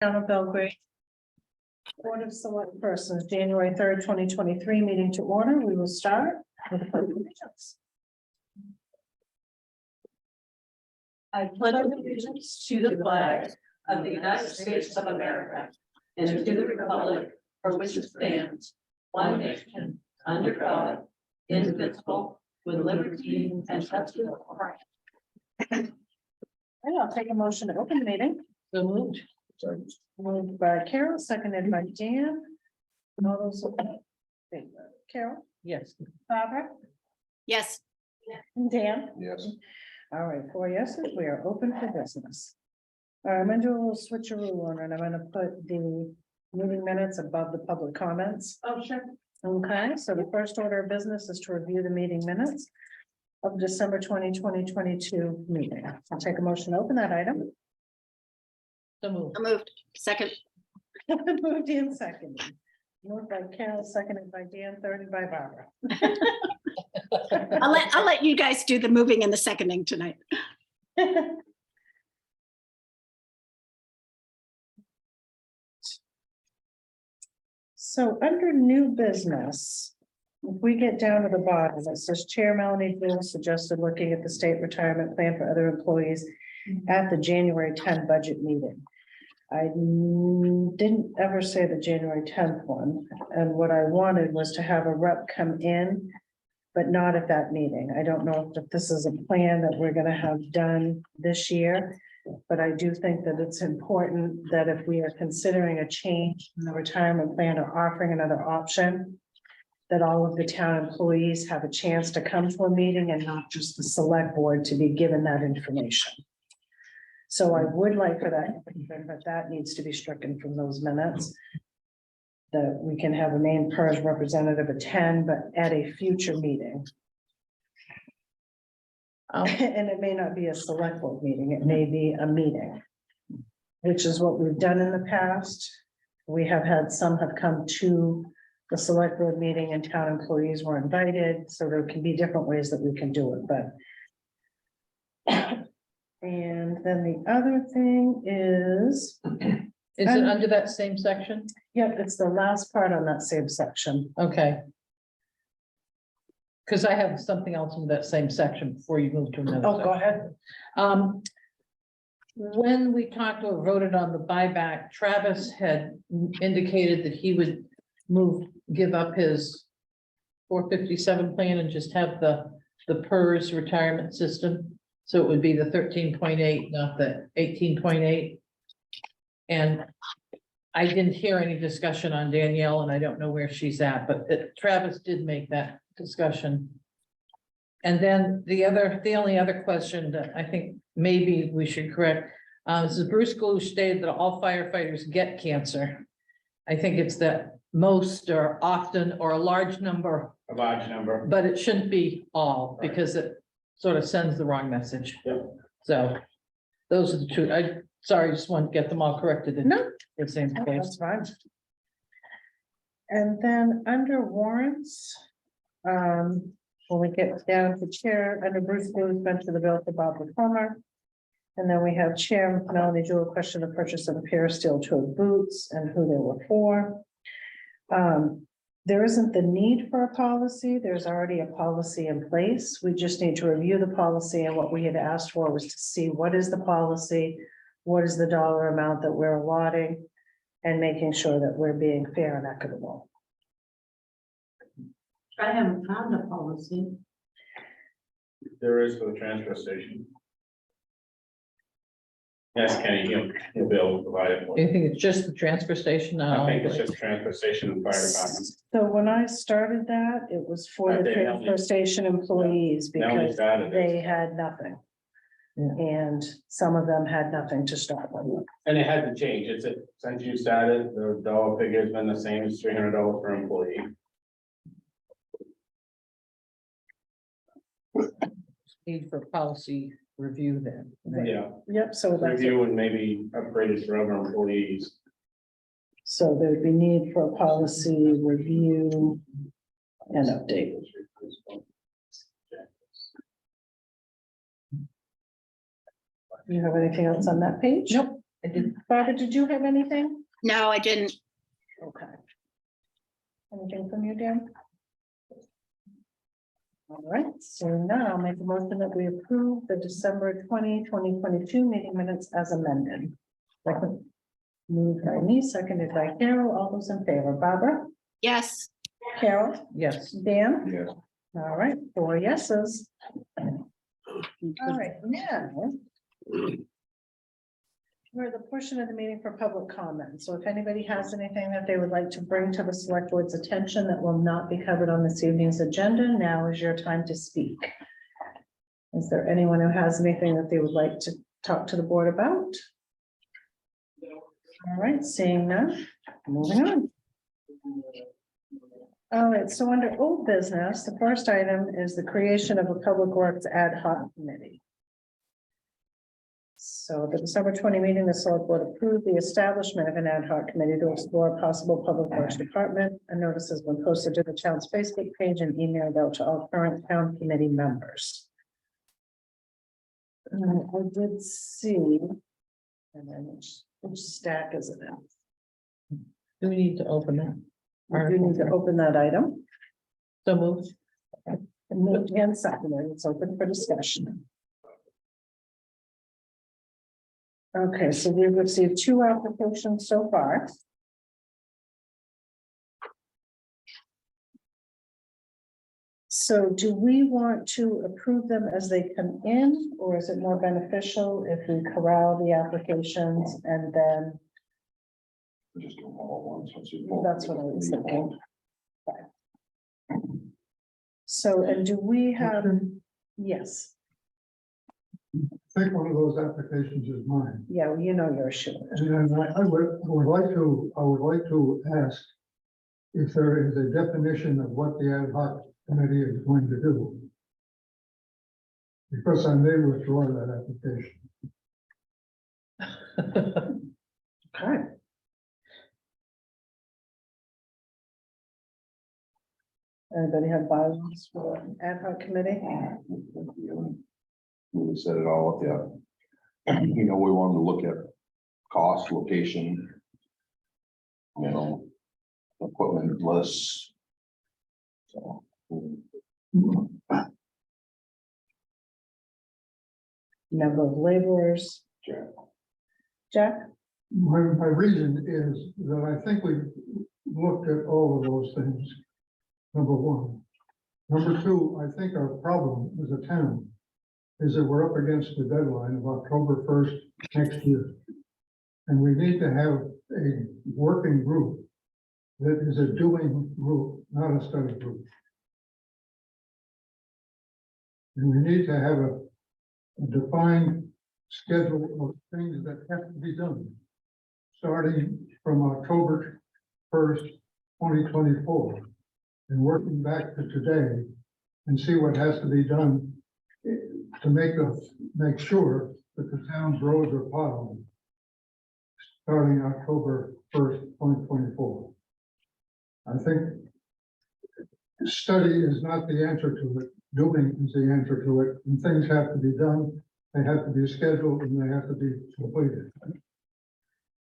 Town of Belgrade. Board of Select Persons, January 3rd, 2023, meeting to order. We will start with the pledge of allegiance. I pledge allegiance to the flag of the United States of America and to the republic for which it stands, one nation, under God, indivisible, with liberty and justice for all. I'll take a motion to open the meeting. So moved. Moved by Carol, seconded by Dan. All those in favor? Carol, Yes. Barbara, Yes, and Dan. Yes. All right, 4 yeses, we are open for business. All right, I'm gonna do a little switcheroo on it. I'm gonna put the meeting minutes above the public comments. Oh, sure. Okay, so the first order of business is to review the meeting minutes of December 2022 meeting. I'll take a motion to open that item. So moved. I moved. Second. Moved in second. Moved by Carol, seconded by Dan, thirded by Barbara. I'll let you guys do the moving and the seconding tonight. So under new business, if we get down to the bottom, it says Chair Melanie Jewell suggested looking at the state retirement plan for other employees at the January 10 budget meeting. I didn't ever say the January 10th one, and what I wanted was to have a rep come in, but not at that meeting. I don't know if this is a plan that we're gonna have done this year, but I do think that it's important that if we are considering a change in the retirement plan or offering another option, that all of the town employees have a chance to come to a meeting and not just the select board to be given that information. So I would like for that, but that needs to be stricken from those minutes. That we can have a main PERS representative attend, but at a future meeting. And it may not be a select board meeting, it may be a meeting. Which is what we've done in the past. We have had, some have come to the select board meeting and town employees were invited, so there can be different ways that we can do it, but. And then the other thing is, Is it under that same section? yep, it's the last part on that same section. Okay. Because I have something else in that same section before you move to another. Oh, go ahead. When we talked or voted on the buyback, Travis had indicated that he would give up his 457 plan and just have the PERS retirement system. So it would be the 13.8, not the 18.8. And I didn't hear any discussion on Danielle, and I don't know where she's at, but Travis did make that discussion. And then the only other question that I think maybe we should correct, this is Bruce Galush stated that all firefighters get cancer. I think it's that most or often or a large number. A large number. But it shouldn't be all, because it sort of sends the wrong message. Yep. So those are the two. Sorry, just want to get them all corrected in No. the same Oh, place. that's fine. And then under warrants, when we get down to chair, under Bruce Blue's mention the bill for Bob Plummer. And then we have Chair Melanie Jewell question the purchase of a pair of steel-toed boots and who they were for. There isn't the need for a policy. There's already a policy in place. We just need to review the policy, and what we had asked for was to see what is the policy, what is the dollar amount that we're allotting, and making sure that we're being fair and equitable. I haven't found a policy. There is for the transfer station. Yes, Kenny, he'll be able to provide it. for Do you. you think it's just the transfer station? I think it's just transfer station and fire department. So when I started that, it was for the Okay, transfer station employees Melanie because started it. they had nothing. Yeah. And some of them had nothing to start with. And it hasn't changed. Since you started, the dollar figure has been the same as $300 per employee. Need for policy review then. Yeah, Yep, so that's, review and maybe upgraded for other employees. so there'd be need for a policy review and update. You have anything else on that page? Nope. I did. Barbara, did you have anything? No, I didn't. Okay. Anything from you, Dan? All right, so now I'll make a motion that we approve the December 2022 meeting minutes as amended. Second. Moved by me, seconded by Carol. All those in favor, Barbara, Yes, Carol, Yes. Dan? Yes. All right, 4 yeses. All right, now. We're at the portion of the meeting for public comment. So if anybody has anything that they would like to bring to the select board's attention that will not be covered on this evening's agenda, now is your time to speak. Is there anyone who has anything that they would like to talk to the board about? All right, seeing none, moving on. All right, so under old business, the first item is the creation of a public works ad hoc committee. So the December 20 meeting, the select board approved the establishment of an ad hoc committee to explore possible public works department. A notice has been posted to the town's Facebook page and emailed out to all current town committee members. I did see, and then which stack is it in? Do we need to open that? We need to open that item. So moved. And moved and seconded, it's open for discussion. Okay, so we've received 2 applications so far. So do we want to approve them as they come in, or is it more beneficial if we corral the applications and then? Just do them all at once. Once you- That's what I was thinking. So, and do we have, yes, I think one of those applications is mine. yeah, well, you know your issue. And then I would like to ask if there is a definition of what the ad hoc committee is going to do. Because I may withdraw that application. Okay. Anybody have bylaws for ad hoc committee? We set it all up, yeah. You know, we wanted to look at cost, location. You know, equipment lists. So. Number of laborers, Sure. Jack? My reason is that I think we've looked at all of those things. Number one. Number two, I think our problem as a town is that we're up against the deadline of October 1st next year. And we need to have a working group that is a doing group, not a study group. And we need to have a defined schedule of things that have to be done, starting from October 1st, 2024, and working back to today, and see what has to be done to make sure that the town's roads are plowed starting October 1st, 2024. I think study is not the answer to it. Doing is the answer to it, and things have to be done. They have to be scheduled and they have to be completed.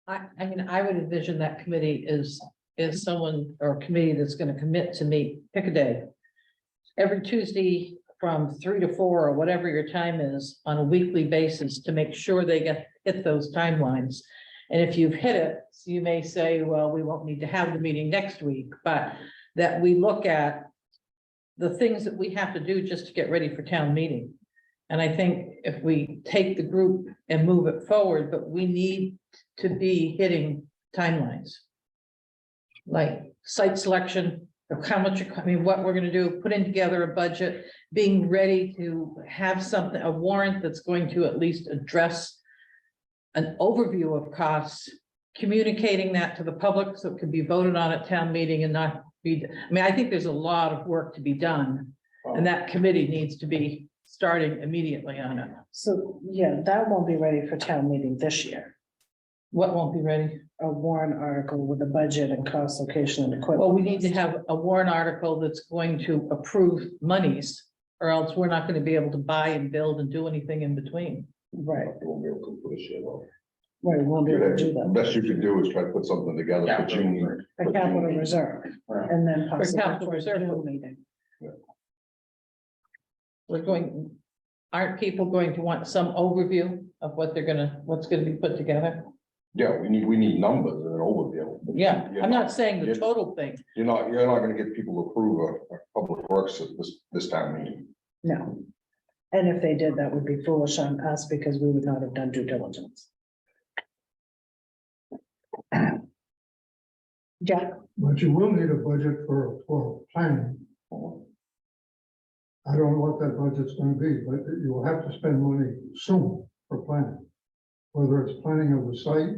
I mean, I would envision that committee is someone or a committee that's gonna commit to meet, pick a day. Every Tuesday from 3 to 4 or whatever your time is on a weekly basis to make sure they hit those timelines. And if you've hit it, you may say, well, we won't need to have the meeting next week, but that we look at the things that we have to do just to get ready for town meeting. And I think if we take the group and move it forward, but we need to be hitting timelines. Like site selection, of how much, I mean, what we're gonna do, putting together a budget, being ready to have something, a warrant that's going to at least address an overview of costs, communicating that to the public so it can be voted on at town meeting and not be, I mean, I think there's a lot of work to be done. And that committee needs to be starting immediately on it. So, yeah, that won't be ready for town meeting this year. What won't be ready? A warrant article with a budget and cost, location and equipment. Well, we need to have a warrant article that's going to approve monies, or else we're not gonna be able to buy and build and do anything in between. Right, We'll be able to put a shed up. Right, we won't be able to do The that. best you can do is try to put something together for June. A capital reserve, Right. and then possibly capital for a reserve. June meeting. Aren't people going to want some overview of what's gonna be put together? Yeah, we need numbers and an overview. Yeah, You're I'm not saying the you're- total thing. You're not gonna get people to approve a public works at this time meeting. No. And if they did, that would be foolish on us because we would not have done due diligence. Jack, But you will need a budget for planning. I don't know what that budget's gonna be, but you will have to spend money soon for planning. Whether it's planning of the site,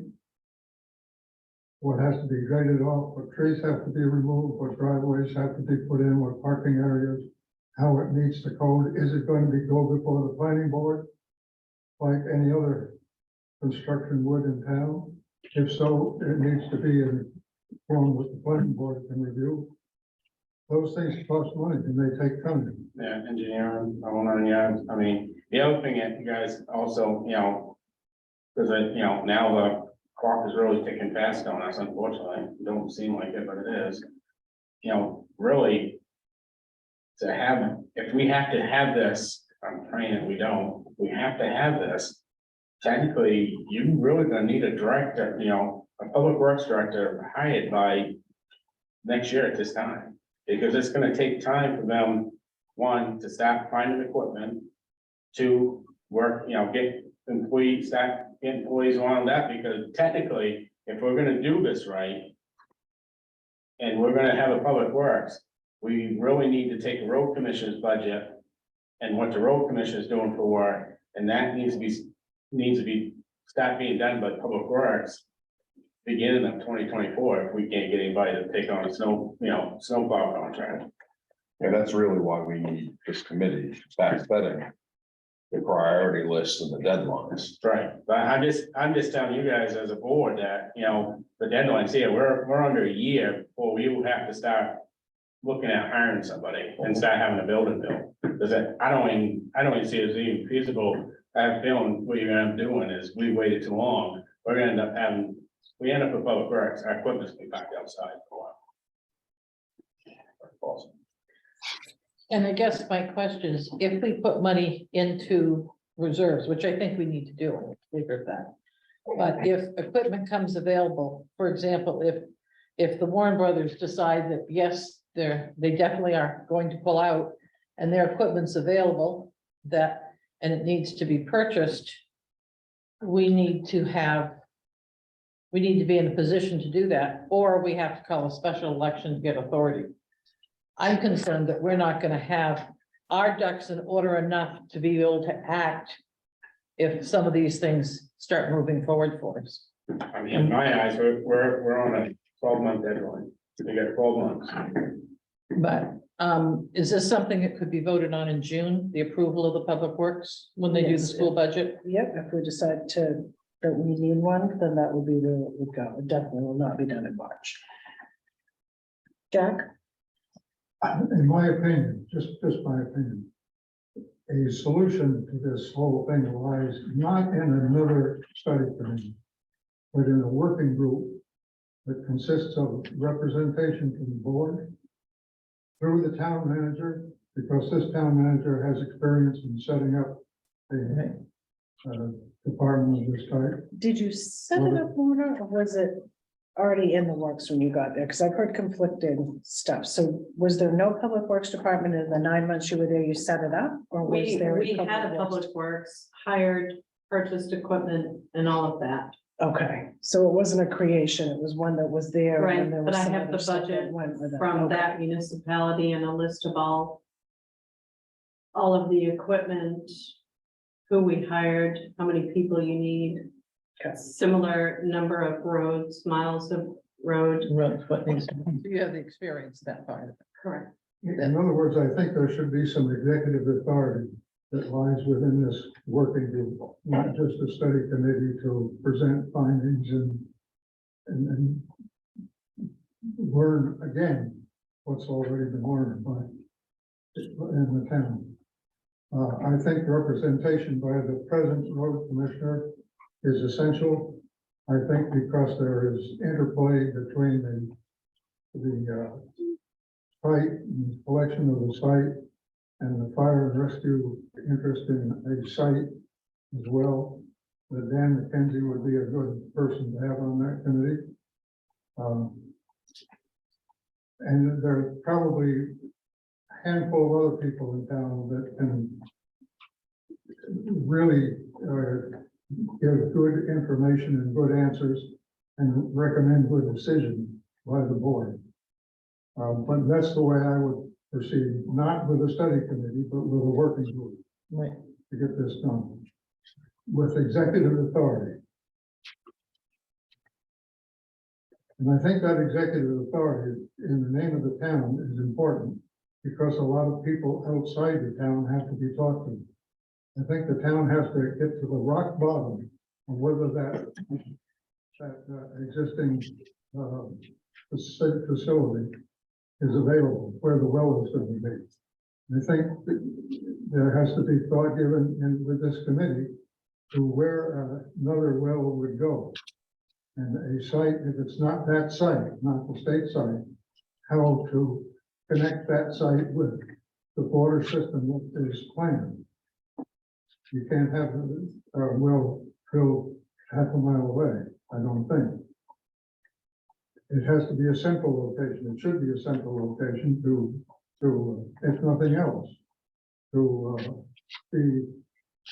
what has to be graded off, what trees have to be removed, what driveways have to be put in, what parking areas, how it meets the code. Is it going to go before the planning board? Like any other construction would in town? If so, it needs to be in form with the planning board can review. Those things cost money and they take time. Yeah, engineering, I mean, the other thing that you guys also, because now the clock is really ticking fast on us, unfortunately. It don't seem like it, but it is. Really. To have, if we have to have this, I'm praying that we don't, we have to have this. Technically, you really gonna need a director, a public works director hired by next year at this time. Because it's gonna take time for them, one, to start finding equipment. Two, work, get employees, get employees on that, because technically, if we're gonna do this right. And we're gonna have a public works, we really need to take the road commissioner's budget. And what the road commissioner is doing for work, and that needs to be, start being done by public works. Beginning of 2024, if we can't get anybody to take on a snowplow contract. And that's really why we need this committee to start setting the priority list and the deadlines. Right, but I'm just telling you guys as a board that, the deadline's here, we're under a year before we will have to start. Looking at hiring somebody and start having a building built, because I don't even see it as even feasible. I have a feeling what you're gonna end up doing is we waited too long, we're gonna end up we end up with public works, our equipment's gonna be packed outside for a while. Awesome. And I guess my question is, if we put money into reserves, which I think we need to do, figure that. But if equipment comes available, for example, if the Warren Brothers decide that, yes, they definitely are going to pull out and their equipment's available, and it needs to be purchased. We need to be in a position to do that, or we have to call a special election to get authority. I'm concerned that we're not gonna have our ducks in order enough to be able to act if some of these things start moving forward for us. I mean, in my eyes, we're on a 12-month deadline, we got 12 months. But is this something that could be voted on in June, the approval of the public works when they do the Yes. school budget? yep, if we decide that we need one, then that would be where it would go. It definitely will not be done in March. Jack, In my opinion, just my opinion. A solution to this whole thing lies not in another study committee, but in a working group that consists of representation from the board through the town manager, because this town manager has experience in setting up a department of this type. did you set it up, Lorna, or was it already in the works when you got there? Because I've heard conflicting stuff. So was there no public works department in the 9 months you were there, you set it up? Or was We there? had a public works, hired, purchased equipment and all of that. Okay, so it wasn't a creation, it was one that was there. and Right, then there but was I some have other the stuff that budget went with it. from Okay. that municipality and a list of all of the equipment, who we hired, how many people you need, Okay. similar number of roads, miles of road. What needs, you have the experience, that part of it. Correct. In other words, I think there should be some executive authority that lies within this working group, not just a study committee to present findings and learn again what's already been learned by in the town. I think representation by the present road commissioner is essential. I think because there is interplay between the site, and collection of the site, and the fire and rescue interest in a site as well, that Dan McKenzie would be a good person to have on that committee. And there are probably a handful of other people in town that can really give good information and good answers and recommend good decisions by the board. But that's the way I would proceed, not with a study committee, but with a working group Right. to get this done with executive authority. And I think that executive authority in the name of the town is important because a lot of people outside the town have to be talked to. I think the town has to get to the rock bottom of whether that existing facility is available, where the well is going to be. And I think that there has to be thought given in with this committee to where another well would go. And a site, if it's not that site, not the state site, how to connect that site with the water system that is planned. You can't have a well drilled half a mile away, I don't think. It has to be a central location. It should be a central location to if nothing else, to be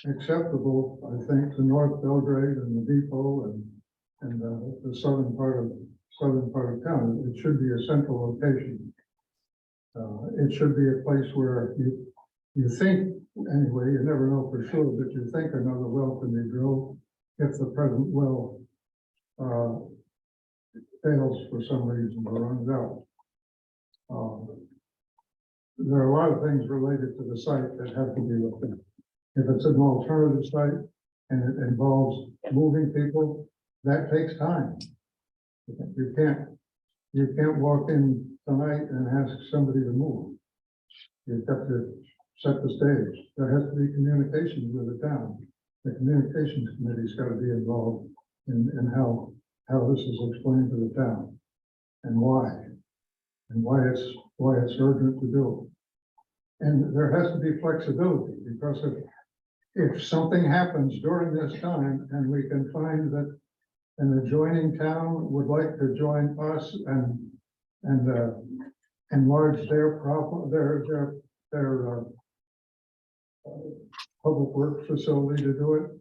acceptable, I think, to North Belgrade and the depot and the southern part of town. It should be a central location. It should be a place where you think, anyway, you never know for sure, but you think another well can be drilled if the present well fails for some reason or runs out. There are a lot of things related to the site that have to be looked at. If it's an alternative site and it involves moving people, that takes time. You can't walk in tonight and ask somebody to move. You've got to set the stage. There has to be communication with the town. The communications committee's got to be involved in how this is explained to the town and why it's urgent to do. And there has to be flexibility because if something happens during this time and we can find that an adjoining town would like to join us and enlarge their problem, their public works facility to do it,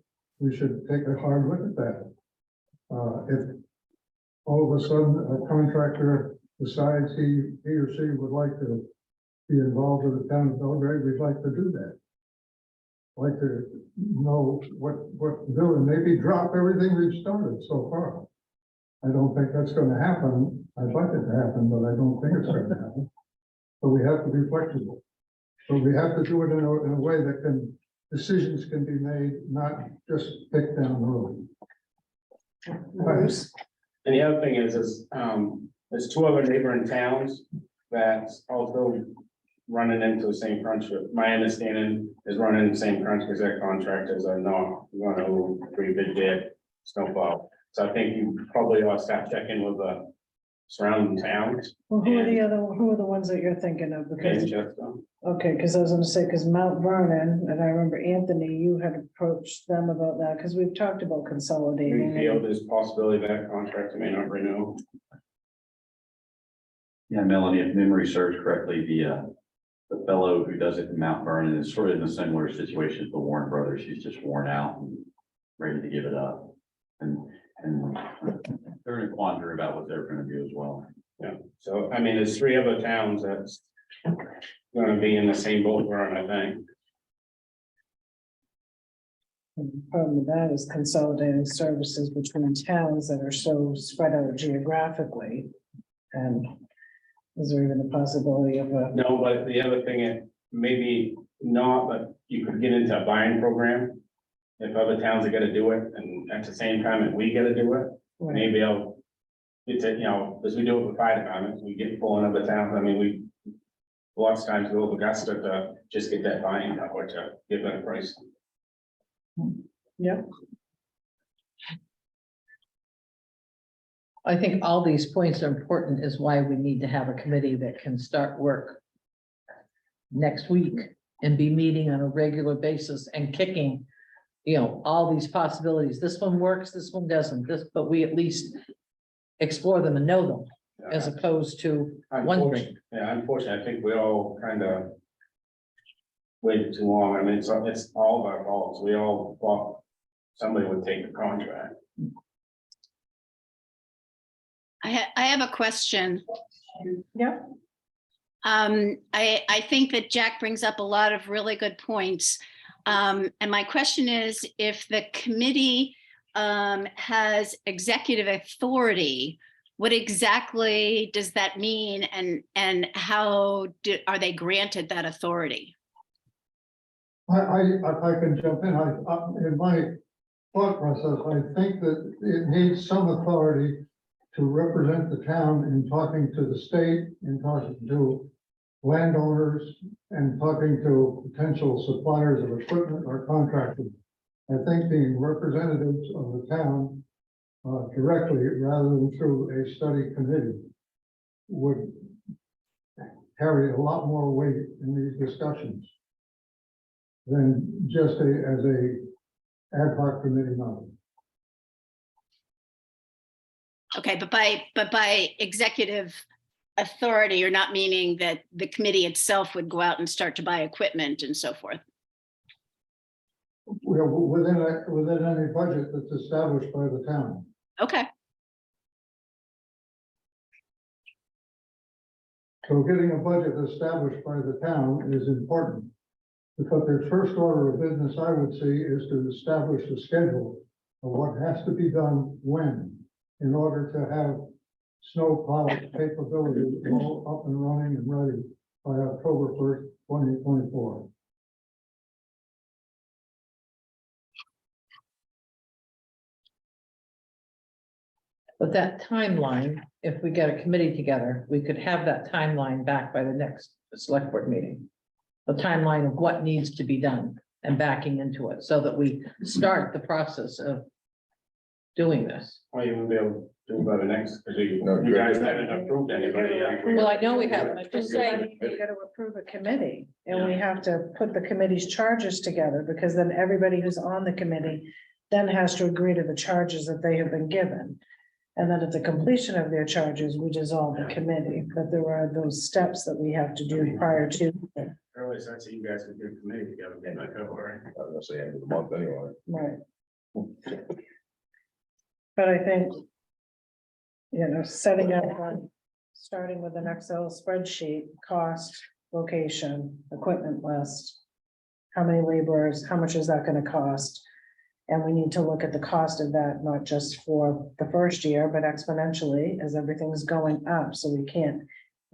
we should take a hard look at that. If all of a sudden a contractor decides he or she would like to be involved with the town of Belgrade, we'd like to do that. Like to know what to do and maybe drop everything we've started so far. I don't think that's going to happen. I'd like it to happen, but I don't think it's going to happen. So we have to be flexible. But we have to do it in a way that decisions can be made, not just pick down the road. Bruce? And the other thing is there's two other neighboring towns that's also running into the same crunch. My understanding is running the same crunch because their contractors are not going to pretty big their snowplow. So I think you probably ought to start checking with the surrounding towns. Well, who are the ones that you're thinking of? Because, Manchester. okay, because I was gonna say, because Mount Vernon, and I remember Anthony, you had approached them about that, because we've talked about We consolidating. feel there's possibility that contractor may not renew. Yeah, Melanie, if memory serves correctly, the fellow who does it in Mount Vernon is sort of in a similar situation as the Warren brothers. He's just worn out and ready to give it up. And they're in a quandary about what they're gonna do as well. Yeah, so I mean, there's three other towns that's gonna be in the same boat we're in, I think. And the problem with that is consolidating services between towns that are so spread out geographically. And is there even a possibility of a, No, but the other thing, maybe not, but you could get into a buying program. If other towns are gonna do it, and at the same time, if we gotta do it, maybe it's as we do it with fire departments, we get pulling other towns, I mean, we. Lots of times go to Augusta to just get that buying power to get that price. yep, I think all these points are important is why we need to have a committee that can start work next week and be meeting on a regular basis and kicking, all these possibilities. This one works, this one doesn't, but we at least explore them and know them as opposed to wondering. Unfortunately, I think we all kind of waited too long. I mean, it's all of our faults. We all thought somebody would take the contract. I have a question. Yeah. I think that Jack brings up a lot of really good points. And my question is, if the committee has executive authority, what exactly does that mean? And how are they granted that authority? If I can jump in, in my thought process, I think that it needs some authority to represent the town in talking to the state, in talking to landowners, and talking to potential suppliers of equipment or contractors. I think being representatives of the town directly, rather than through a study committee, would carry a lot more weight in these discussions than just as a ad hoc committee member. Okay, but by executive authority, you're not meaning that the committee itself would go out and start to buy equipment and so forth. Within any budget that's established by the town. Okay, So getting a budget established by the town is important. Because the first order of business I would see is to establish a schedule of what has to be done when, in order to have snow plow capability all up and running and ready by October 1st, 2024. But that timeline, if we get a committee together, we could have that timeline back by the next select board meeting. The timeline of what needs to be done and backing into it so that we start the process of doing this. Well, you won't be able to do by the next, because you guys haven't approved anybody yet. Well, I know we haven't, I'm just saying, You gotta approve a committee, and we have to put the committee's charges together, because then everybody who's on the committee then has to agree to the charges that they have been given. And then at the completion of their charges, we dissolve the committee, but there are those steps that we have to do prior to. Early, so I'd say you guys could do a committee together, maybe like February. I was gonna say end of the month anyway. Right. But I think, setting up one, starting with an Excel spreadsheet, cost, location, equipment list. How many laborers, how much is that gonna cost? And we need to look at the cost of that, not just for the first year, but exponentially as everything's going up. So we can't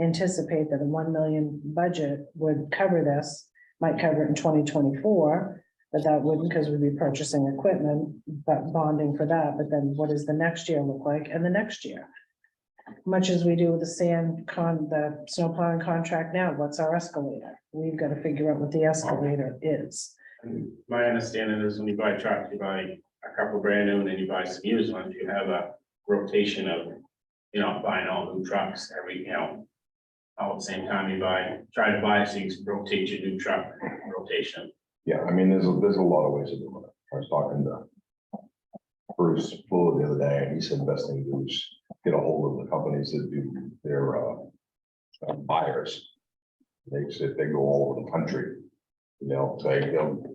anticipate that a 1 million budget would cover this, might cover it in 2024. But that wouldn't, because we'd be purchasing equipment, but bonding for that. But then what does the next year look like and the next year? Much as we do with the the snow plowing contract now, what's our escalator? We've got to figure out what the escalator is. And my understanding is when you buy trucks, you buy a couple brand new and then you buy some used ones, you have a rotation of, buying all new trucks every, all at the same time you try to buy, so you can rotate your new truck rotation. Yeah, I mean, there's a lot of ways to do it. I was talking to Bruce Fuller the other day, and he said the best thing to do is get a hold of the companies that do their buyers. They said they go all over the country. They'll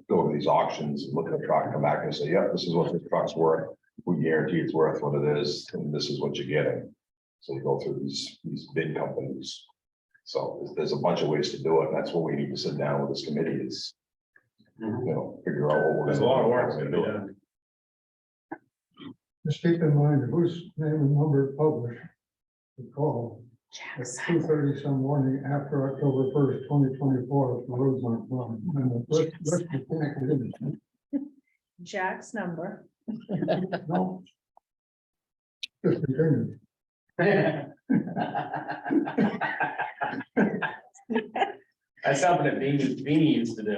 go to these auctions and look at the truck, come back and say, yeah, this is what this truck's worth. We guarantee it's worth what it is, and this is what you're getting. So you go through these big companies. So there's a bunch of ways to do it, and that's what we need to sit down with this committee is, figure out what we're. There's a lot of work to do. Just keep in mind whose name and number published. The call at 2:30 some morning after October 1st, 2024, if the roads aren't plowed. And the rest you can't get in. Jack's number. No. Just continue. That's something that Beanie used to do.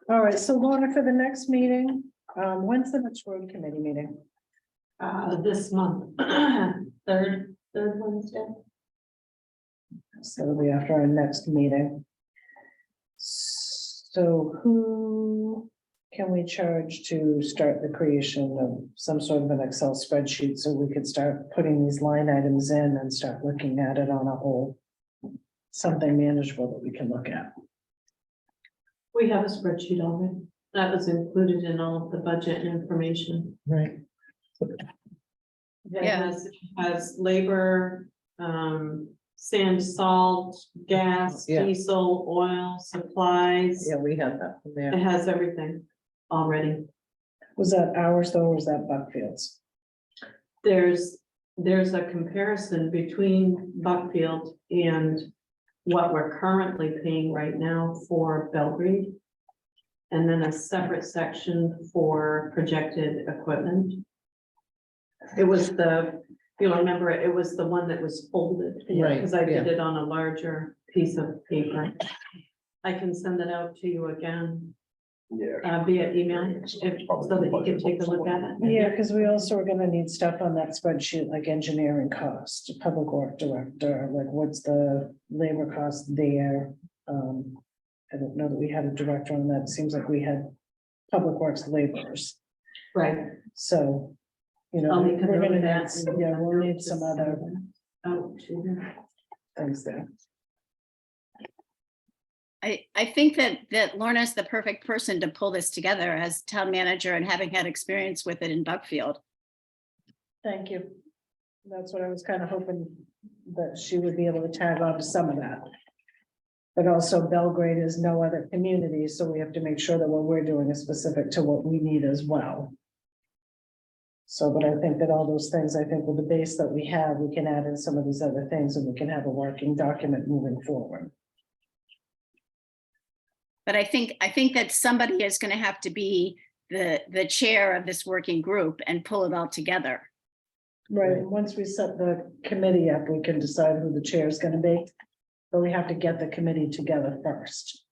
All right, so Lorna, for the next meeting, when's the next road committee meeting? This month, third Wednesday. So it'll be after our next meeting. So who can we charge to start the creation of some sort of an Excel spreadsheet so we could start putting these line items in and start looking at it on a whole? Something manageable that we can look at. We have a spreadsheet already. That was included in all of the budget information. Right. It Yeah. has labor, sand, salt, gas, Yeah. diesel, oil, supplies. Yeah, we have that from there. It has everything already. Was that ours though, or was that Buckfield's? There's a comparison between Buckfield and what we're currently paying right now for Belgrade. And then a separate section for projected equipment. It was you'll remember, it was the one that was folded. Right, Because I did yeah. it on a larger piece of paper. I can send it out to you again, Yeah. via email, so that you can take a look at it. Yeah, because we also are gonna need stuff on that spreadsheet, like engineering cost, public work director, like what's the labor cost there? I don't know that we had a director on that. It seems like we had public works laborers, Right. so. You know, I'll make a we're note gonna of that. need, yeah, we'll need some other Out to things there. I think that Lorna's the perfect person to pull this together as town manager and having had experience with it in Buckfield. Thank you. That's what I was kind of hoping that she would be able to tag on to some of that. But also Belgrade is no other community, so we have to make sure that what we're doing is specific to what we need as well. So, but I think that all those things, I think with the base that we have, we can add in some of these other things and we can have a working document moving forward. But I think that somebody is going to have to be the chair of this working group and pull it all together. Right, and once we set the committee up, we can decide who the chair is gonna be. But we have to get the committee together first.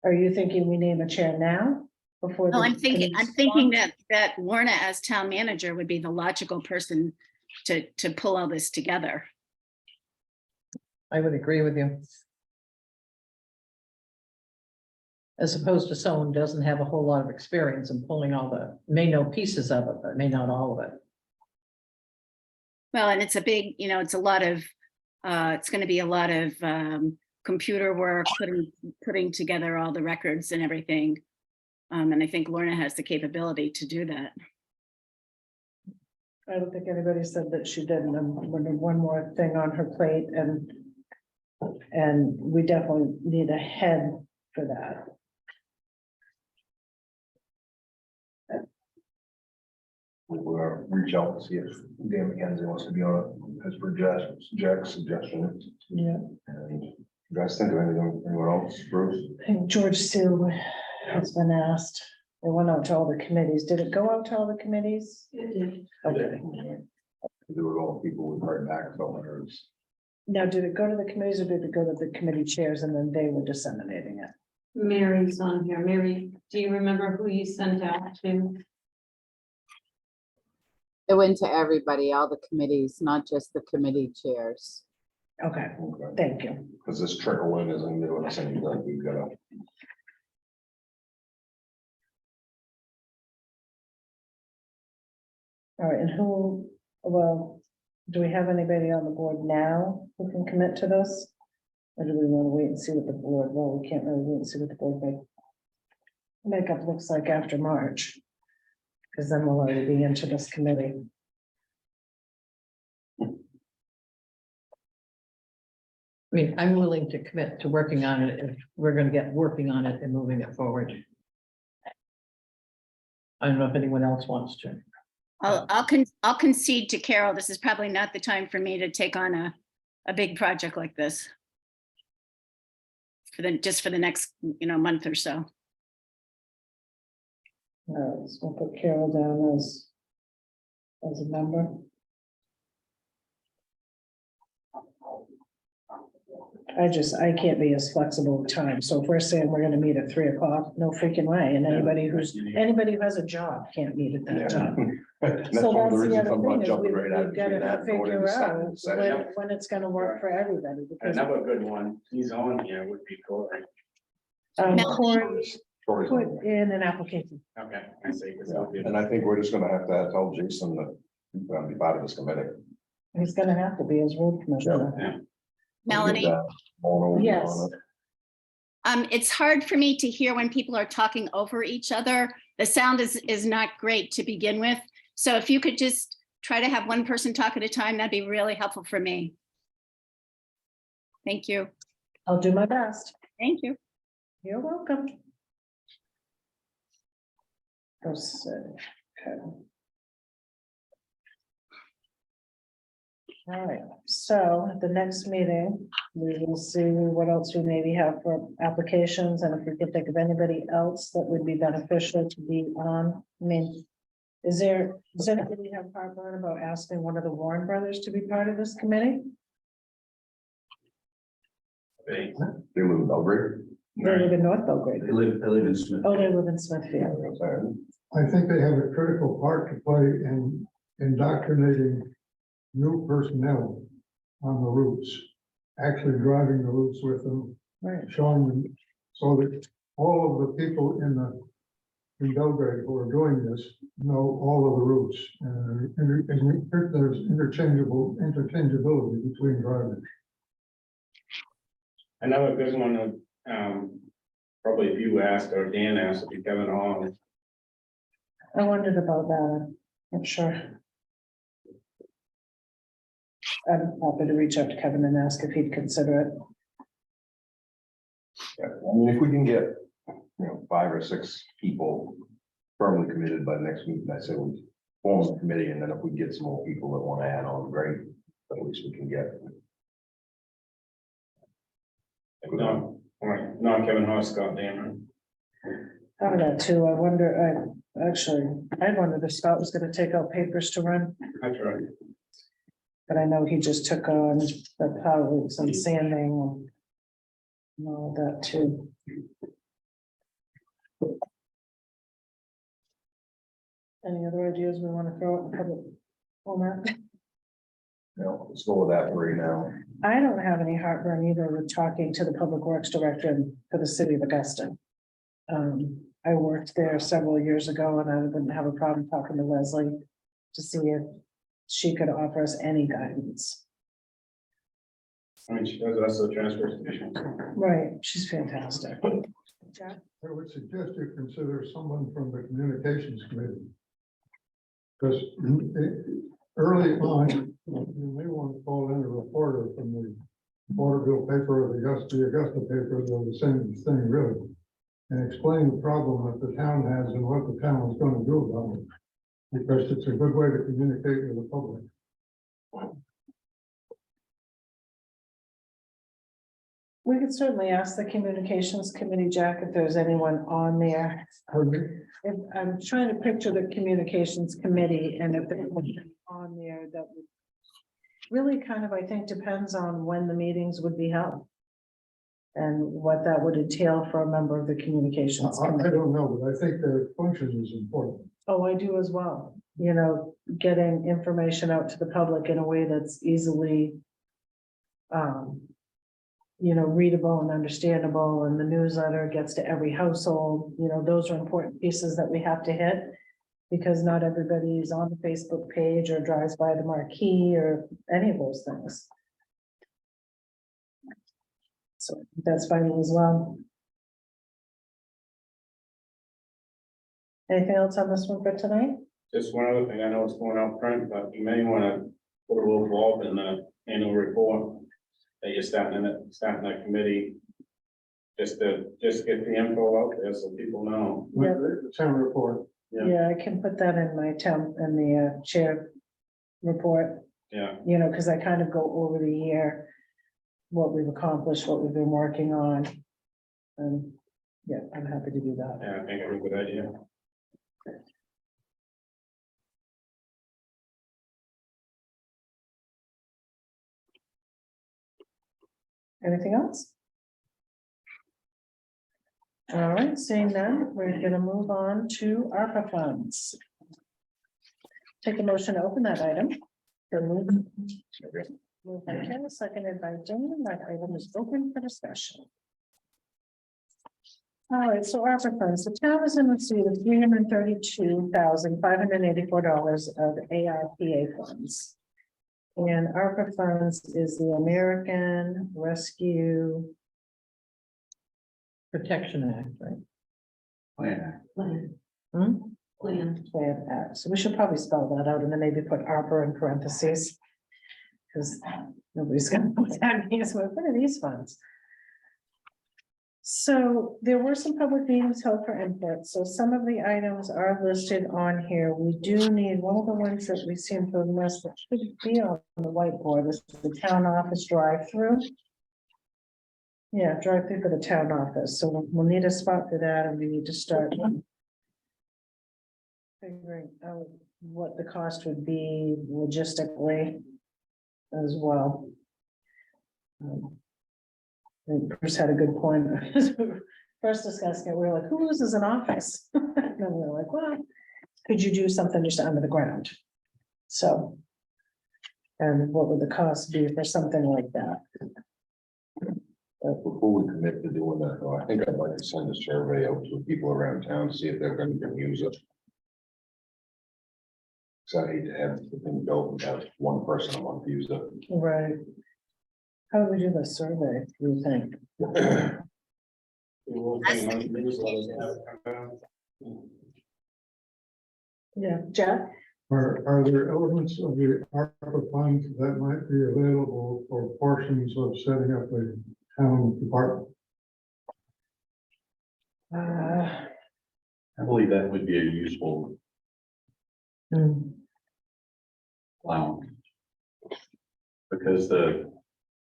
Are you thinking we name a chair now? Before? Well, the I'm thinking committee's that Lorna as town manager would be the logical person to pull all this together. I would agree with you. As opposed to someone who doesn't have a whole lot of experience in pulling all may know pieces of it, but may not all of it. Well, and it's a big, it's a lot of, it's going to be a lot of computer work, putting together all the records and everything. And I think Lorna has the capability to do that. I don't think anybody said that she didn't. One more thing on her plate and we definitely need a head for that. We'll reach out and see if Dan McKenzie wants to be on it as per Jack's suggestion. Yeah. And you guys think of anyone else, Bruce? I think George Sue has been asked. It went out to all the committees. Did it go out to all the committees? It did. Okay. There were all people we've heard back from others. Now, did it go to the committees or did it go to the committee chairs and then they were disseminating it? Mary's on here. Mary, do you remember who you sent out to? It went to everybody, all the committees, not just the committee chairs. Okay, Okay. thank you. Because this trickle in isn't doing us any good. We've got to. All right, and do we have anybody on the board now who can commit to this? Or do we want to wait and see what the board, well, we can't really wait and see what the board makeup looks like after March. Because then we'll already be into this committee. I mean, I'm willing to commit to working on it if we're gonna get working on it and moving it forward. I don't know if anyone else wants to. I'll concede to Carol, this is probably not the time for me to take on a big project like this. Just for the next, month or so. So we'll put Carol down as a member. I can't be as flexible with time. So if we're saying we're gonna meet at 3 o'clock, no freaking way. And anybody who has a job can't meet at that time. That's So one of the that's the reasons other I'm thing not is jumping we've right out we've got between that to and going figure into Saturday out and Sunday. when it's gonna work for everybody. Because Another good one, he's on here, would be Corey. Corey Stories put on in an application. Okay, I see. 'Cause there. that'll be- And I think we're just gonna have to tell Jason that he's gonna be part of this committee. He's gonna have to be as road commissioner. Melanie? Yes. It's hard for me to hear when people are talking over each other. The sound is not great to begin with. So if you could just try to have one person talk at a time, that'd be really helpful for me. Thank you. I'll do my best. Thank you. You're welcome. Okay. All right, so at the next meeting, we will see what else we maybe have for applications, and if we can think of anybody else that would be beneficial to be on. I mean, does anybody have heartburn about asking one of the Warren brothers to be part of this committee? They- They live in Belgrade. They live in North Belgrade. They live in Smith. Oh, they live in Smithfield. I think they have a critical part to play in indoctrinating new personnel on the routes, actually driving the routes with them, Right. showing them, so that all of the people in Belgrade who are doing this know all of the routes. And there's interchangeability between drivers. Another good one, probably if you asked or Dan asked, would be Kevin Hall. I wondered about that. I'm not sure. I'm happy to reach out to Kevin and ask if he'd consider it. Yeah, I mean, if we can get, 5 or 6 people firmly committed by the next meeting, I say we form a committee, and then if we get some more people that want to add on, great, but at least we can get. No, all right, not Kevin Hall, Scott Dan. Thought of that too. I wonder, I wondered if Scott was gonna take out papers to run, That's right. but I know he just took on the pallets and sanding and all that too. Any other ideas we want to throw out in public format? Let's go with that for right now. I don't have any heartburn either with talking to the Public Works Director for the city of Augusta. I worked there several years ago and I wouldn't have a problem talking to Leslie to see if she could offer us any guidance. I mean, she does also transfer station. Right, she's fantastic. Jack? I would suggest you consider someone from the communications committee. Because early on, you may want to call in a reporter from the Waterville paper or the Augusta paper, they're the same thing really. And explain the problem that the town has and what the town is going to do about it. Because it's a good way to communicate with the public. We could certainly ask the communications committee, Jack, if there's anyone on there. If I'm trying to picture the communications committee and if there's anyone on there that would really kind of, I think, depends on when the meetings would be held. And what that would entail for a member of the communications I committee. don't know, but I think their function is important. Oh, I do as well. Getting information out to the public in a way that's easily readable and understandable, and the newsletter gets to every household. Those are important pieces that we have to hit. Because not everybody is on the Facebook page or drives by the marquee or any of those things. So that's fine as well. Anything else on this one for tonight? Just one other thing, I know it's going out print, but you may want to put a little involved in the annual report that you're starting that committee. Just get the info out there so people know. Yeah. The town report. Yeah, I can put that in my in the chair report, Yeah, because I kind of go over the year. What we've accomplished, what we've been working on. And yeah, I'm happy to do that. yeah, I think it's a good idea. Anything else? All right, seeing none, we're gonna move on to ARPA funds. Take a motion to open that item. So moved by Ken, seconded by Jane. That item is open for discussion. All right, so ARPA funds, the town is in receipt of $332,584 of ARPA funds. And ARPA funds is the American Rescue. Protection Act, right? Plan. Plan. Plan Act. So we should probably spell that out and then maybe put ARPA in parentheses. Because nobody's gonna know what that means. What are these funds? So there were some public meetings held for input. So some of the items are listed on here. We do need one of the ones that we seem to have missed that should be on the whiteboard is the town office drive-through. Yeah, drive-through for the town office. So we'll need a spot for that and we need to start figuring out what the cost would be logistically as well. I think Bruce had a good point. First discussing it, we were like, who loses an office? And then we were like, well, could you do something just under the ground? So. And what would the cost be for something like that? Before we commit to doing that, though, I think I'd like to send a survey out to people around town, see if they're gonna use it. Cause I hate to have the thing built and have one person a month use it. Right. How do we do the survey, do you think? Yeah, Jeff? Are there elements of the ARPA funds that might be available for portions of setting up a town department? I believe that would be a useful allowance. Because the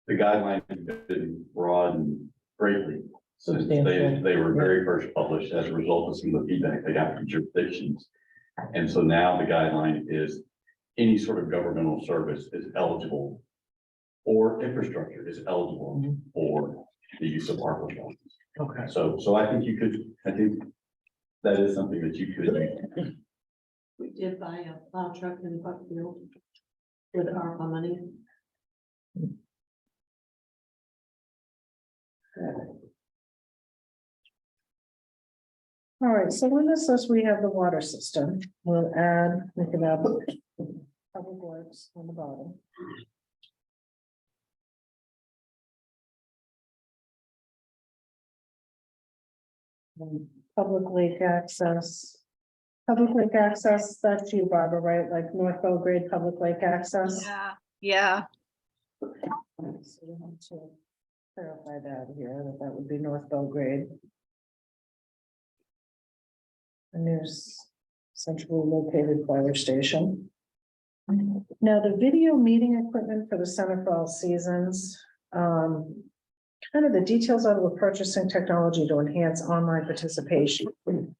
guidelines have been broadened greatly since they were very first published as a result of some of the feedback they got from jurisdictions. And so now the guideline is any sort of governmental service is eligible or infrastructure is eligible for the use of ARPA funds. Okay. So I think I think that is something that you could use. We did buy a plow truck in Buckfield with ARPA money. All right, so on this list, we have the water system. We'll add, we can add public works on the bottom. Public lake access. Public lake access, that's you, Barbara, right? Like North Belgrade Public Lake Access. Yeah, yeah. So we have to clarify that here, that would be North Belgrade. A new centrally located fire station. Now, the video meeting equipment for the Center for All Seasons. Kind of the details of the purchasing technology to enhance online participation. I'm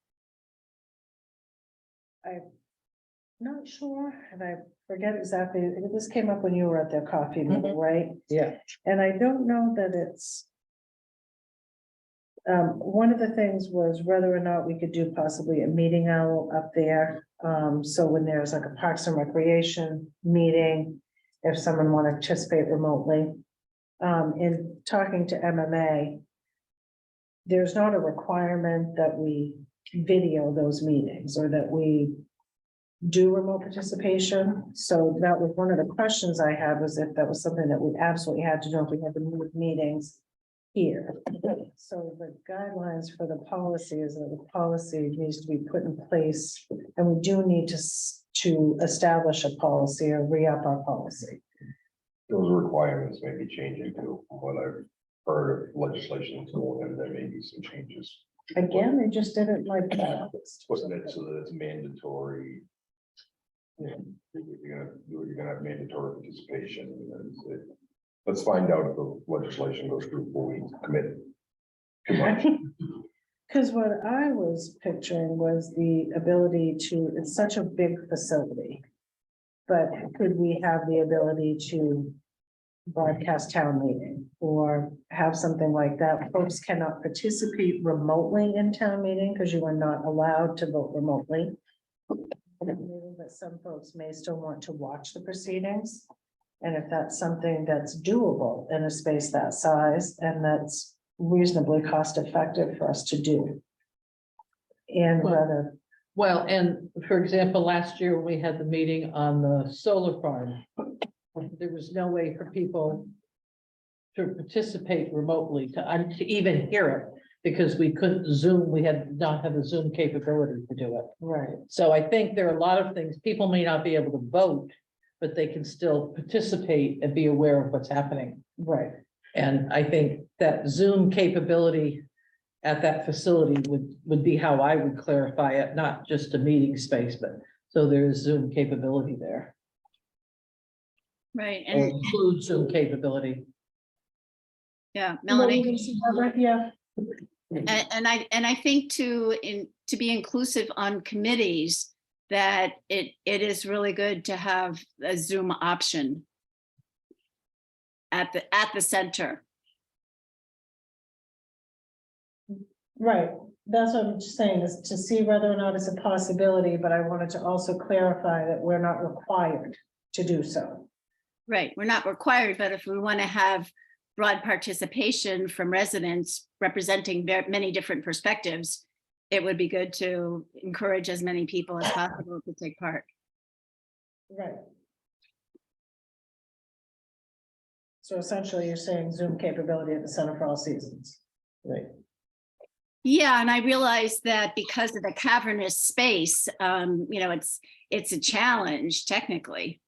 not sure, and I forget exactly, this came up when you were at their coffee meeting, right? Yeah. And I don't know that it's. One of the things was whether or not we could do possibly a meeting owl up there. So when there's like a Parks and Recreation meeting, if someone wanted to participate remotely. In talking to MMA, there's not a requirement that we video those meetings or that we do remote participation. So that was one of the questions I had, was if that was something that we absolutely had to do if we had to move meetings here. So the guidelines for the policy is that the policy needs to be put in place, and we do need to establish a policy or re-up our policy. Those requirements may be changing too, from what I've heard of legislation tool, and there may be some changes. Again, they just didn't like that. Wasn't it so that it's mandatory? Yeah, you're gonna have mandatory participation. Let's find out if the legislation goes through before we commit too much. Because what I was picturing was the ability to, it's such a big facility. But could we have the ability to broadcast town meeting or have something like that. Folks cannot participate remotely in town meeting because you are not allowed to vote remotely. But some folks may still want to watch the proceedings. And if that's something that's doable in a space that size and that's reasonably cost effective for us to do. And Well- whether, Well, and for example, last year we had the meeting on the solar farm. There was no way for people to participate remotely, to even hear it, because we couldn't Zoom, we had not have the Zoom capability to do it. right, So I think there are a lot of things, people may not be able to vote, but they can still participate and be aware of what's happening. right. And I think that Zoom capability at that facility would be how I would clarify it, not just a meeting space, but so there's Zoom capability there. Right, Or and include Zoom capability. yeah, Melanie. Yeah, And I think to be inclusive on committees, that it is really good to have a Zoom option at the center. right. That's what I'm just saying, is to see whether or not it's a possibility, but I wanted to also clarify that we're not required to do so. Right, we're not required, but if we want to have broad participation from residents representing many different perspectives, it would be good to encourage as many people as possible to take part. Right. So essentially, you're saying Zoom capability at the Center for All Seasons. Right. Yeah, and I realize that because of the cavernous space, it's a challenge technically.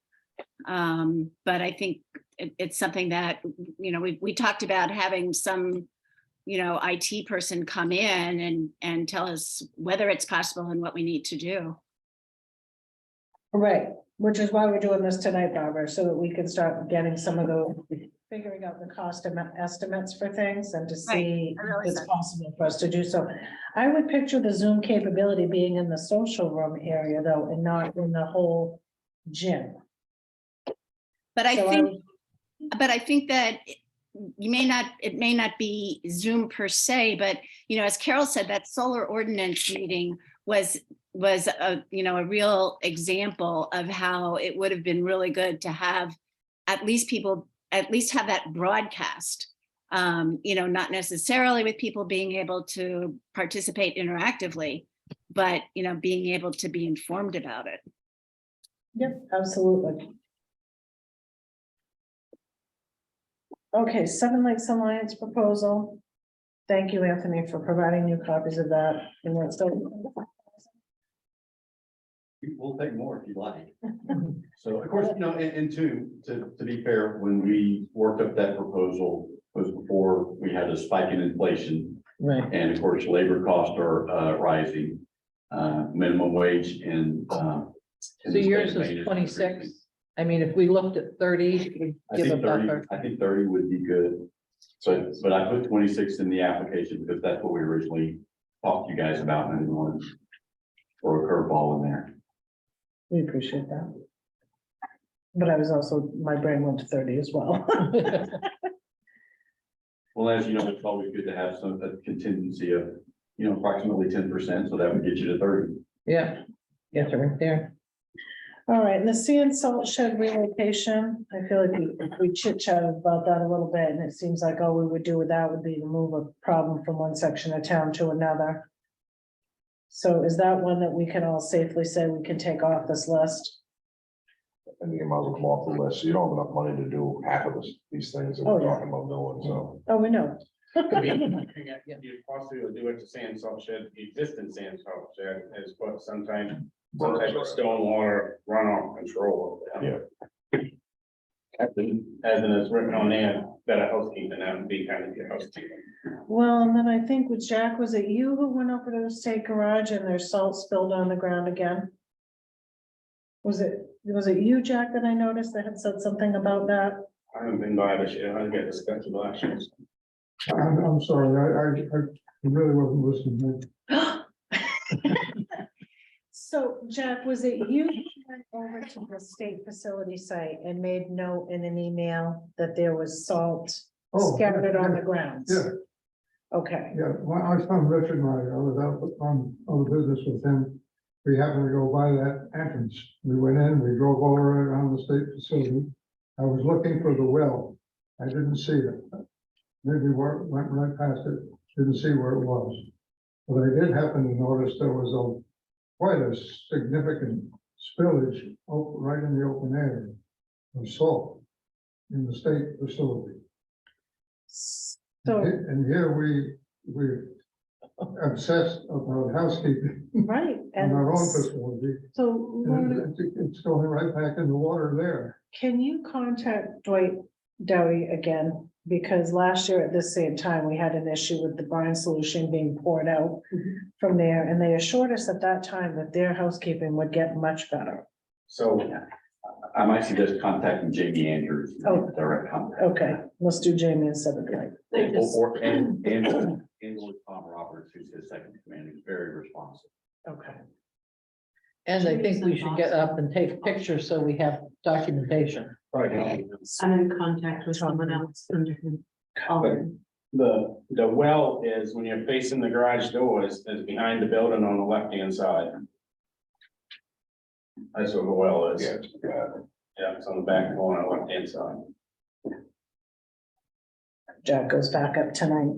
But I think it's something that, we talked about having some, IT person come in and tell us whether it's possible and what we need to do. Right, which is why we're doing this tonight, Barbara, so that we can start getting some of the, figuring out the cost estimates for things and to see I realize if it's that. possible for us to do so. I would picture the Zoom capability being in the social room area though, and not in the whole gym. But I So think, that it may not be Zoom per se, but, as Carol said, that solar ordinance meeting was a real example of how it would have been really good to have at least have that broadcast. Not necessarily with people being able to participate interactively, but, being able to be informed about it. Yep, absolutely. Okay, Seven Lakes Alliance proposal. Thank you, Anthony, for providing new copies of that. And we're still- We'll take more if you like. So of course, and to be fair, when we worked up that proposal, was before we had a spike in inflation. Right. And of course, labor costs are rising, minimum wage and. So yours is 26. I mean, if we looked at 30, we'd I give a think 30, buffer. I think 30 would be good. So, but I put 26 in the application because that's what we originally talked to you guys about, and I didn't want to throw a curveball in there. We appreciate that. But I was also, my brain went to 30 as well. Well, as you know, it's always good to have some a contingency of, approximately 10%, so that would get you to 30. Yeah, yes, right there. All right, and the sea and salt shed relocation, I feel like we chit chatted about that a little bit, and it seems like all we would do with that would be to move a problem from one section of town to another. So is that one that we can all safely say we can take off this list? And you might as well come off the list. You don't have enough money to do half of these things that Oh, we're yeah. talking about doing, so. Oh, we know. You possibly would do it to sand salt shed, the existing sand salt shed, is put some type of stormwater runoff control over there. Yeah. As in it's written on there, better housekeeping, that would be kind of your housekeeping. Well, and then I think with Jack, was it you who went over to the state garage and there's salt spilled on the ground again? Was it you, Jack, that I noticed that had said something about that? I haven't been by this year, I didn't get discussed last year. I'm sorry, I really wasn't listening. So Jack, was it you who went over to the state facility site and made note in an email that there was salt Oh, scattered on the yeah, grounds? Yeah, Okay, yeah, when I found Richard and I was out on the business with him. We happened to go by that entrance. We went in, we drove over around the state facility. I was looking for the well. I didn't see it. Maybe went right past it, didn't see where it was. But I did happen to notice there was quite a significant spillage right in the open air of salt in the state facility. so, And here we're obsessed about housekeeping right, on and our own facility. so, And Lorna, it's going right back in the water there. can you contact Dwight Dowie again? Because last year at this same time, we had an issue with the brine solution being poured out from there, and they assured us at that time that their housekeeping would get much better. So, I might suggest contacting Jamie Andrews, Oh. direct contact. Okay, let's do Jamie instead of Dwight. They just- And Tom Roberts, who's his second in command, who's very responsive. Okay. And I think we should get up and take pictures so we have documentation. I'm in contact with someone else under him. already. the well is, when you're facing the garage doors, is behind the building on the left-hand side. That's where the well is. Yeah, it's bad. Yeah, it's on the back corner, left-hand side. Jack goes back up tonight.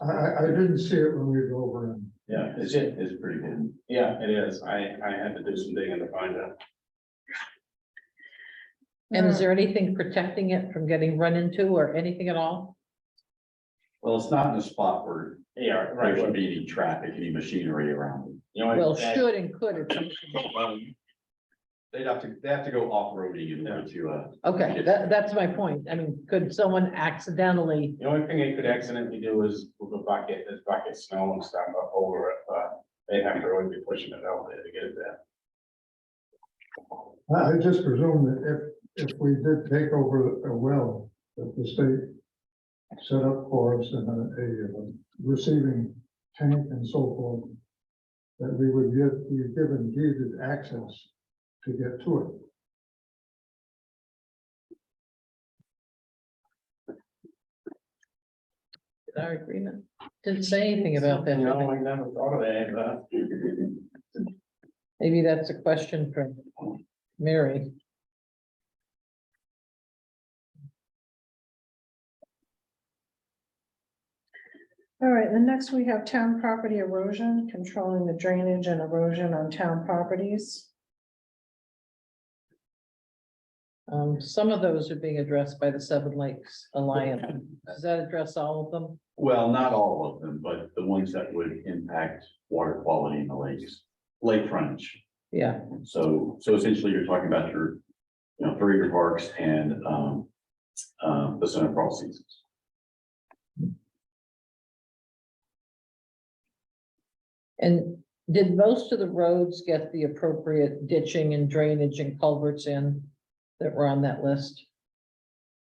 I didn't see it when we drove around. Yeah, It's pretty good. yeah, it is. I had to do some digging to find it. And is there anything protecting it from getting run into or anything at all? Well, it's not in a spot where Yeah, there right. should be any traffic, any machinery around it. You know, Well, should and could. They have to go off-roading in order to, Okay, that's my point. I mean, could someone accidentally, the only thing they could accidentally do is with a bucket, there's bucket snow and stuff up over it, but they'd have to really be pushing it out there to get it there. I just presume that if we did take over a well that the state set up for us and a receiving tank and so forth, that we would be given deeded access to get to it. our agreement, didn't say anything about that. You did they? know, I never thought of that, but. Maybe that's a question for Mary. All right, then next we have town property erosion, controlling the drainage and erosion on town properties. Some of those are being addressed by the Seven Lakes Alliance. Does that address all of them? well, not all of them, but the ones that would impact water quality in the lakes, lake frontage. Yeah, So essentially you're talking about your, three river parks and, the Center Cross seasons. and did most of the roads get the appropriate ditching and drainage and culverts in that were on that list?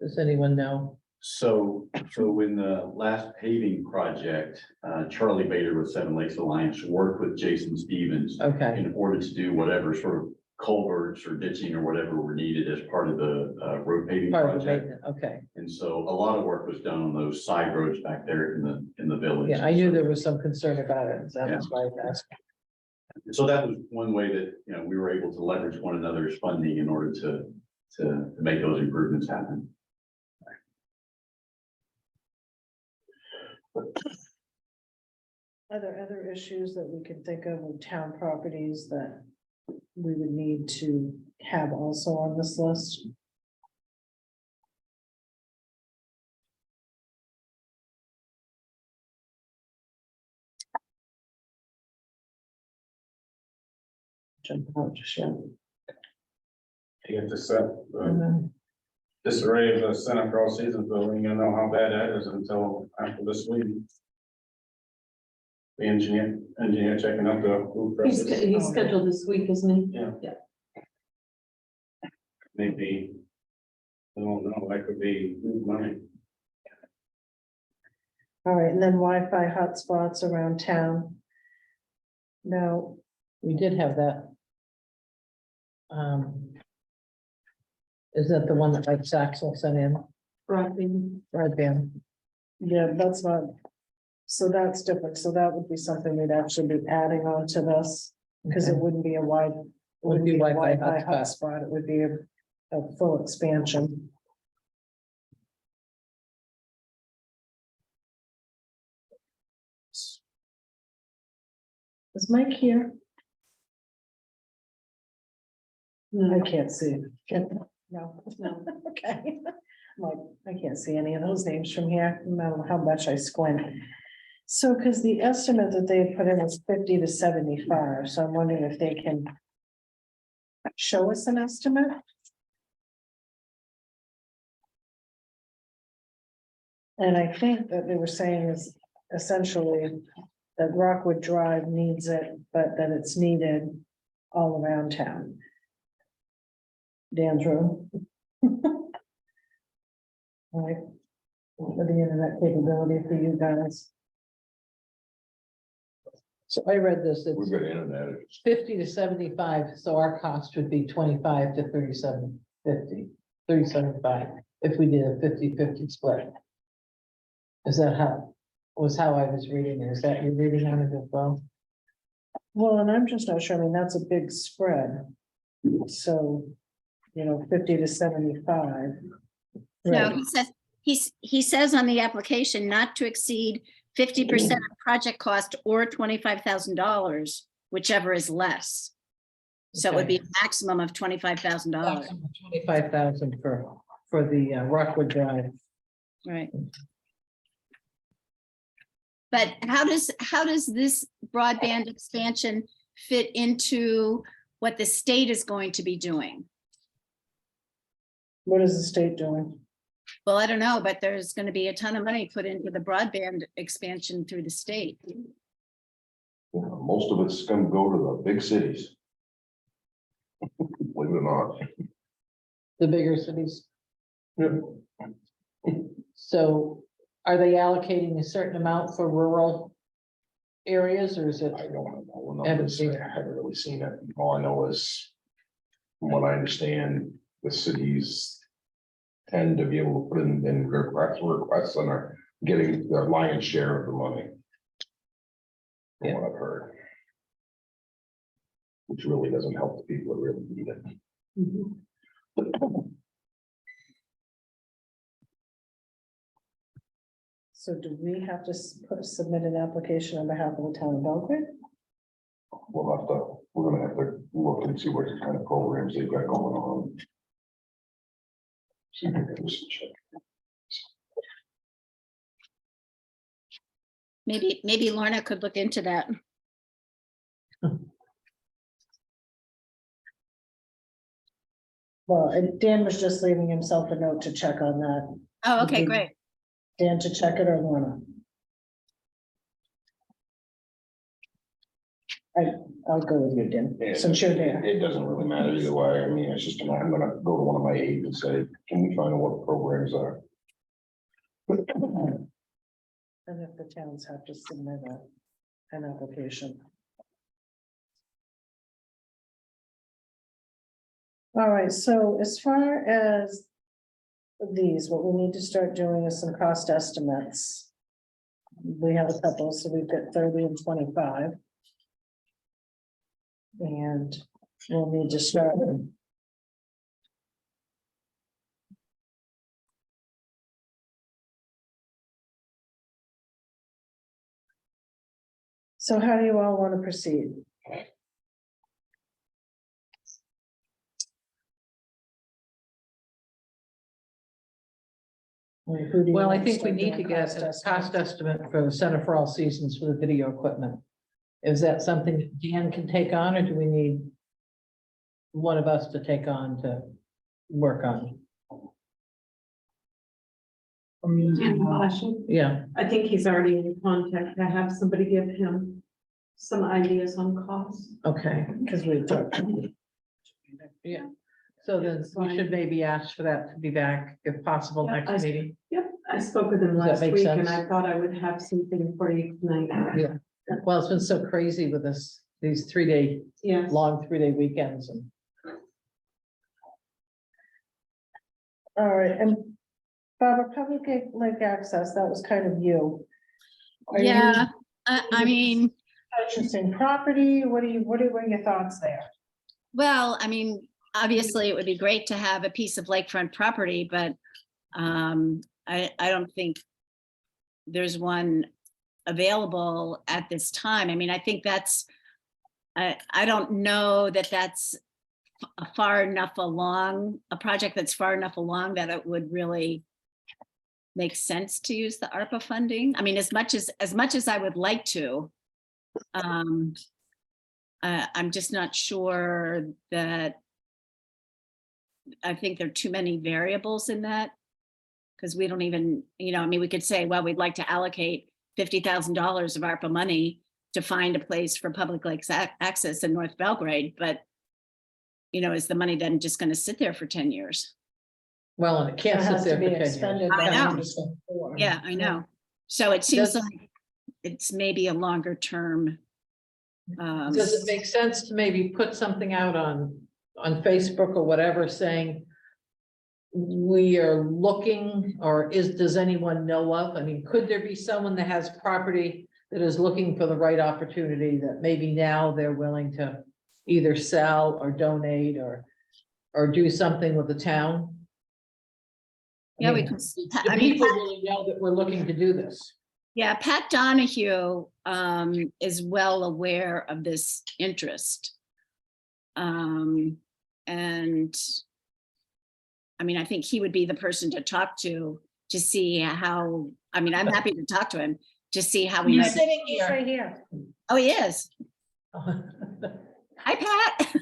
Does anyone know? So in the last paving project, Charlie Bader with Seven Lakes Alliance worked with Jason Stevens Okay, in order to do whatever sort of culverts or ditching or whatever were needed as part of the, road paving part of the project. maintenance, okay. And so a lot of work was done on those side roads back there in the village. Yeah, I knew there was some concern about it, so that's why I asked. So that was one way that, we were able to leverage one another's funding in order to make those improvements happen. Are there other issues that we can think of with town properties that we would need to have also on this list? Jump out, just yet. You get to set, Mhm. disarray of the Center Cross season building, you know how bad that is until after this week. The engineer checking out the roof presses. He's scheduled this week, isn't he? Maybe. I don't know, that could be good money. All right, and then Wi-Fi hotspots around town. Now, We did have that. Is that the one that like Saxel sent in, broadband? Yeah, that's not, so that's different. So that would be something we'd actually be adding on to this, because it Okay. wouldn't be a wide. Would be a Wi-Fi Wi-Fi hotspot. hotspot, it would be a full expansion. Is Mike here? I can't see. No. No. Okay. I'm like, I can't see any of those names from here, no matter how much I squint. So, because the estimate that they put in is 50 to 75, so I'm wondering if they can show us an estimate? And I think that they were saying is essentially that Rockwood Drive needs it, but that it's needed all around town. Dan's room. Right, for the internet capability for you guys. So I read this, We've it's got internet. It's 50 to 75, so our cost would be 25 to 37.5 if we did a 50-50 split. Is that how, was how I was reading it? Is that your reading on it as well? Well, and I'm just not sure, I mean, that's a big spread. So, 50 to 75. No, he says, he says on the application not to exceed 50% of project cost or $25,000, whichever is less. So it would be a maximum of $25,000, 25,000 for the Rockwood Drive. right? But how does this broadband expansion fit into what the state is going to be doing? What is the state doing? Well, I don't know, but there's going to be a ton of money put into the broadband expansion through the state. Most of it's gonna go to the big cities. Believe it or not. The bigger cities. So are they allocating a certain amount for rural areas, or is it? I don't know. Haven't seen it. I haven't really seen it. All I know is, from what I understand, the cities tend to be able to put in requests and are getting the lion's share of the money. From what I've heard. Which really doesn't help the people that really need it. So do we have to submit an application on behalf of the town of Belgrade? We're gonna have to look and see what kind of programs they've got going on. Maybe Lorna could look into that. Well, and Dan was just leaving himself a note to check on that. Oh, okay, great. Dan to check it or Lorna? I'll go with you, Dan, since you're there. It doesn't really matter either way. I mean, it's just, I'm gonna go to one of my aides and say, can we find out what the programs are? And if the towns have to submit an application. All right, so as far as these, what we need to start doing is some cost estimates. We have a couple, so we've got 30 and 25. And we'll need to start. So how do you all want to proceed? Who do you Well, I want think we start need to doing get cost a estimates? cost estimate for the Center for All Seasons for the video equipment. Is that something that Dan can take on, or do we need one of us to take on to work on? Yeah, I think he's already in contact. I have somebody give him some ideas on costs. okay, Because we talked. yeah. So then we should maybe ask for that to be back if possible Yeah, next meeting. Yep, I spoke with him Does that last make week and sense? I thought I would have something for you tonight. Yeah. Well, it's been so crazy with this these 3-day, Yes. long 3-day weekends and. All right, and Barbara, public lake access, that was kind of you. Are you Yeah, I mean, Purchasing property, what are your thoughts there? well, I mean, obviously it would be great to have a piece of lakefront property, but I don't think there's one available at this time. I mean, I think that's, I don't know that that's far enough along, a project that's far enough along that it would really make sense to use the ARPA funding. I mean, as much as I would like to, I'm just not sure that, I think there are too many variables in that. Because we don't even, I mean, we could say, well, we'd like to allocate $50,000 of ARPA money to find a place for public lakes access in North Belgrade, but is the money then just going to sit there for 10 years? Well, and it can't It sit has to there be for 10 years. expended I by know. 2024. Yeah, I know. So it seems Does- like it's maybe a longer term. Does it make sense to maybe put something out on Facebook or whatever saying, we are looking, or does anyone know of? I mean, could there be someone that has property that is looking for the right opportunity that maybe now they're willing to either sell or donate or do something with the town? Yeah, we mean, can. The I mean, people really know that we're looking to do this. yeah, Pat Donahue is well aware of this interest. And I mean, I think he would be the person to talk to see how, I mean, I'm happy to talk to him to see how we He's might. sitting He's here. right here. Oh, he is. Hi, Pat.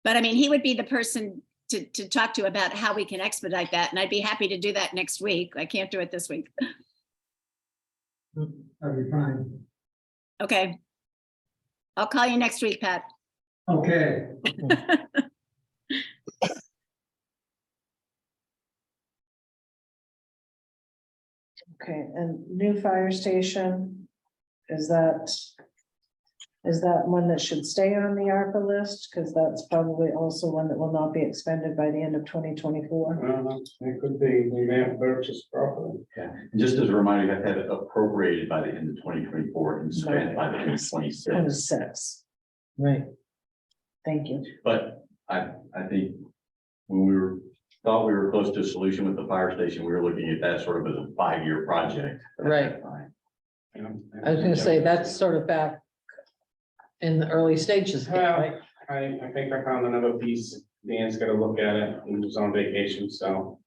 But I mean, he would be the person to talk to about how we can expedite that. And I'd be happy to do that next week. I can't do it this week. That'd be fine. Okay. I'll call you next week, Pat. Okay. Okay, and new fire station, is that one that should stay on the ARPA list? Because that's probably also one that will not be expended by the end of 2024. Well, it could be, we may have purchased property. Yeah, and just as a reminder, you have to have it appropriated by the end of 2024 and spent by the end of 26. 26, Right. thank you. But I think when thought we were close to a solution with the fire station, we were looking at that sort of as a 5-year project. at that Right. time. You know, I was gonna say, that's sort of back in the early stages, right? I think I found another piece. Dan's gonna look at it. He was on vacation, so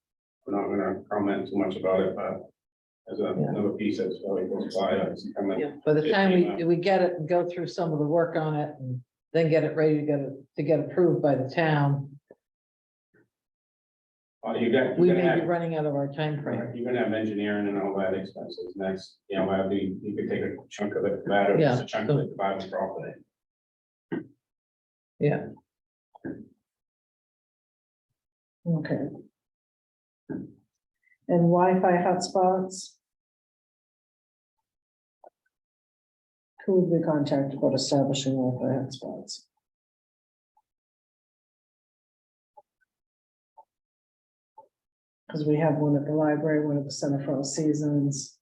we're not gonna comment too much about it, but there's another piece that's really close by. That's coming. Yeah, by the time we get it and go through some of the work on it and then get it ready to get approved by the town, we You're may gonna be have, running out of our time frame. you're gonna have engineering and all that expenses next, you could take a chunk of it, that or Yeah. just a chunk of it to buy the property. Yeah, Okay. And Wi-Fi hotspots? Who would we contact about establishing Wi-Fi hotspots? Because we have one at the library, one at the Center for All Seasons,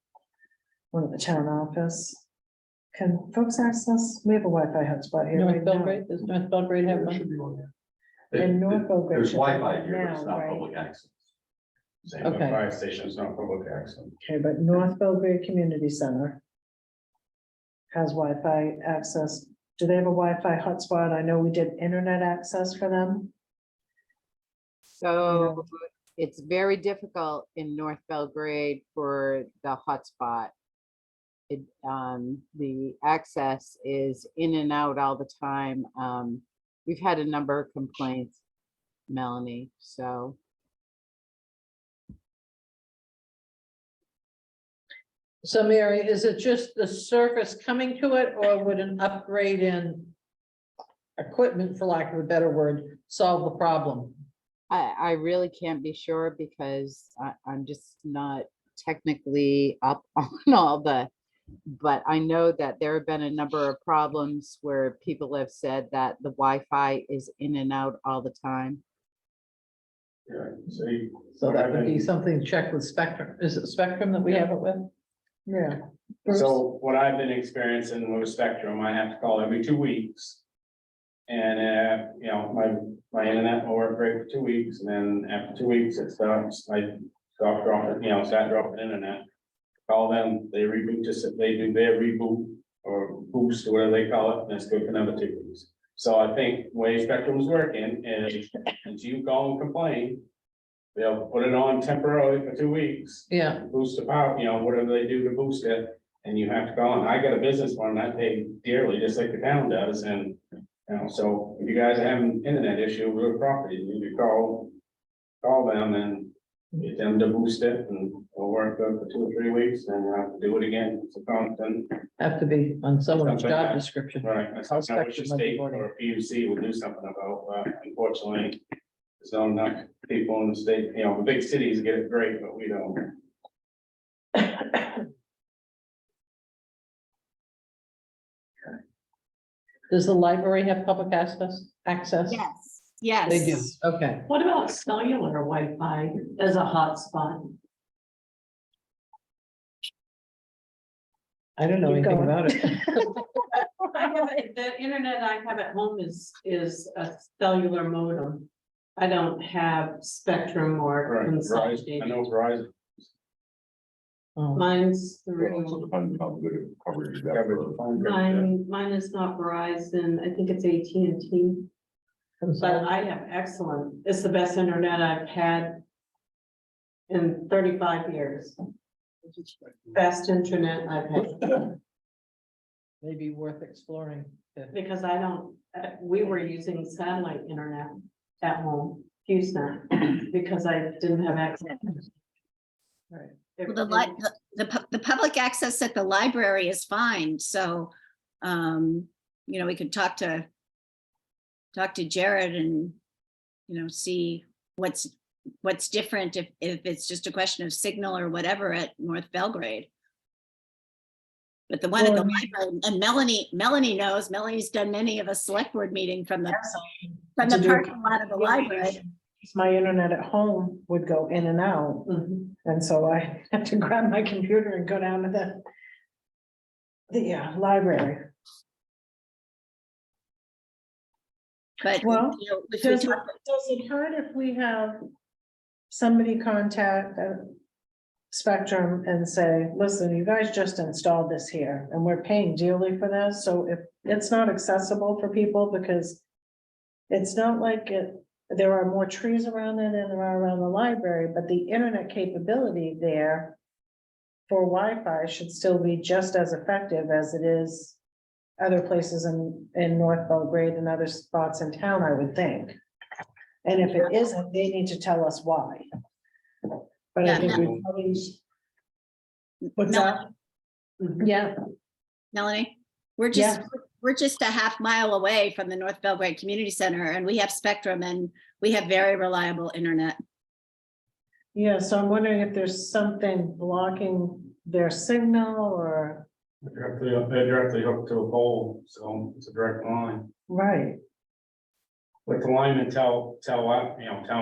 one at the town office. Can folks access? We have a Wi-Fi hotspot here North right now. Belgrade, does North Belgrade have one? In North Belgrade. There's should be Wi-Fi here, but it's now, not right? public access. Same with the Okay. fire station, it's not public access. Okay, but North Belgrade Community Center has Wi-Fi access. Do they have a Wi-Fi hotspot? I know we did internet access for them. So it's very difficult in North Belgrade for the hotspot. The access is in and out all the time. We've had a number of complaints, Melanie, so. So Mary, is it just the surface coming to it, or would an upgrade in equipment, for lack of a better word, solve the problem? I really can't be sure because I'm just not technically up on all the But I know that there have been a number of problems where people have said that the Wi-Fi is in and out all the time. Yeah, see. So that would be something checked with Spectrum. Is it Spectrum that we have it with? Yeah. So what I've been experiencing with Spectrum, I have to call every 2 weeks. And, you know, my internet will work great for 2 weeks, and then after 2 weeks, it stops, I start dropping, you know, start dropping internet. Call them, they reboot, just, they do their reboot or boost, or whatever they call it, and it's good for another 2 weeks. So I think the way Spectrum's working is, as you call and complain, they'll put it on temporarily for 2 weeks. Yeah, Boost the power, you know, whatever they do to boost it, and you have to call, and I got a business one, I pay dearly, just like the town does, and. You know, so if you guys are having internet issue with a property, you need to call them and get them to boost it, and it'll work good for 2 or 3 weeks, and you have to do it again, it's a constant. have to be on someone's Something job like- description. Right, that's something I wish the state or a PUC would do something about, but unfortunately, there's not enough people in the state, you know, the big cities get it great, but we don't. Does the library have public access? Yes, yes. They do, okay. What about cellular Wi-Fi as a hotspot? I don't know Keep anything going. about it. I have, the internet I have at home is a cellular modem. I don't have Spectrum or Right, Verizon, I consolidated. know Verizon Oh, Mine's It through, also depends on how good coverage you got for. mine is not Verizon, I think it's AT&T, but I have excellent, it's the best internet I've had in 35 years. Best internet I've had, maybe worth exploring. because I don't, we were using satellite internet at home, HughesNet, because I didn't have access. Right. Well, the public access at the library is fine, so, we could talk to Jared and, see what's different if it's just a question of signal or whatever at North Belgrade. But the one at the library, and Melanie knows, Melanie's done many of a select board meeting from the To do- parking lot of the library. My internet at home would go in and out, Mhm. and so I had to grab my computer and go down to the library. But, Well, if we Does talk, it hurt if we have somebody contact Spectrum and say, listen, you guys just installed this here and we're paying dearly for this, so if it's not accessible for people, because it's not like there are more trees around it than there are around the library, but the internet capability there for Wi-Fi should still be just as effective as it is other places in North Belgrade and other spots in town, I would think. And if it isn't, they need to tell us why. But I think we probably. What's that? Yeah, Melanie, we're just a half mile away from the North Belgrade Community Center, and we have Spectrum and we have very reliable internet. yeah, so I'm wondering if there's something blocking their signal or, they're directly hooked to a pole, so it's a direct line. right, What the linemen tell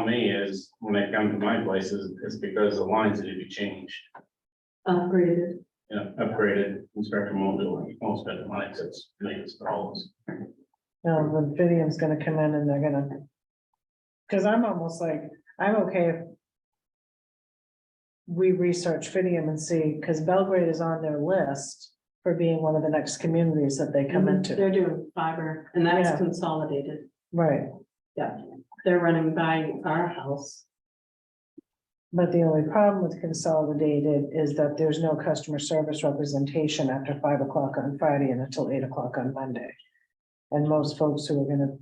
me is, when they come to my places, it's because the lines need to be changed. Upgraded. Upgraded, Spectrum won't do it, won't spend the money, it's maintenance problems. the Fidium's gonna come in and they're gonna. Cause I'm almost like, I'm okay if we research Fidium and see, cause Belgrade is on their list for being one of the next communities that they come into, They're doing fiber, and Yeah. that's consolidated. right? They're running by our house. But the only problem with consolidated is that there's no customer service representation after 5 o'clock on Friday and until 8 o'clock on Monday. And most folks who are gonna,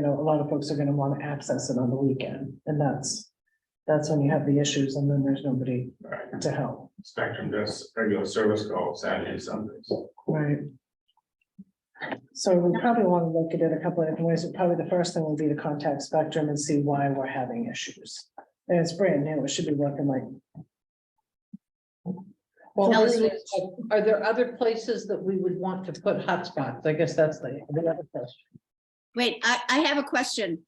a lot of folks are gonna want to access it on the weekend, and that's when you have the issues, and then there's nobody Right. to help. Spectrum does regular service calls Saturday and Sundays. Right. So we probably want to look at it a couple of different ways, but probably the first thing would be to contact Spectrum and see why we're having issues. And it's brand new, it should be working like. Well, Melanie- are there other places that we would want to put hotspots? I guess that's the other question. Wait, I have a question.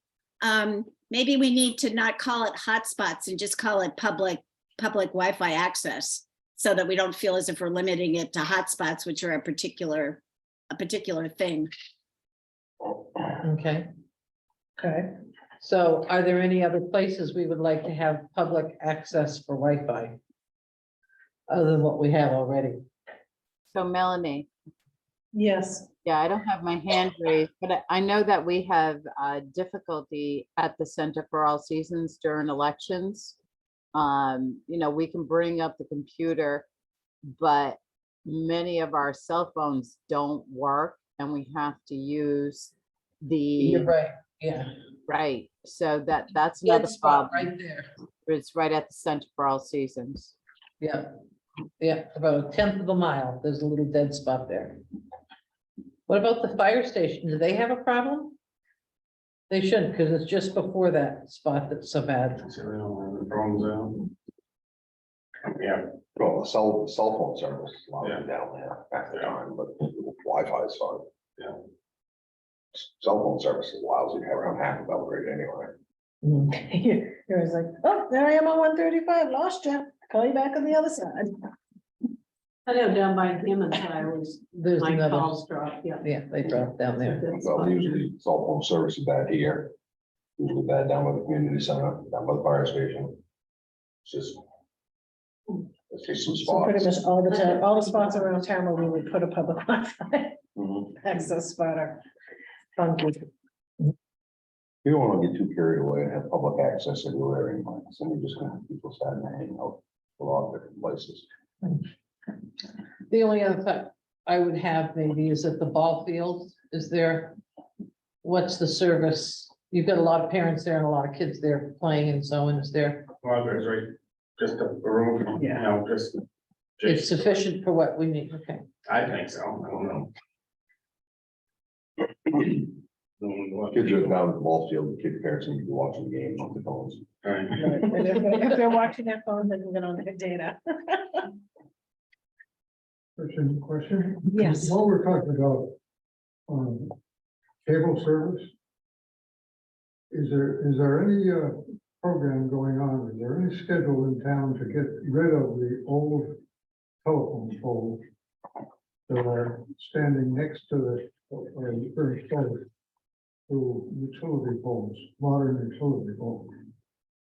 Maybe we need to not call it hotspots and just call it public Wi-Fi access, so that we don't feel as if we're limiting it to hotspots, which are a particular thing. Okay, Okay, so are there any other places we would like to have public access for Wi-Fi? Other than what we have already? So Melanie, yes, yeah, I don't have my hand raised, but I know that we have difficulty at the Center for All Seasons during elections. You know, we can bring up the computer, but many of our cell phones don't work and we have to use You're the, right, yeah. right, so that's another Dead spot problem. right there. It's right at the Center for All Seasons. Yeah, yeah, about 1/10 of a mile, there's a little dead spot there. What about the fire station? Do they have a problem? They shouldn't, because it's just before that spot that's so bad. So we don't have the problems out. Yeah, Well, the cell phone service is loud Yeah. down there at the Yeah. time, but Wi-Fi is fine. Yeah. Cell phone service is lousy, around half of Belgrade anyway. you're always like, oh, there I am on 135, lost you, call you back on the other side. I know down by Hammond's, I always, There's my another, calls drop, yeah. yeah, they dropped down there. That's Well, fine. usually cell phone service is bad here. Usually bad down by the community center, down by the fire station. It's just some So pretty spots. much all the time, all the spots around town where we would put a public Wi-Fi Mhm. access spot are funky. You don't want to get too carried away and have public access everywhere anyway, so you're just gonna have people starting to hang out a lot of different places. The only other thought I would have maybe is at the ball field, is there, what's the service? You've got a lot of parents there and a lot of kids there playing and so on, is there, well, there's right, just a room, you Yeah. know, just. it's sufficient for what we need, okay. I think so, I don't know. Kids are down at the ball field, the kid parents need to be watching the game on the phones. Right. And if they're watching their phone, then we're on their data. Question? Yes. While we're talking about, cable service, is there any, program going on, is there any schedule in town to get rid of the old telephone poles that are standing next to the, or very close to utility poles, modern utility poles?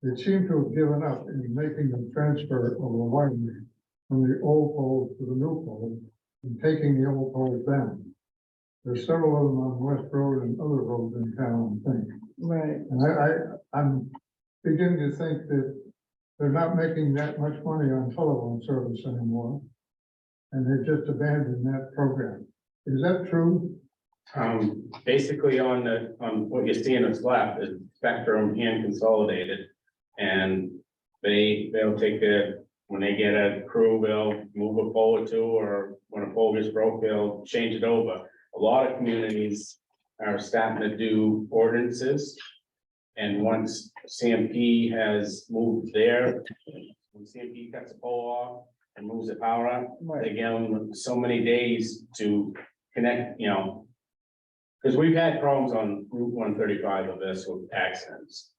They seem to have given up in making the transfer of the wiring from the old pole to the new pole and taking the old poles down. There's several of them on West Road and other roads in town, I think. Right. And I'm beginning to think that they're not making that much money on telephone service anymore. And they've just abandoned that program. Is that true? Basically on what you see in this left is Spectrum and Consolidated. And they'll take when they get a crew, they'll move a pole or two, or when a pole gets broke, they'll change it over. A lot of communities are starting to do ordinances. And once CMP has moved there, when CMP cuts the pole off and moves the power up, they give them so many days to connect, you know. Because we've had problems on Route 135 of this with accidents.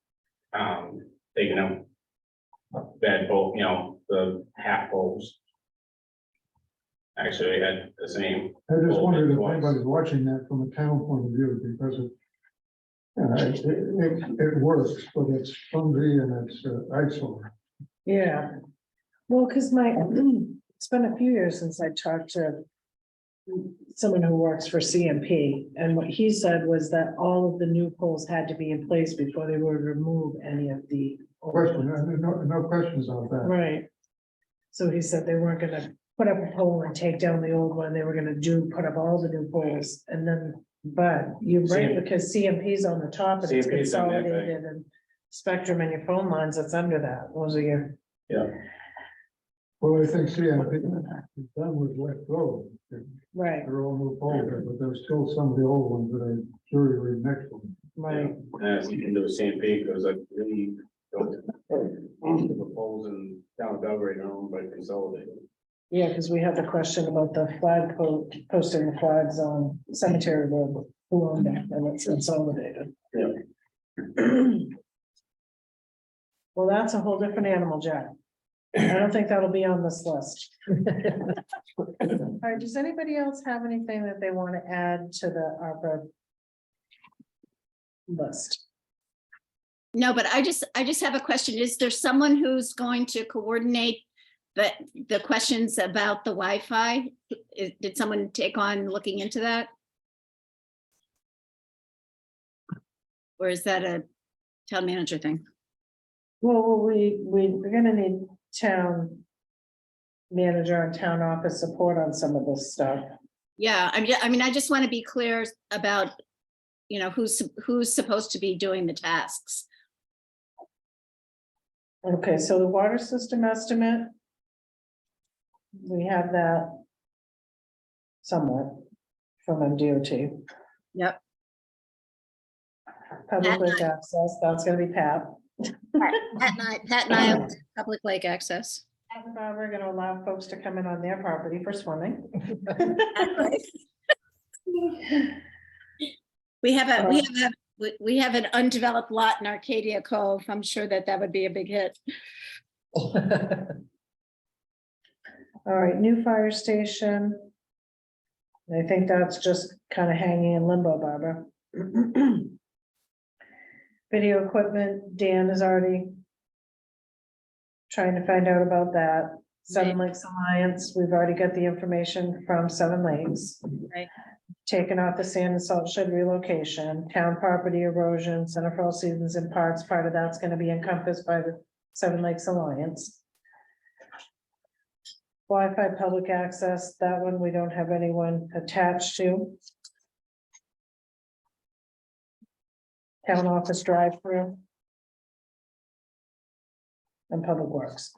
Taking them bad pole, you know, the half poles. Actually, had the same. I just wondered if Twice. anybody's watching that from a town point of view, because it works, but it's clumsy and it's eyesore. Yeah. Well, because it's been a few years since I talked to someone who works for CMP, and what he said was that all of the new poles had to be in place before they would remove any of the old Question, ones. no questions on that. Right. So he said they weren't gonna put up a pole and take down the old one, they were gonna put up all the new poles, and then, but you're right, because CMP's on the top and it's CMP's on that thing. consolidated, and Spectrum and your phone lines, that's under that, those are your. Yeah. Well, I think CMP is done with West Road. Right, They're all new poles, but there's still some of the old ones that are jury rig next to them. right. As you can do the CMP, because I really don't. The poles in down Belgrade are owned by Consolidated. Yeah, because we had the question about the flag posting the flags on Cemetery Road, who owned it, and it's consolidated. Yeah. Well, that's a whole different animal, Jack. I don't think that'll be on this list. All right, does anybody else have anything that they want to add to the ARPA list? No, but I just have a question. Is there someone who's going to coordinate the questions about the Wi-Fi? Did someone take on looking into that? Or is that a town manager thing? Well, we're gonna need town manager and town office support on some of this stuff. Yeah, I mean, I just want to be clear about, who's supposed to be doing the tasks. Okay, so the water system estimate. We have that somewhat from MDOT. Yep. Public link access, that's gonna be Pat. Pat and I, public lake access. Pat and Bob are gonna allow folks to come in on their property for swimming. We have an undeveloped lot in Arcadia Cove. I'm sure that would be a big hit. All right, new fire station. I think that's just kind of hanging in limbo, Barbara. Video equipment, Dan is already trying to find out about that. Seven Lakes Alliance, we've already got the information from Seven Lakes. Right. Taken off the sand and salt shed relocation, town property erosion, Center for All Seasons and Parks, part of that's gonna be encompassed by the Seven Lakes Alliance. Wi-Fi public access, that one we don't have anyone attached to. Town office drive-through. And public works.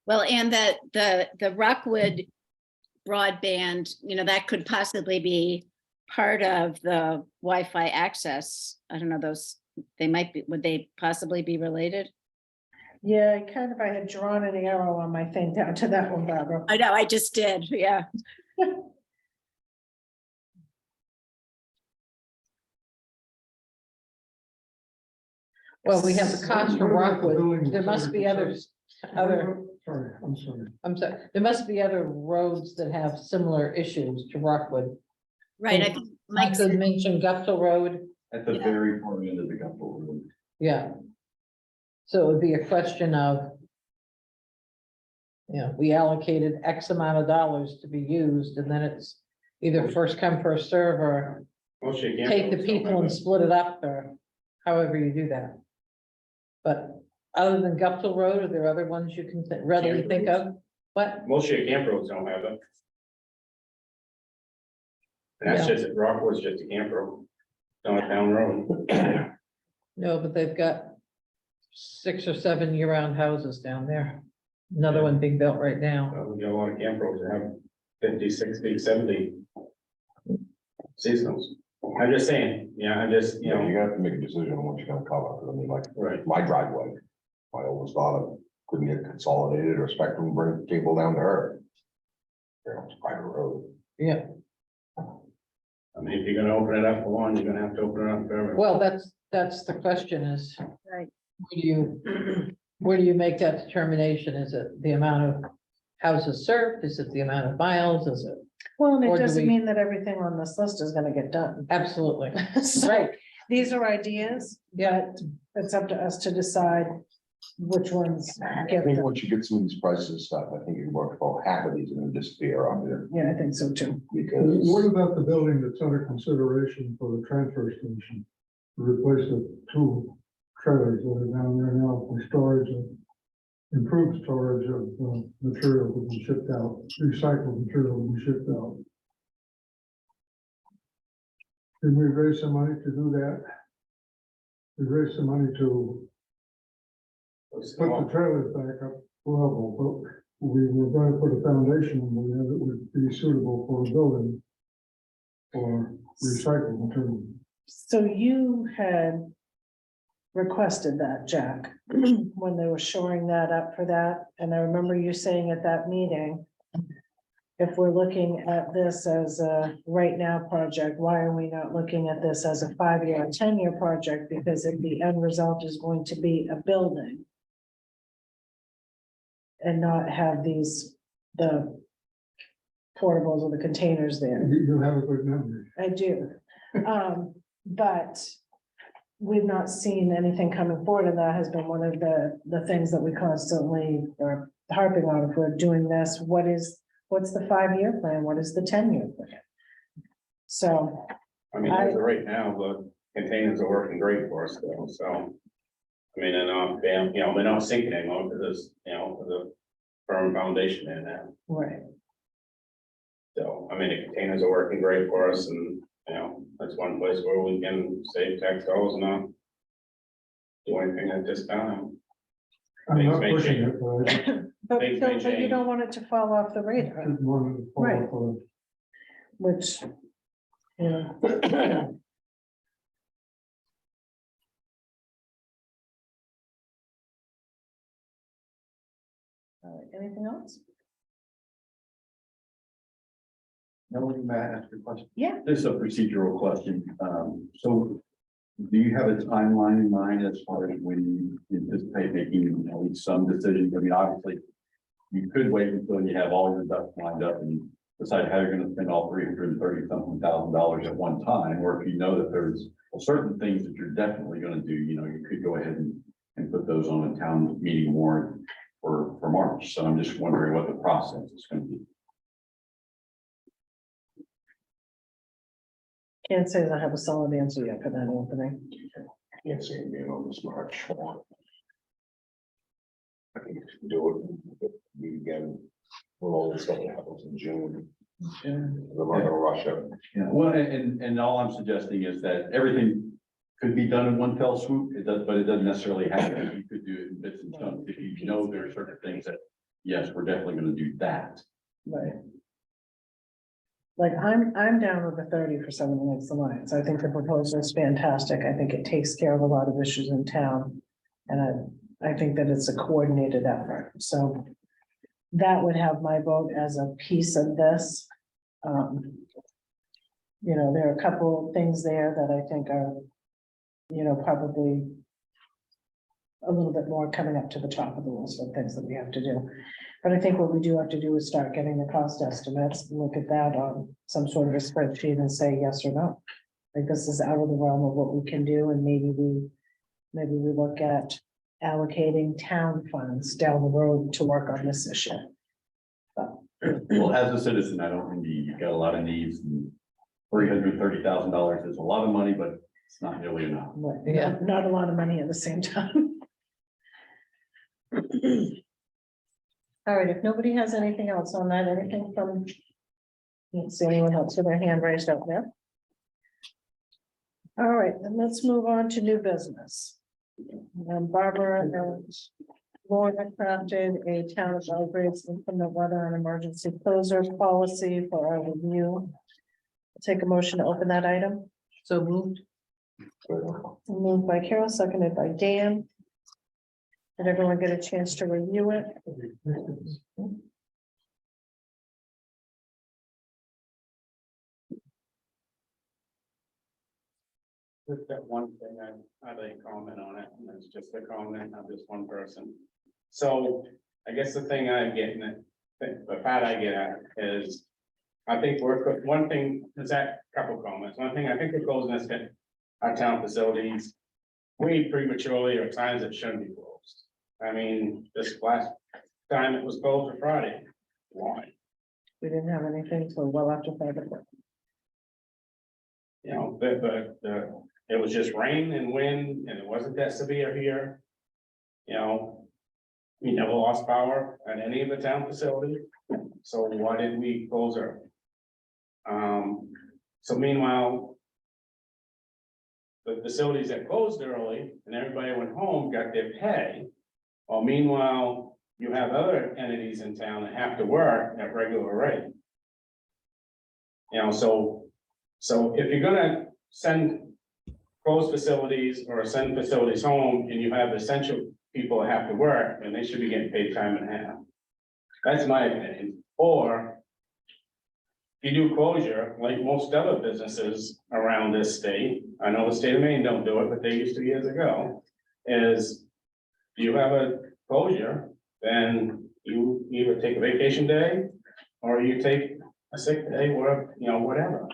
Well, and that the Rockwood broadband, that could possibly be part of the Wi-Fi access. I don't know, would they possibly be related? Yeah, I had drawn an arrow on my thing down to that one, Barbara. I know, I just did, yeah. Well, we have the cost for What about the Rockwood. building There must be services? others, Sorry, I'm sorry. I'm sorry, there must be other roads that have similar issues to Rockwood. Right, I Oh, think Mike Mike did mention Gupta Road, At the Yeah. very far end of the couple room. yeah. So it would be a question of, we allocated X amount of dollars to be used, and then it's either first come, first serve, or Most of your take the campgrounds don't people have and it. split it up, or however you do that. But other than Gupta Road, are there other ones you can readily think of? What? Most of your camp roads don't have it. And that's just, Rockwood's just a camp road. It's not a town road. No, but they've got 6 or 7 year-round houses down there. Another one being built right now. We got a lot of camp roads that have 50, 60, 70 seasonals. I'm just saying, I'm just, You know, you have to make a decision on what you're gonna cover, 'cause I mean, like, right. my driveway, I always thought it couldn't get consolidated or Spectrum bring cable down to her. You know, it's a private road. Yeah, I mean, if you're gonna open it up for one, you're gonna have to open it up for everyone. well, that's the question is, Right. where do you make that determination? Is it the amount of houses served? Is it the amount of miles? Is it? Well, and Or it do doesn't we- mean that everything on this list is gonna get done. Absolutely. So, Right, these are ideas, yeah, but it's up to us to decide which ones I get think them. once you get some of these prices and stuff, I think you can work about half of these are gonna disappear out there Yeah, I think so too. What because. about the building that's under consideration for the transfer station? To replace the 2 trailers that are down there now for storage and improved storage of material that be shipped out, recycled material to be shipped out. Did we raise some money to do that? We raised some money to put the trailers back up level, but we were going to put a foundation in there that would be suitable for a building for recycled material. So you had requested that, Jack, when they were shoring that up for that. And I remember you saying at that meeting, if we're looking at this as a right now project, why are we not looking at this as a 5-year or 10-year project? Because if the end result is going to be a building and not have the portables or the containers there. You have a good memory. I do. But we've not seen anything coming forward, and that has been one of the things that we constantly are harping on. If we're doing this, what's the 5-year plan? What is the 10-year plan? So, I mean, as of right now, the containers are working great for us though, so. I mean, and, they're not sinking anymore because there's, the firm foundation in there. right, So, I mean, the containers are working great for us and, that's one place where we can save tax dollars and not do anything at this time. I'm Things not may pushing change. it, but I just but Things may you change. don't want it to fall off the radar, didn't want to Right. follow which, you know. Anything else? No, may I ask a question? Yeah. This is a procedural question. So do you have a timeline in mind as far as when you anticipate making at least some decisions? I mean, obviously, you could wait until you have all your ducks lined up and decide how you're gonna spend all $330-something thousand at one time, or if you know that there's certain things that you're definitely gonna do, you could go ahead and put those on a town meeting warrant for March. So I'm just wondering what the process is gonna be. Can't say that I have a solid answer yet for that, Anthony. Can't see it being on this March. I think you can do it, we again, with all this stuff that happens in June, we're not gonna rush it. Yeah, well, and all I'm suggesting is that everything could be done in one fell swoop. It does, but it doesn't necessarily have to. You could do it in bits and chunks. If you know there are certain things that, yes, we're definitely gonna do that. Right. Like, I'm down with the 30 for Seven Lakes Alliance. I think the proposal is fantastic. I think it takes care of a lot of issues in town. And I think that it's a coordinated effort, so that would have my vote as a piece of this. There are a couple of things there that I think are, probably a little bit more coming up to the top of the list of things that we have to do. But I think what we do have to do is start getting the cost estimates, look at that on some sort of a spreadsheet and say yes or no. Like, this is out of the realm of what we can do, and maybe we look at allocating town funds down the road to work on this issue. Well, as a citizen, I don't envy you. You've got a lot of needs and $330,000 is a lot of money, but it's not nearly enough. But Yeah. not a lot of money at the same time. All right, if nobody has anything else on that, anything from, can't see anyone else with their hand raised up there. All right, then let's move on to new business. And Barbara and Laura crafted a town of Belgrade's inclement weather and emergency closure policy for our review. Take a motion to open that item. So moved. Moved by Carol, seconded by Dan. Did everyone get a chance to review it? Just that one thing, I'd like to comment on it, and it's just a comment of just one person. So I guess the thing I'm getting at, the part I get at is, I think one thing, there's that couple comments. One thing, I think it goes in this, our town facilities way prematurely, or times it shouldn't be closed. I mean, this last time it was closed for Friday. Why? We didn't have anything till well after 5 o'clock. It was just rain and wind, and it wasn't that severe here. We never lost power at any of the town facilities, so why didn't we close early? So meanwhile, the facilities that closed early and everybody went home got their pay. While meanwhile, you have other entities in town that have to work at regular rate. So if you're gonna send close facilities or send facilities home and you have essential people that have to work, and they should be getting paid time and a half. That's my opinion. Or if you do closure, like most other businesses around this state, I know the state of Maine don't do it, but they used to years ago, is you have a closure, then you either take a vacation day or you take a sick day, or, you know, whatever.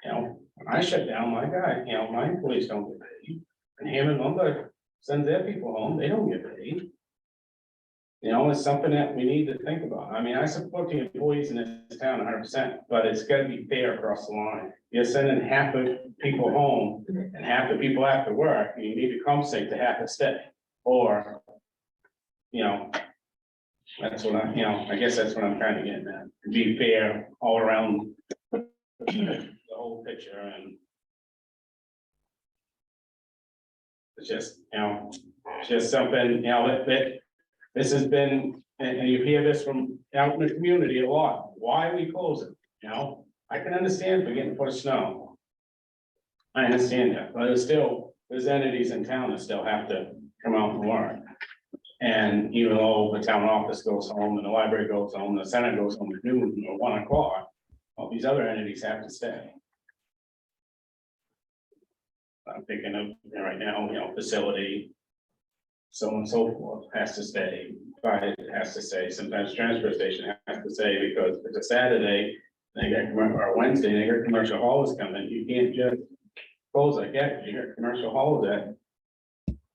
You know, when I shut down, my guy, you know, my employees don't get paid. And Hammond Lumber sends their people home, they don't get paid. You know, it's something that we need to think about. I mean, I support the employees in this town 100%, but it's gotta be fair across the line. You're sending half the people home and half the people have to work, and you need to compensate to half the stay. Or, you know, that's what I, you know, I guess that's what I'm trying to get at. Be fair all around the whole picture, and it's just, you know, it's just something, you know, that this has been, and you hear this from out in the community a lot. Why are we closing? You know, I can understand for getting a foot of snow. I understand that, but it's still, there's entities in town that still have to come out and work. And even though the town office goes home and the library goes home, the Senate goes home at noon or 1 o'clock, all these other entities have to stay. I'm thinking of, you know, right now, you know, facility, so on and so forth, has to stay, fire has to stay, sometimes transfer station has to stay, because it's a Saturday, they got, or Wednesday, they got commercial hauls coming, you can't just close like that, you got commercial hauls that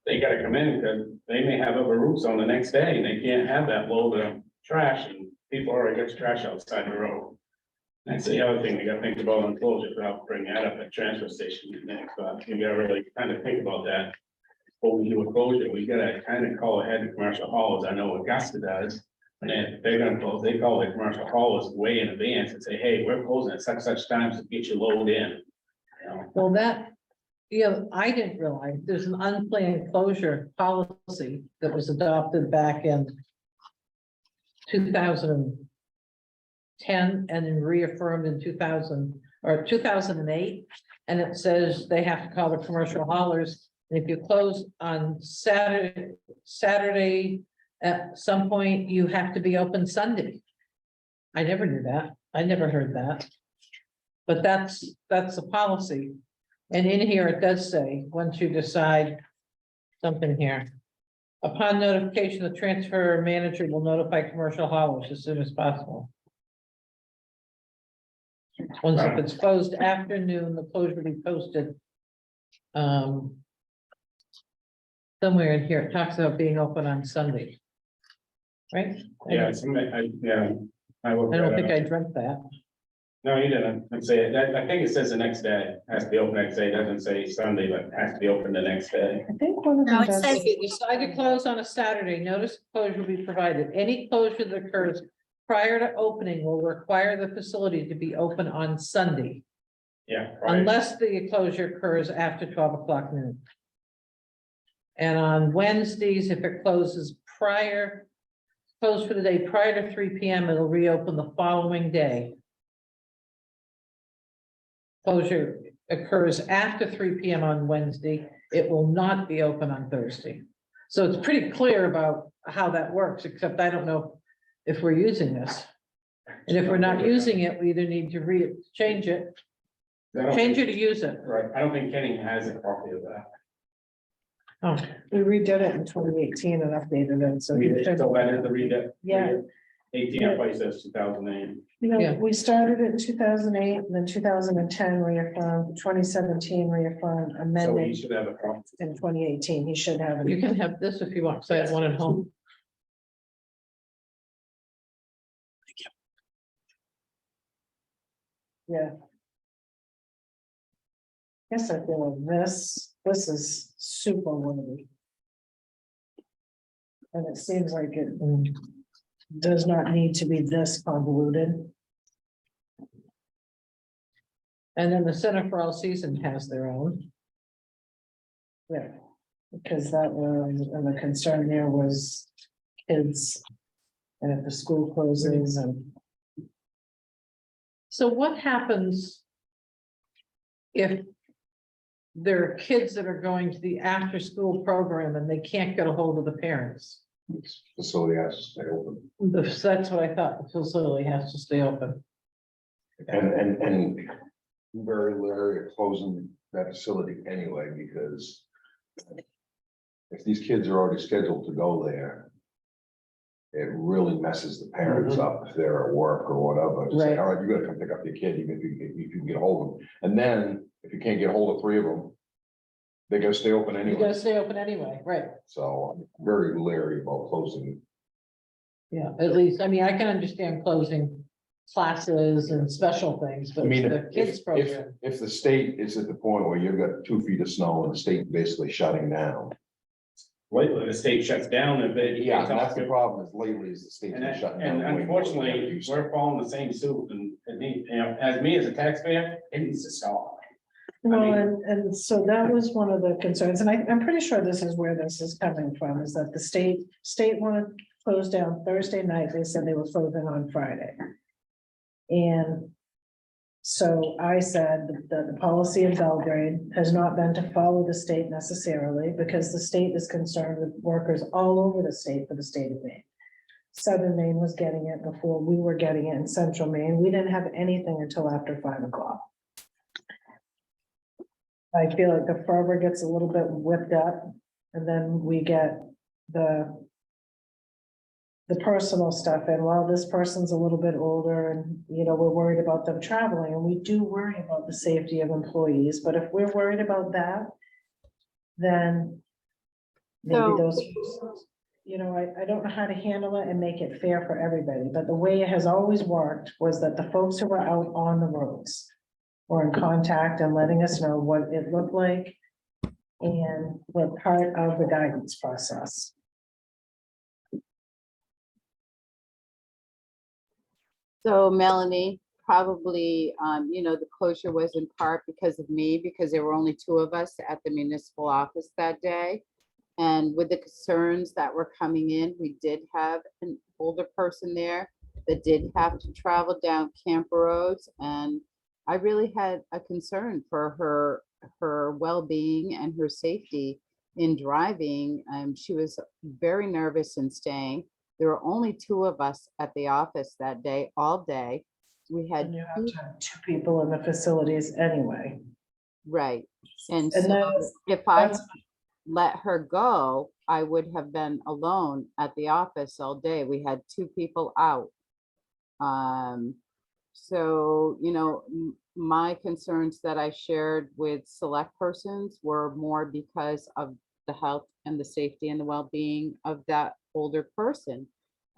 they gotta come in, because they may have other routes on the next day, and they can't have that load of trash, and people already got trash outside the road. That's the other thing we gotta think about on closure, without bringing that up at transfer station next, but you gotta really kind of think about that. When we do a closure, we gotta kind of call ahead the commercial haulers. I know what Augusta does. And if they're gonna close, they call the commercial haulers way in advance and say, hey, we're closing at such times to get your load in. You know, Well, that, you know, I didn't realize there's an unplanned closure policy that was adopted back in 2010 and then reaffirmed in 2008. And it says they have to call the commercial haulers. And if you close on Saturday, at some point, you have to be open Sunday. I never knew that. I never heard that. But that's the policy. And in here, it does say, once you decide something here. Upon notification, the transfer manager will notify commercial haulers as soon as possible. Once if it's closed after noon, the closure will be posted. Somewhere in here, it talks about being open on Sunday. Right? yeah, I will. I don't think I dreamt that. No, you didn't. I'd say that, I think it says the next day, has to be open next day, it doesn't say Sunday, but has to be open the next day. I think one of No, them it does. says- If you decide to close on a Saturday, notice of closure will be provided. Any closure that occurs prior to opening will require the facility to be open on Sunday, Yeah. right. unless the closure occurs after 12 o'clock noon. And on Wednesdays, if it closes closed for the day prior to 3 p.m., it'll reopen the following day. Closure occurs after 3 p.m. on Wednesday, it will not be open on Thursday. So it's pretty clear about how that works, except I don't know if we're using this. And if we're not using it, we either need to change it I don't or think- use it. Right, I don't think Kenny has a copy of that. Oh, We redid it in 2018 and updated it, so. We he did, should- so that is the read it. Yeah. 18, I place says 2008. You know, Yeah. we started it in 2008, and then 2010 reaffirmed, 2017 reaffirmed, So he amended should have a copy. in 2018. He should have you it. can have this if you want, because I have one at home. Yeah. Guess I feel like this is super wordy. And it seems like it does not need to be this convoluted. And then the Center for All Season has their own. Yeah, because that was, and the concern there was kids. And if the school closes and, So what happens if there are kids that are going to the after-school program and they can't get a hold of the parents. This facility has to stay open. That's what I thought, the facility has to stay open. And very leery of closing that facility anyway, because if these kids are already scheduled to go there, it really messes the parents up if they're at work or whatever. Just say, Right. all right, you gotta come pick up your kid, even if you can get a hold of them. And then if you can't get a hold of three of them, they gotta stay open You anyway. gotta stay open anyway, right? So I'm very leery about closing. Yeah, at least, I mean, I can understand closing classes and special things, I but mean, the kids program. if the state is at the point where you've got 2 feet of snow and the state basically shutting down. Lately, the state shuts down if they. Yeah, and that's the problem is lately is the state's And, been shutting down. and way more than they unfortunately, used to. we're following the same suit and, you know, as me as a taxpayer, it needs to stop. Well, mean- and so that was one of the concerns, and I'm pretty sure this is where this is coming from, is that the state wanted to close down Thursday night, they said they were closing on Friday. And so I said that the policy in Belgrade has not been to follow the state necessarily, because the state is concerned with workers all over the state for the state of Maine. Southern Maine was getting it before we were getting it in central Maine. We didn't have anything until after 5 o'clock. I feel like the fervor gets a little bit whipped up, and then we get the personal stuff. And while this person's a little bit older and, you know, we're worried about them traveling, and we do worry about the safety of employees, but if we're worried about that, then maybe So- those, you know, I don't know how to handle it and make it fair for everybody, but the way it has always worked was that the folks who were out on the roads were in contact and letting us know what it looked like and were part of the guidance process. So Melanie, probably, you know, the closure was in part because of me, because there were only 2 of us at the municipal office that day. And with the concerns that were coming in, we did have an older person there that did have to travel down camper roads. And I really had a concern for her well-being and her safety in driving. She was very nervous in staying. There were only 2 of us at the office that day, all day. We had And you have to have 2 people in the facilities anyway. right. And And so that's- if I that's- let her go, I would have been alone at the office all day. We had 2 people out. So, you know, my concerns that I shared with select persons were more because of the health and the safety and the well-being of that older person.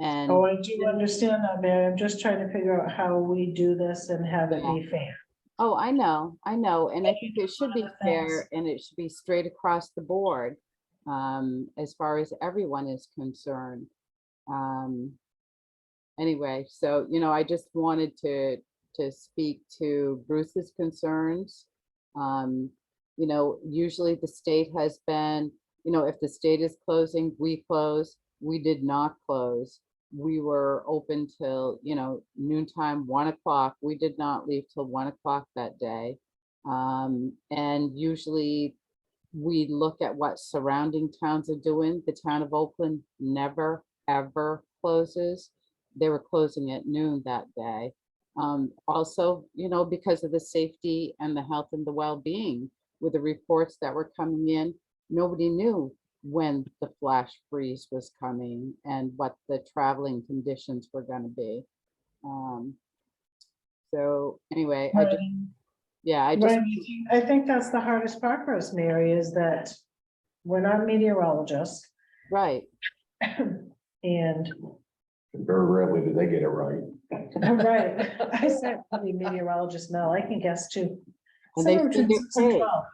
And Oh, I do understand that, Mary. I'm just trying to figure out how we do this and have it be fair. oh, I know, and I think it should be One of the fair things- and it should be straight across the board, as far as everyone is concerned. Anyway, so, you know, I just wanted to speak to Bruce's concerns. You know, usually the state has been, you know, if the state is closing, we close. We did not close. We were open till, you know, noontime, 1 o'clock. We did not leave till 1 o'clock that day. And usually we look at what surrounding towns are doing. The town of Oakland never, ever closes. They were closing at noon that day. Also, you know, because of the safety and the health and the well-being with the reports that were coming in, nobody knew when the flash freeze was coming and what the traveling conditions were going to be. So anyway, I just, Right. yeah, I just, Right. I think that's the hardest part for us, Mary, is that we're not meteorologists right. and, Very rarely do they get it right. right, I said, I mean, meteorologist, Mel, I can guess too. And they Somewhere still between get 6 and paid. 12.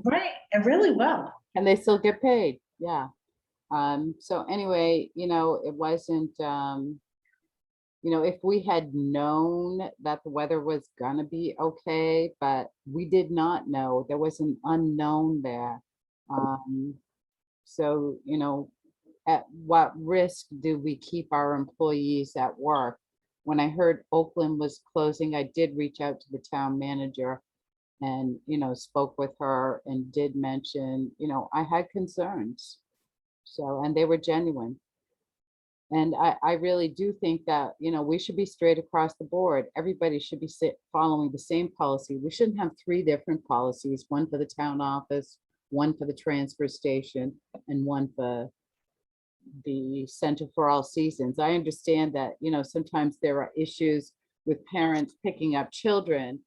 Right, and really well. And they still get paid, yeah. So anyway, you know, it wasn't, you know, if we had known that the weather was gonna be okay, but we did not know, there was an unknown there. So, you know, at what risk do we keep our employees at work? When I heard Oakland was closing, I did reach out to the town manager and, spoke with her and did mention, I had concerns. So, and they were genuine. And I really do think that, we should be straight across the board. Everybody should be following the same policy. We shouldn't have 3 different policies, one for the town office, one for the transfer station, and one for the Center for All Seasons. I understand that, sometimes there are issues with parents picking up children,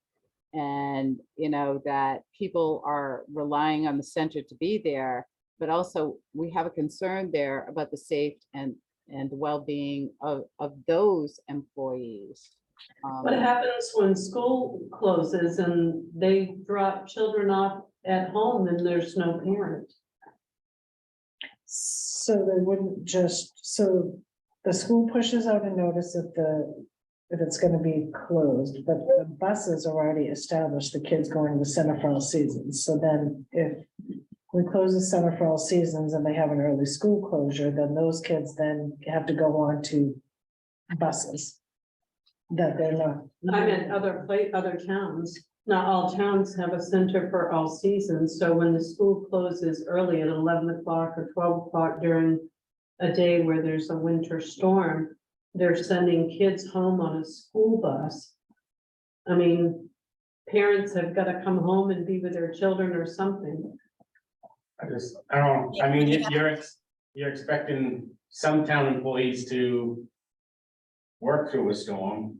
and, that people are relying on the center to be there. But also, we have a concern there about the safety and the well-being of those employees. What happens when school closes and they drop children off at home and there's no parent? So they wouldn't so the school pushes out a notice if it's gonna be closed, but the buses are already established, the kids going to the Center for All Seasons. So then if we close the Center for All Seasons and they have an early school closure, then those kids then have to go on to buses that they're not. I'm in other towns. Not all towns have a Center for All Seasons, so when the school closes early at 11 o'clock or 12 o'clock during a day where there's a winter storm, they're sending kids home on a school bus. I mean, parents have got to come home and be with their children or something. I don't, I mean, you're expecting some town employees to work through a storm.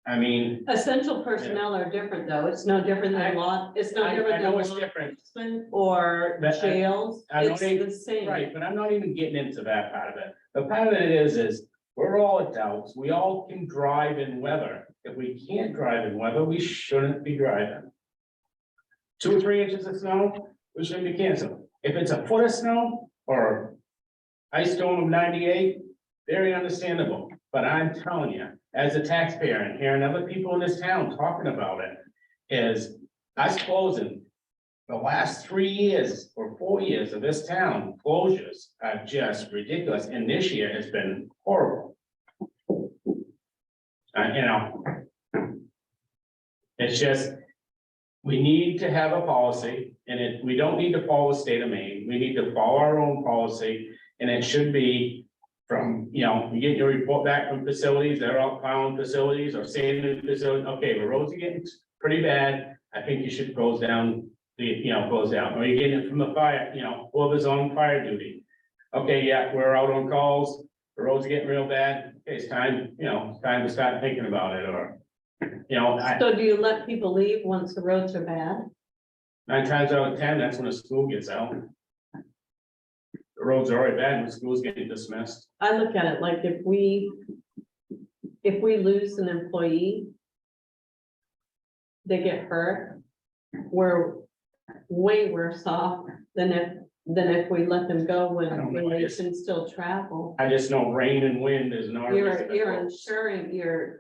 I mean, Essential personnel are different, though. It's no different than law. It's no I different know than it's law different, enforcement or But jails. I don't It's even- the same. right, but I'm not even getting into that part of it. The part of it is we're all adults, we all can drive in weather. If we can't drive in weather, we shouldn't be driving. 2 or 3 inches of snow, we shouldn't be canceling. If it's a foot of snow or ice storm of 98, very understandable. But I'm telling you, as a taxpayer and hearing other people in this town talking about it, is us closing the last 3 years or 4 years of this town closures are just ridiculous. And this year has been horrible. It's just, we need to have a policy, and we don't need to follow the state of Maine. We need to follow our own policy, and it should be from, you get your report back from facilities, they're all plowing facilities or sanding facilities. Okay, the roads are getting pretty bad. I think you should close down close down, or you're getting it from the fire, whoever's on fire duty. Okay, yeah, we're out on calls, the roads are getting real bad. Okay, it's time, time to start thinking about it, or, So do you let people leave once the roads are bad? 9 times out of 10, that's when the school gets out. The roads are already bad when school's getting dismissed. I look at it like if we lose an employee, they get hurt, we're way worse off than if we let them go I don't know, when I they just- can still travel. I just know rain and wind is not. You're insuring,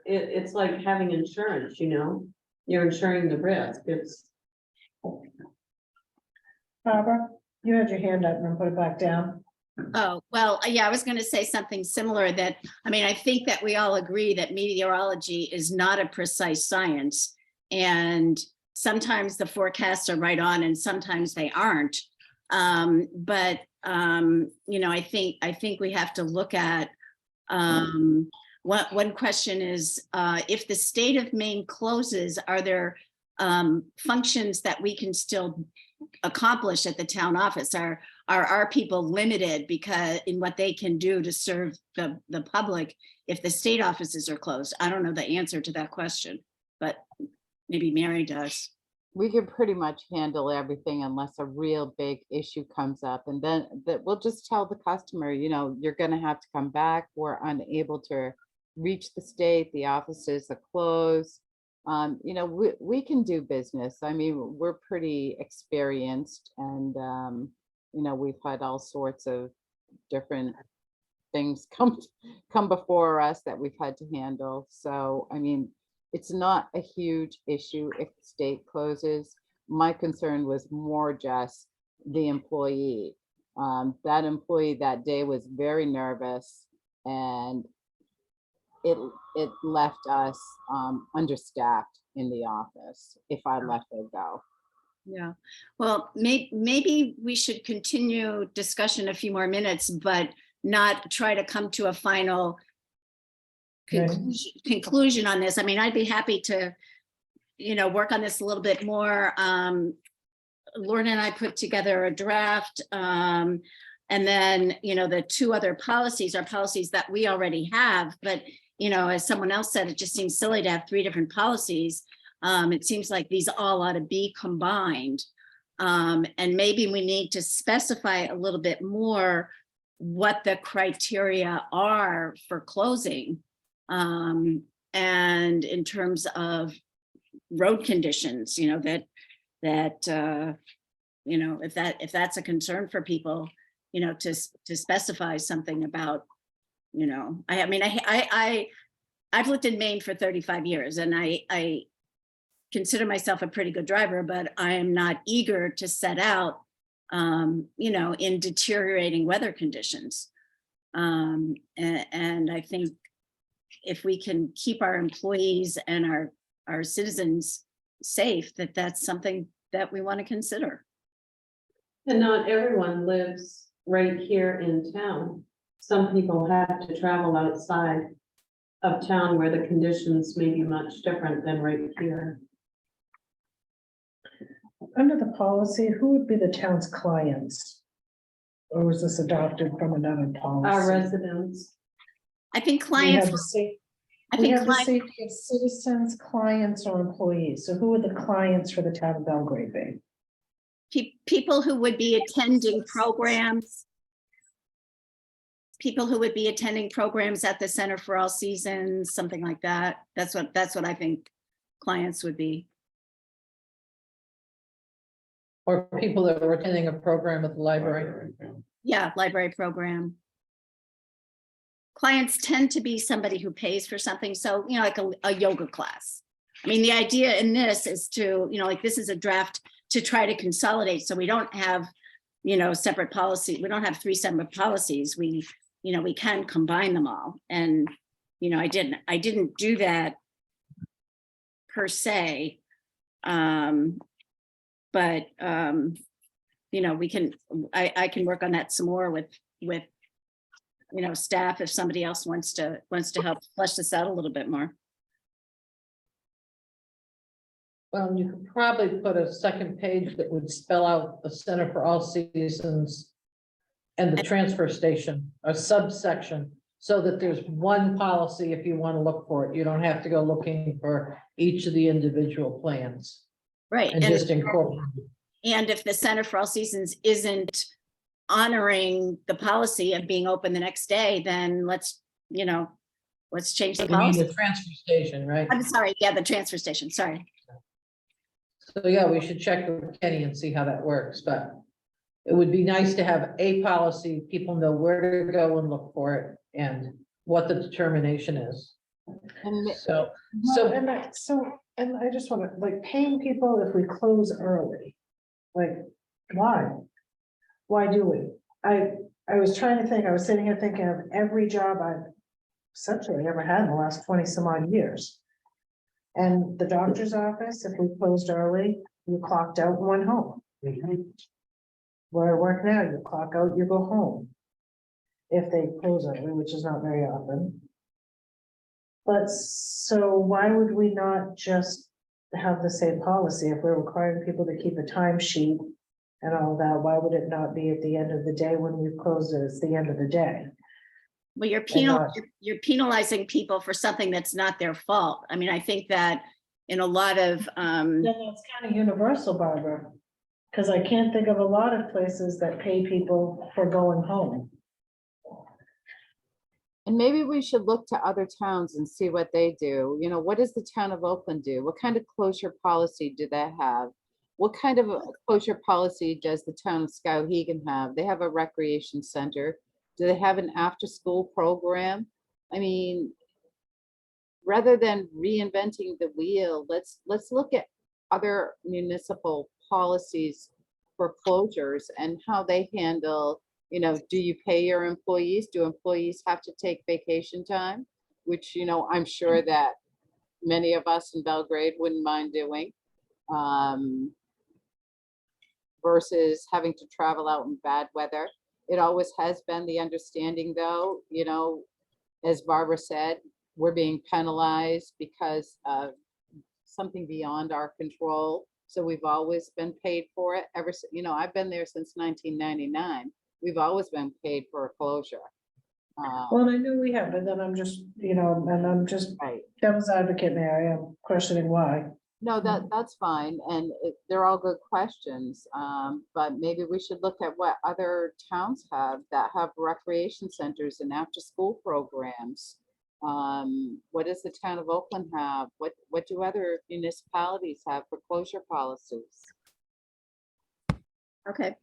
it's like having insurance, you're insuring the risk. It's, Barbara, you had your hand up and put it back down. Oh, well, yeah, I was going to say something similar that, I think that we all agree that meteorology is not a precise science. And sometimes the forecasts are right on and sometimes they aren't. But I think we have to look at, one question is, if the state of Maine closes, are there functions that we can still accomplish at the town office? Are our people limited because in what they can do to serve the public if the state offices are closed? I don't know the answer to that question, but maybe Mary does. We can pretty much handle everything unless a real big issue comes up. And then we'll just tell the customer, you're gonna have to come back. We're unable to reach the state, the offices are closed. We can do business. We're pretty experienced, and, we've had all sorts of different things come before us that we've had to handle. So, it's not a huge issue if the state closes. My concern was more just the employee. That employee that day was very nervous, and it left us understaffed in the office if I let her go. Yeah, well, maybe we should continue discussion a few more minutes, but not try to come to a final Right. conclusion on this. I mean, I'd be happy to, work on this a little bit more. Lorna and I put together a draft. And then, the two other policies are policies that we already have, but, as someone else said, it just seems silly to have 3 different policies. It seems like these all ought to be combined. And maybe we need to specify a little bit more what the criteria are for closing. And in terms of road conditions, if that's a concern for people, to specify something about, I've lived in Maine for 35 years and I consider myself a pretty good driver, but I am not eager to set out, in deteriorating weather conditions. And I think if we can keep our employees and our citizens safe, that's something that we want to consider. And not everyone lives right here in town. Some people have to travel outside of town where the conditions may be much different than right here. Under the policy, who would be the town's clients? Or was this adopted from another policy? Our residents, I think We have clients, the sa- I we think have the clients, safety of citizens, clients, or employees. So who are the clients for the town of Belgrade be? people who would be attending programs. People who would be attending programs at the Center for All Seasons, something like that. That's what I think clients would be. Or people that are attending a program at the library. Yeah, library program. Clients tend to be somebody who pays for something. So, like a yoga class. I mean, the idea in this is to, this is a draft to try to consolidate. So we don't have, separate policy. We don't have 3 separate policies. We can combine them all. And, I didn't do that per se. But, we can, I can work on that some more with, staff if somebody else wants to help flesh this out a little bit more. Well, you could probably put a second page that would spell out the Center for All Seasons and the transfer station, a subsection, so that there's one policy if you want to look for it. You don't have to go looking for each of the individual plans Right. and just incorporate. And if the Center for All Seasons isn't honoring the policy of being open the next day, then let's change the You mean policy. the transfer station, right? I'm sorry, yeah, the transfer station, sorry. So yeah, we should check with Kenny and see how that works, but it would be nice to have a policy, people know where to go and look for it and what the determination is. And So, Well, and I just want to, paying people if we close early. Why? Why do we? I was trying to think, I was sitting here thinking of every job I've essentially ever had in the last 20 some odd years. And the doctor's office, if we closed early, you clocked out and went home. Where I work now, you clock out, you go home. If they close early, which is not very often. But so why would we not just have the same policy if we're requiring people to keep a timesheet and all that? Why would it not be at the end of the day when we've closed it? It's the end of the day. Well, you're penalizing people for something that's not their fault. I mean, I think that in a lot of, Then that's kind of universal, Barbara. Because I can't think of a lot of places that pay people for going home. And maybe we should look to other towns and see what they do. What does the town of Oakland do? What kind of closure policy do they have? What kind of a closure policy does the town of Skowhegan have? They have a recreation center. Do they have an after-school program? I mean, rather than reinventing the wheel, let's look at other municipal policies for closures and how they handle, do you pay your employees? Do employees have to take vacation time? Which, I'm sure that many of us in Belgrade wouldn't mind doing. Versus having to travel out in bad weather. It always has been the understanding though, you know, as Barbara said, we're being penalized because of something beyond our control. So we've always been paid for it ever, you know, I've been there since 1999. We've always been paid for a closure. Well, I know we have, but then I'm just, you know, and I'm just Right. devil's advocate, Mary, I'm questioning why. No, that's fine, and they're all good questions, but maybe we should look at what other towns have that have recreation centers and after-school programs. What does the town of Oakland have? What do other municipalities have for closure policies? Okay,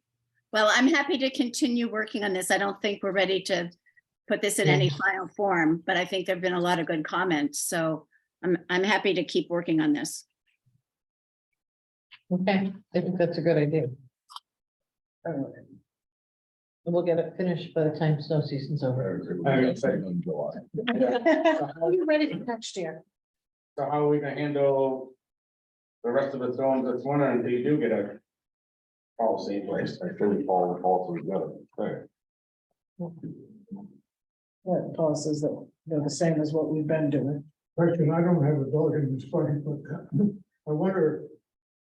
well, I'm happy to continue working on this. I don't think we're ready to put this in any final form, but I think there've been a lot of good comments, so I'm happy to keep working on this. Okay, I think that's a good idea. And we'll get it finished by the time snow season's over. In July. Are you ready for next year? So how are we gonna handle the rest of the storms this winter until you do get a policy in place? I think we fall together. Right. What policies that they're the same as what we've been doing? Question, I don't have a dog in this fight, but I wonder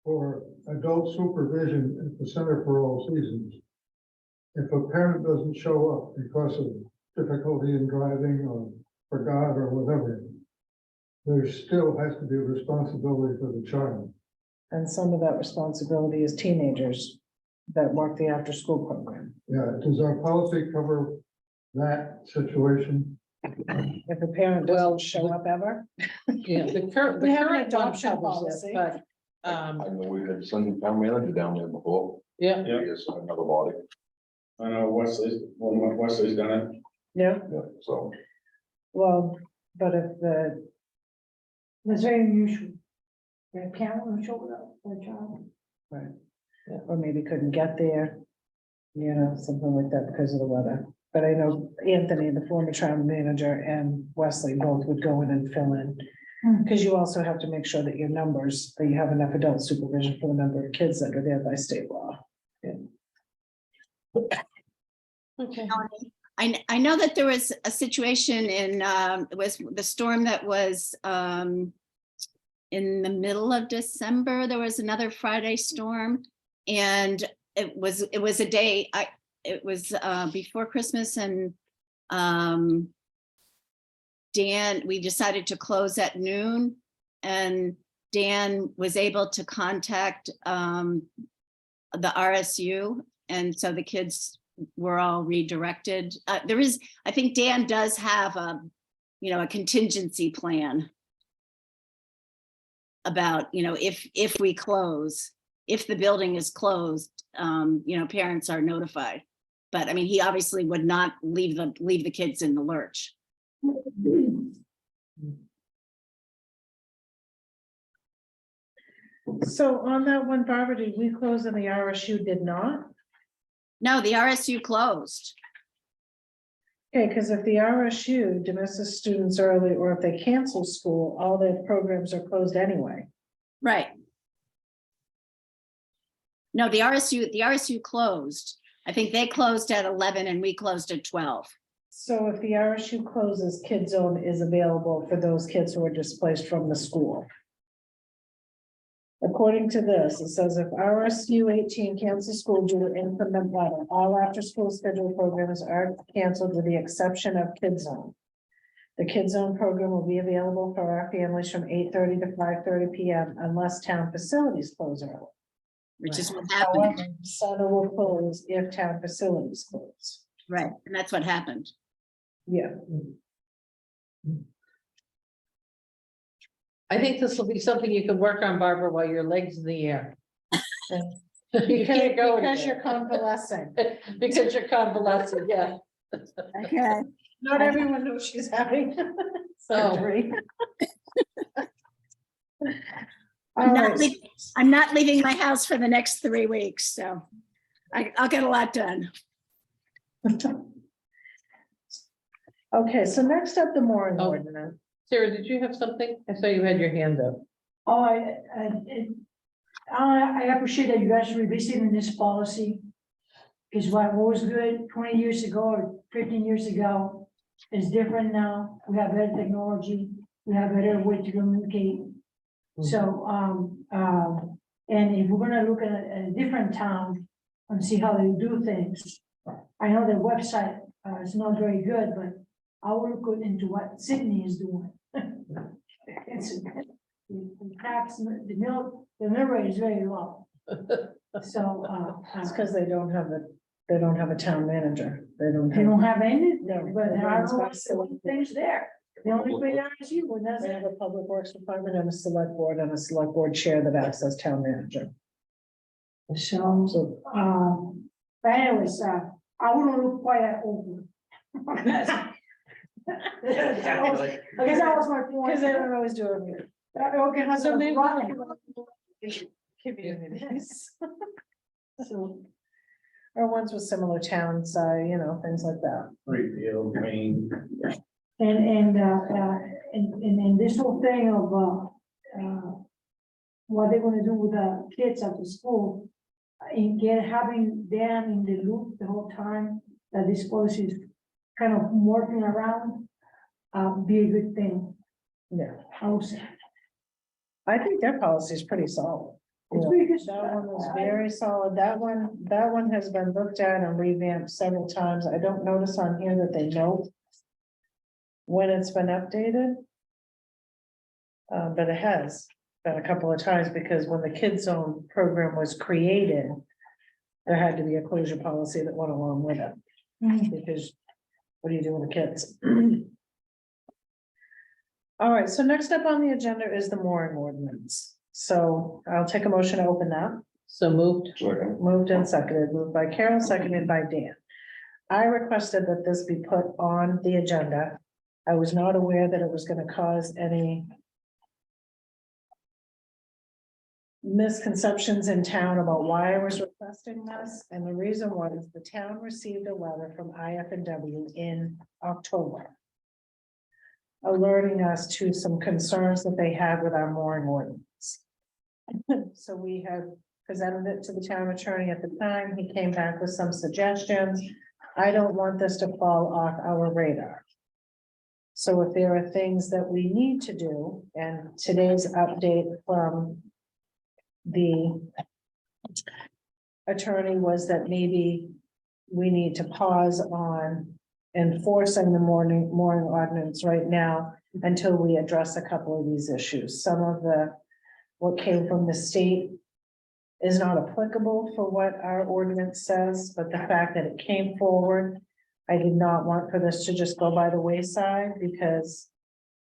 for adult supervision at the Center for All Seasons, if a parent doesn't show up because of difficulty in driving or forgot or whatever, there still has to be a responsibility for the child. And some of that responsibility is teenagers that work the after-school program. Yeah, does our policy cover that situation? If a parent Well, doesn't show up ever. Yeah, the current, We have an one adoption covers policy. it, but, I know we had Sunday town manager down there before. yeah, Yeah. He is another body. I know Wesley's done it. Yeah, Yeah, so. well, but if the. It's very unusual. The parent will show up, the child. Right, or maybe couldn't get there. You know, something like that because of the weather. But I know Anthony, the former town manager, and Wesley both would go in and fill in. Because you also have to make sure that your numbers, that you have enough adult supervision for the number of kids that are there by state law. okay. I know that there was a situation in, it was the storm that was in the middle of December. There was another Friday storm, and it was a day, it was before Christmas, and Dan, we decided to close at noon, and Dan was able to contact the RSU, and so the kids were all redirected. There is, I think Dan does have a contingency plan about, if we close, if the building is closed, parents are notified. But I mean, he obviously would not leave the kids in the lurch. So on that one, Barbara, did we close and the RSU did not? No, the RSU closed. Okay, because if the RSU dismisses students early, or if they cancel school, all their programs are closed anyway. Right. No, the RSU closed. I think they closed at 11 and we closed at 12. So if the RSU closes, Kid Zone is available for those kids who are displaced from the school. According to this, it says if RSU 18 cancels school due to inclement weather, all after-school scheduled programs are canceled with the exception of Kid Zone. The Kid Zone program will be available for our families from 8:30 to 5:30 p.m. unless town facilities close early. Which is what happened. However, Center will close if town facilities close. Right, and that's what happened. Yeah. I think this will be something you can work on, Barbara, while your legs in the air. You Because can't go because you're anywhere. convalescing. Because you're convalescent, yeah. Okay. Not everyone knows she's having surgery. All right. I'm not leaving my house for the next 3 weeks, so I'll get a lot done. Okay, so next up, the mooring Oh. ordinance. Sarah, did you have something? I saw you had your hand up. Oh, I appreciate that you guys revisiting this policy. Because what was good 20 years ago or 15 years ago is different now. We have better technology, we have better way to communicate. So, and if we're gonna look at a different town and see how they do things. I know their website is not very good, but I will look into what Sydney is doing. It's the tax, the mill rate is very low. So, It's because they don't have a town manager. They don't they have. don't have any, No, but they there are don't no have- things there. The only way there is you, and that's They it. have a public works department and a select board chair that acts as town manager. So, So but anyways, I wouldn't look quite that old. I guess that was my point. because they don't always do it. Okay, So maybe right. communities So, or ones with similar towns, things like that. Refield, Green. and this whole thing of, what they're gonna do with the kids at the school, and having them in the loop the whole time, that this policy is kind of morphing around, be a good thing, Yeah, I would say. I think their policy is pretty solid. It's pretty good. That one was very solid. That one has been looked at and revamped several times. I don't notice on here that they note when it's been updated. But it has been a couple of times because when the kids zone program was created, there had to be a closure policy that went along with it. Because what do you do with the kids? All right, so next up on the agenda is the mooring ordinance. So I'll take a motion to open that. So moved. Moved and seconded, moved by Carol, seconded by Dan. I requested that this be put on the agenda. I was not aware that it was gonna cause any misconceptions in town about why I was requesting this, and the reason was the town received a letter from IF&W in October, alerting us to some concerns that they had with our mooring ordinance. So we have presented it to the town attorney at the time. He came back with some suggestions. I don't want this to fall off our radar. So if there are things that we need to do, and today's update from the attorney was that maybe we need to pause on enforcing the mooring ordinance right now until we address a couple of these issues. Some of what came from the state is not applicable for what our ordinance says, but the fact that it came forward, I did not want for this to just go by the wayside because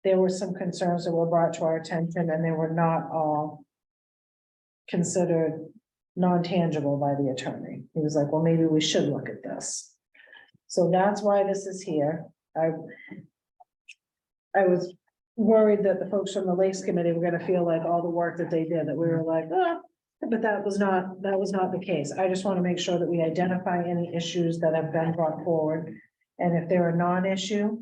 there were some concerns that were brought to our attention and they were not all considered non-tangible by the attorney. He was like, well, maybe we should look at this. So that's why this is here. I was worried that the folks from the Lakes Committee were gonna feel like all the work that they did, that we were like, but that was not the case. I just want to make sure that we identify any issues that have been brought forward. And if they're a non-issue,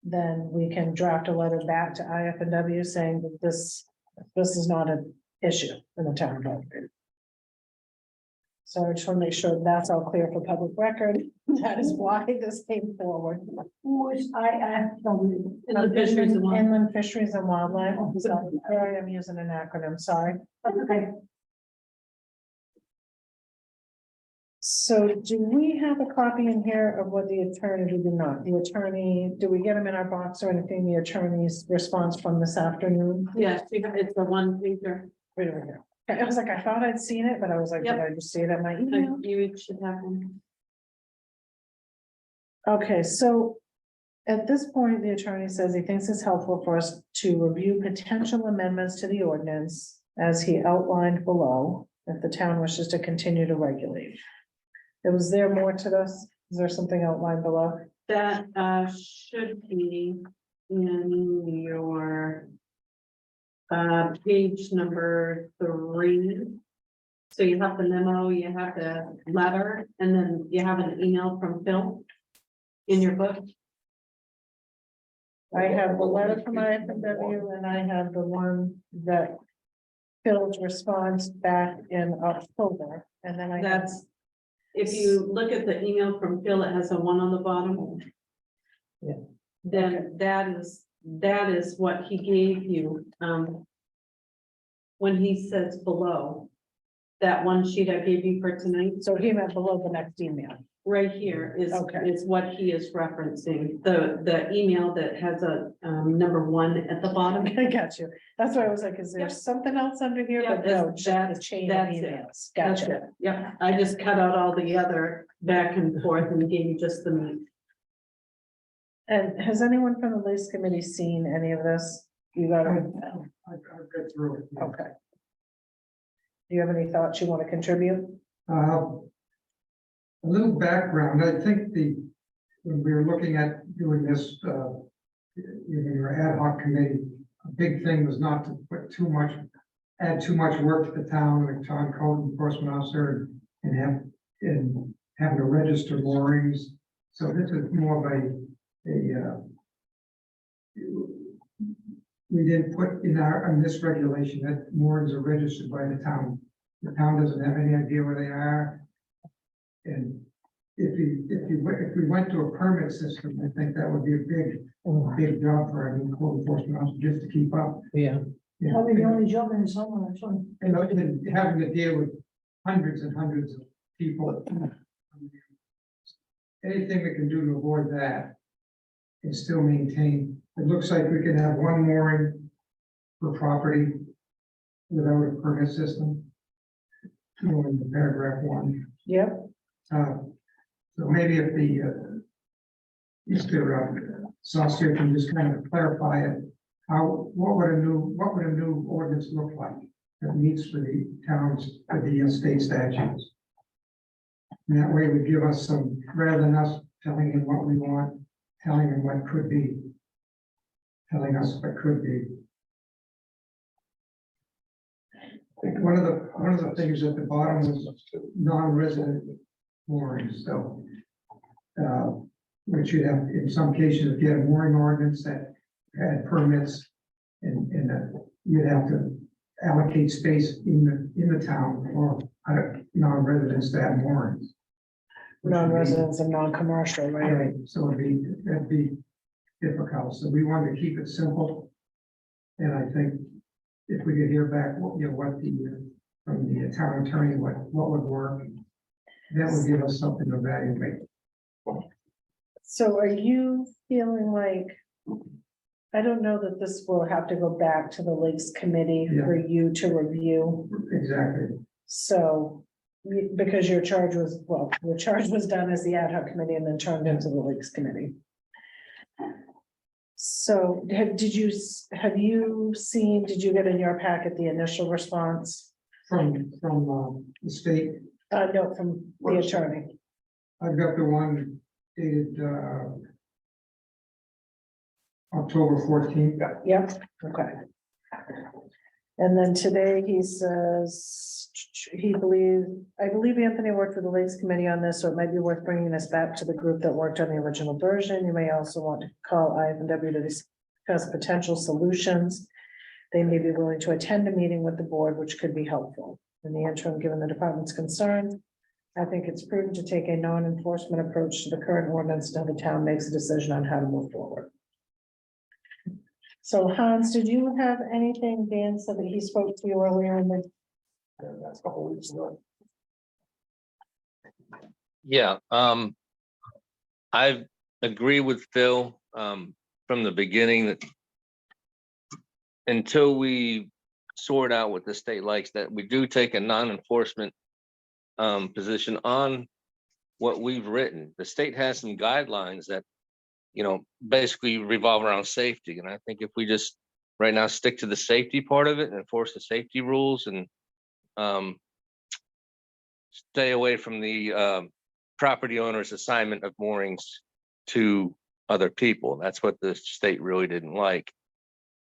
then we can draft a letter back to IF&W saying that this is not an issue in the town of Belgrade. So I just want to make sure that's all clear for public record. That is why this came forward. Which I from Inland Fisheries and Wildlife. Inland Fisheries and Wildlife. Sorry, I'm using an acronym, sorry. okay. So do we have a copy in here of what the attorney, we do not, the attorney, do we get them in our box or anything, the attorney's response from this afternoon? Yes, it's a one pager. Right over here. I was like, I thought I'd seen it, but I was like, did Yep. I just see it at my email? You should have one. Okay, so at this point, the attorney says he thinks it's helpful for us to review potential amendments to the ordinance as he outlined below, if the town wishes to continue to regulate. Was there more to this? Is there something outlined below? That should be in your page number 3. So you have the memo, you have the letter, and then you have an email from Phil in your book. I have the letter from IFW and I have the one that Phil's response back in October, and then I have, That's, if you look at the email from Phil, it has a 1 on the bottom. Yeah. Then that is what he gave you, when he says below, that one sheet I gave you for tonight, so he meant below the next email. right here Okay. is what he is referencing, the email that has a, number 1 at the bottom. I got you. That's why I was like, is there Yeah. something else under here? Yeah, But no, that's- just the chain of that's it. emails. That's Gotcha. it. Yeah, I just cut out all the other back and forth and gave you just the meat. And has anyone from the lease committee seen any of this? You got it? I've read through it. yeah. Okay. Do you have any thoughts you want to contribute? A little background, I think when we were looking at doing this, in your ad hoc committee, a big thing was not to add too much work to the town, like town code enforcement officer and having to register moorings. So this is more of we didn't put in this regulation that moorings are registered by the town. The town doesn't have any idea where they are. And if we went to a permit system, I think that would be a big job for a new code enforcement officer just to keep up. Yeah, You know, Probably the only job in the summer, actually. and having to deal with hundreds and hundreds of people. Anything we can do to avoid that and still maintain, it looks like we can have one mooring per property without a permit system. You know, in the paragraph 1. Yep. So maybe if Saucier can just kind of clarify it, what would a new ordinance look like that meets with the towns, with the state statutes? And that way it would give us some, rather than us telling him what we want, telling him what could be, telling us what could be. I think one of the things at the bottom was non-resident moorings, so. Which you'd have, in some cases, if you had a mooring ordinance that had permits. And you'd have to allocate space in the town for non-residents to have moorings. Non-residents and non-commercial, right? Right, so that'd be difficult, so we wanted to keep it simple. And I think if we could hear back, what from the town attorney, what would work, that would give us something to evaluate. So are you feeling like, I don't know that this will have to go back to the Lakes Committee for you to review. Exactly. So, because your charge was done as the ad hoc committee and then turned into the Lakes Committee. So did you get in your packet the initial response? From the state, No, from the attorney. I've got the one dated October 14th. Yep, okay. And then today he says, I believe Anthony worked with the Lakes Committee on this, so it might be worth bringing this back to the group that worked on the original version. You may also want to call IFW to discuss potential solutions. They may be willing to attend a meeting with the board, which could be helpful. In the interim, given the department's concerns, I think it's prudent to take a non-enforcement approach to the current ordinance until the town makes a decision on how to move forward. So Hans, did you have anything, Dan said that he spoke to you earlier in the? That's a couple weeks ago. Yeah, I agree with Phil from the beginning that until we sort out what the state likes, that we do take a non-enforcement position on what we've written. The state has some guidelines that, basically revolve around safety. And I think if we just right now stick to the safety part of it and enforce the safety rules and stay away from the property owner's assignment of moorings to other people. That's what the state really didn't like,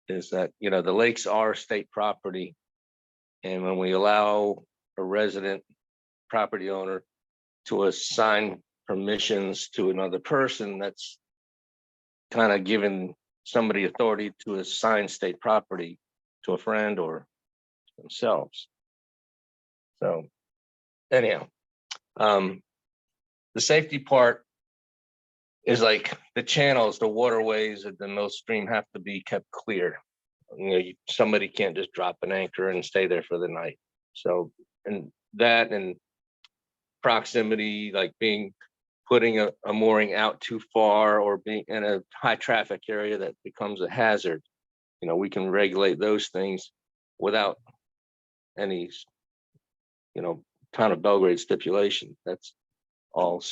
is that, the lakes are state property. And when we allow a resident property owner to assign permissions to another person, that's kind of giving somebody authority to assign state property to a friend or themselves. So anyhow, the safety part is like the channels, the waterways of the Mill Stream have to be kept clear. You know, somebody can't just drop an anchor and stay there for the night. So, and that and proximity, like putting a mooring out too far or being in a high traffic area that becomes a hazard. You know, we can regulate those things without any, town of Belgrade stipulation. That's all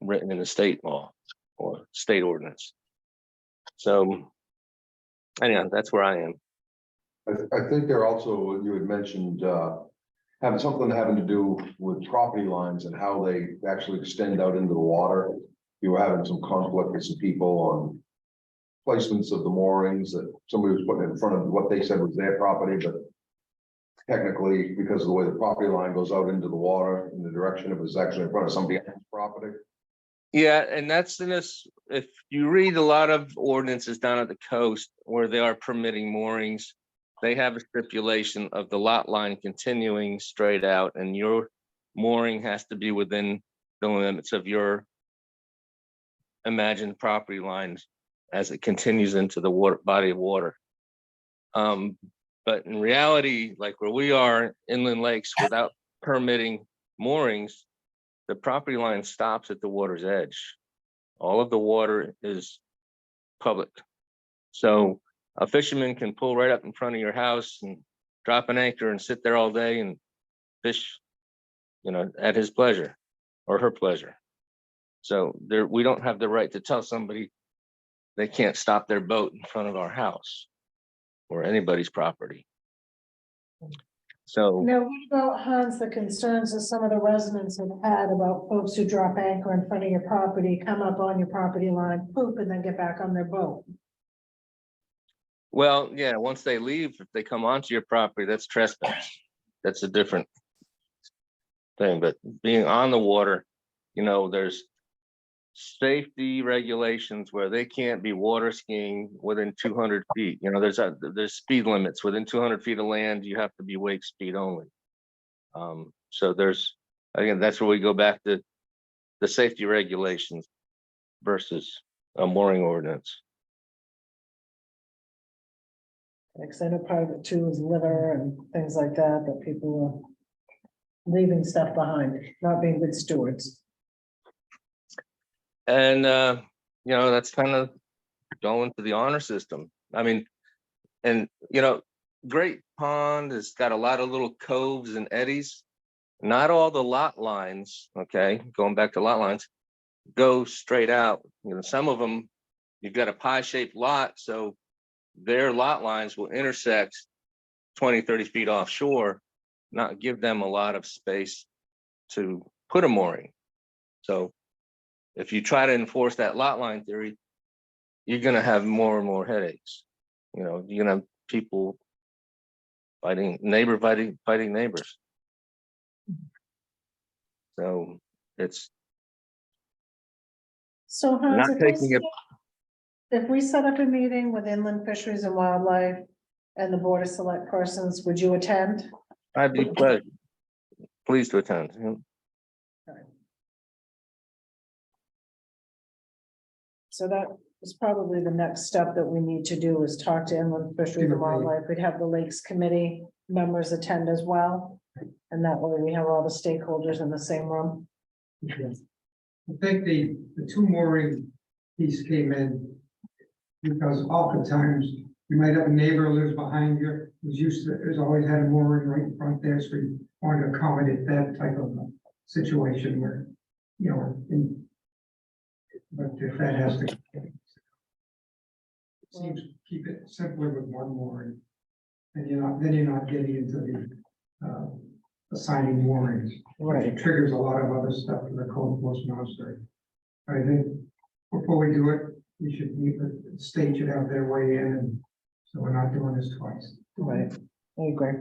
written in the state law or state ordinance. So anyhow, that's where I am. I think there also, you had mentioned, having something having to do with property lines and how they actually extend out into the water. You were having some conflict with some people on placements of the moorings that somebody was putting in front of what they said was their property, but technically, because of the way the property line goes out into the water in the direction it was actually in front of somebody else's property. Yeah, and that's in this, if you read a lot of ordinances down at the coast where they are permitting moorings, they have a stipulation of the lot line continuing straight out and your mooring has to be within the limits of your imagined property lines as it continues into the water body of water. But in reality, like where we are, inland lakes, without permitting moorings, the property line stops at the water's edge. All of the water is public. So a fisherman can pull right up in front of your house and drop an anchor and sit there all day and fish, at his pleasure or her pleasure. So we don't have the right to tell somebody they can't stop their boat in front of our house or anybody's property. So Now, what about, Hans, the concerns that some of the residents have had about folks who drop anchor in front of your property, come up on your property line, poop, and then get back on their boat? well, yeah, once they leave, if they come onto your property, that's trespass. That's a different thing, but being on the water, there's safety regulations where they can't be water skiing within 200 feet. There's speed limits within 200 feet of land. You have to be wake speed only. So again, that's where we go back to the safety regulations versus a mooring ordinance. Because I know part of it too is litter and things like that, that people are leaving stuff behind, not being good stewards. And, that's kind of going to the honor system. I mean, and, Great Pond has got a lot of little coves and eddies. Not all the lot lines, okay, going back to lot lines, go straight out. Some of them, you've got a pie-shaped lot, so their lot lines will intersect 20, 30 feet offshore, not give them a lot of space to put a mooring. So if you try to enforce that lot line theory, you're going to have more and more headaches. You're going to have people fighting neighbors. So it's So Hans, not taking it. if we set up a meeting with Inland Fisheries and Wildlife and the Board of Select Persons, would you attend? I'd be pleased to attend. So that is probably the next step that we need to do, is talk to Inland Fisheries and Wildlife. We'd have the Lakes Committee members attend as well. And that way we have all the stakeholders in the same room. I think the two mooring piece came in because oftentimes you might have a neighbor who lives behind you, has always had a mooring right in front there, so you want to accommodate that type of situation where, but if that has to. It seems keep it simpler with one mooring. And you're not getting into the assigning moorings. Right. It triggers a lot of other stuff in the code enforcement officer. I think before we do it, the state should have their way in, and so we're not doing this twice. Right, I agree.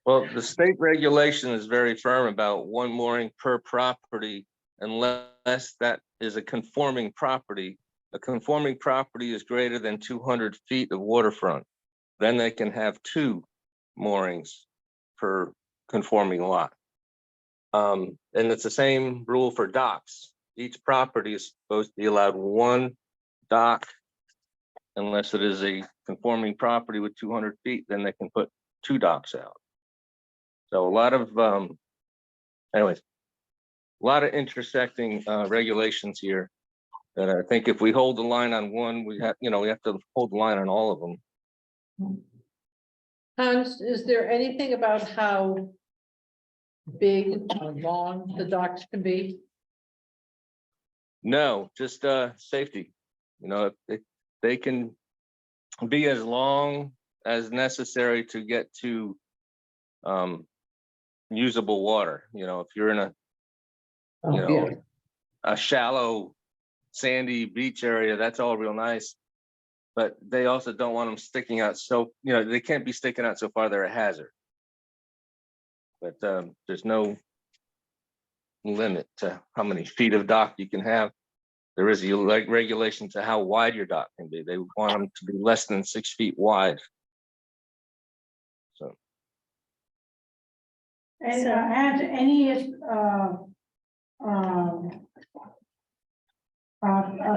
Well, the state regulation is very firm about one mooring per property, unless that is a conforming property a conforming property is greater than 200 feet of waterfront, then they can have 2 moorings per conforming lot. And it's the same rule for docks. Each property is supposed to be allowed 1 dock. Unless it is a conforming property with 200 feet, then they can put 2 docks out. So a lot of, anyways, a lot of intersecting regulations here that I think if we hold the line on one, we have, we have to hold the line on all of them. Hans, is there anything about how big or long the docks can be? No, just safety. They can be as long as necessary to get to usable water. If you're in a a shallow sandy beach area, that's all real nice. But they also don't want them sticking out. So, they can't be sticking out so far they're a hazard. But there's no limit to how many feet of dock you can have. There is a regulation to how wide your dock can be. They want them to be less than 6 feet wide. So, And, and any,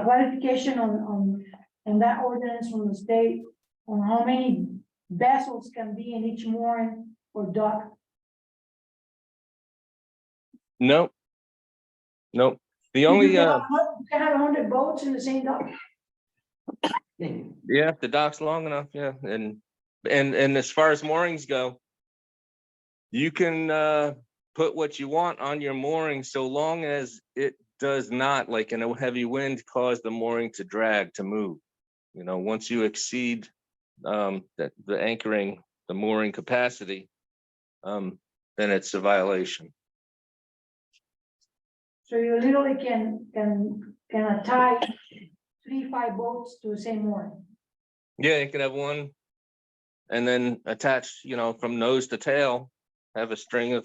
clarification on that ordinance from the state on how many vessels can be in each mooring or dock? nope. The You only, can have 100 boats in the same dock? yeah, if the dock's long enough, yeah. And as far as moorings go, you can put what you want on your mooring so long as it does not, like in a heavy wind, cause the mooring to drag, to move. Once you exceed the anchoring, the mooring capacity, then it's a violation. So you literally can tie 3-5 boats to the same mooring. Yeah, you can have one and then attach, from nose to tail, have a string of,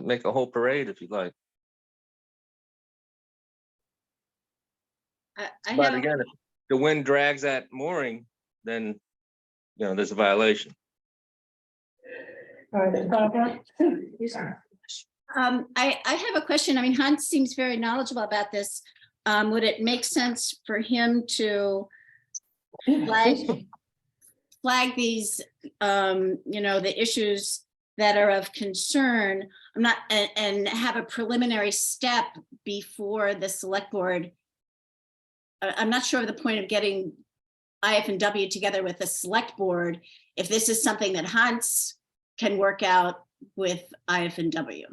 make a whole parade if you'd like. I But have, again, if the wind drags that mooring, then, there's a violation. All right, Barbara? I have a question. I mean, Hans seems very knowledgeable about this. Would it make sense for him to flag these, the issues that are of concern? And have a preliminary step before the select board. I'm not sure of the point of getting IF&W together with the select board, if this is something that Hans can work out with IF&W.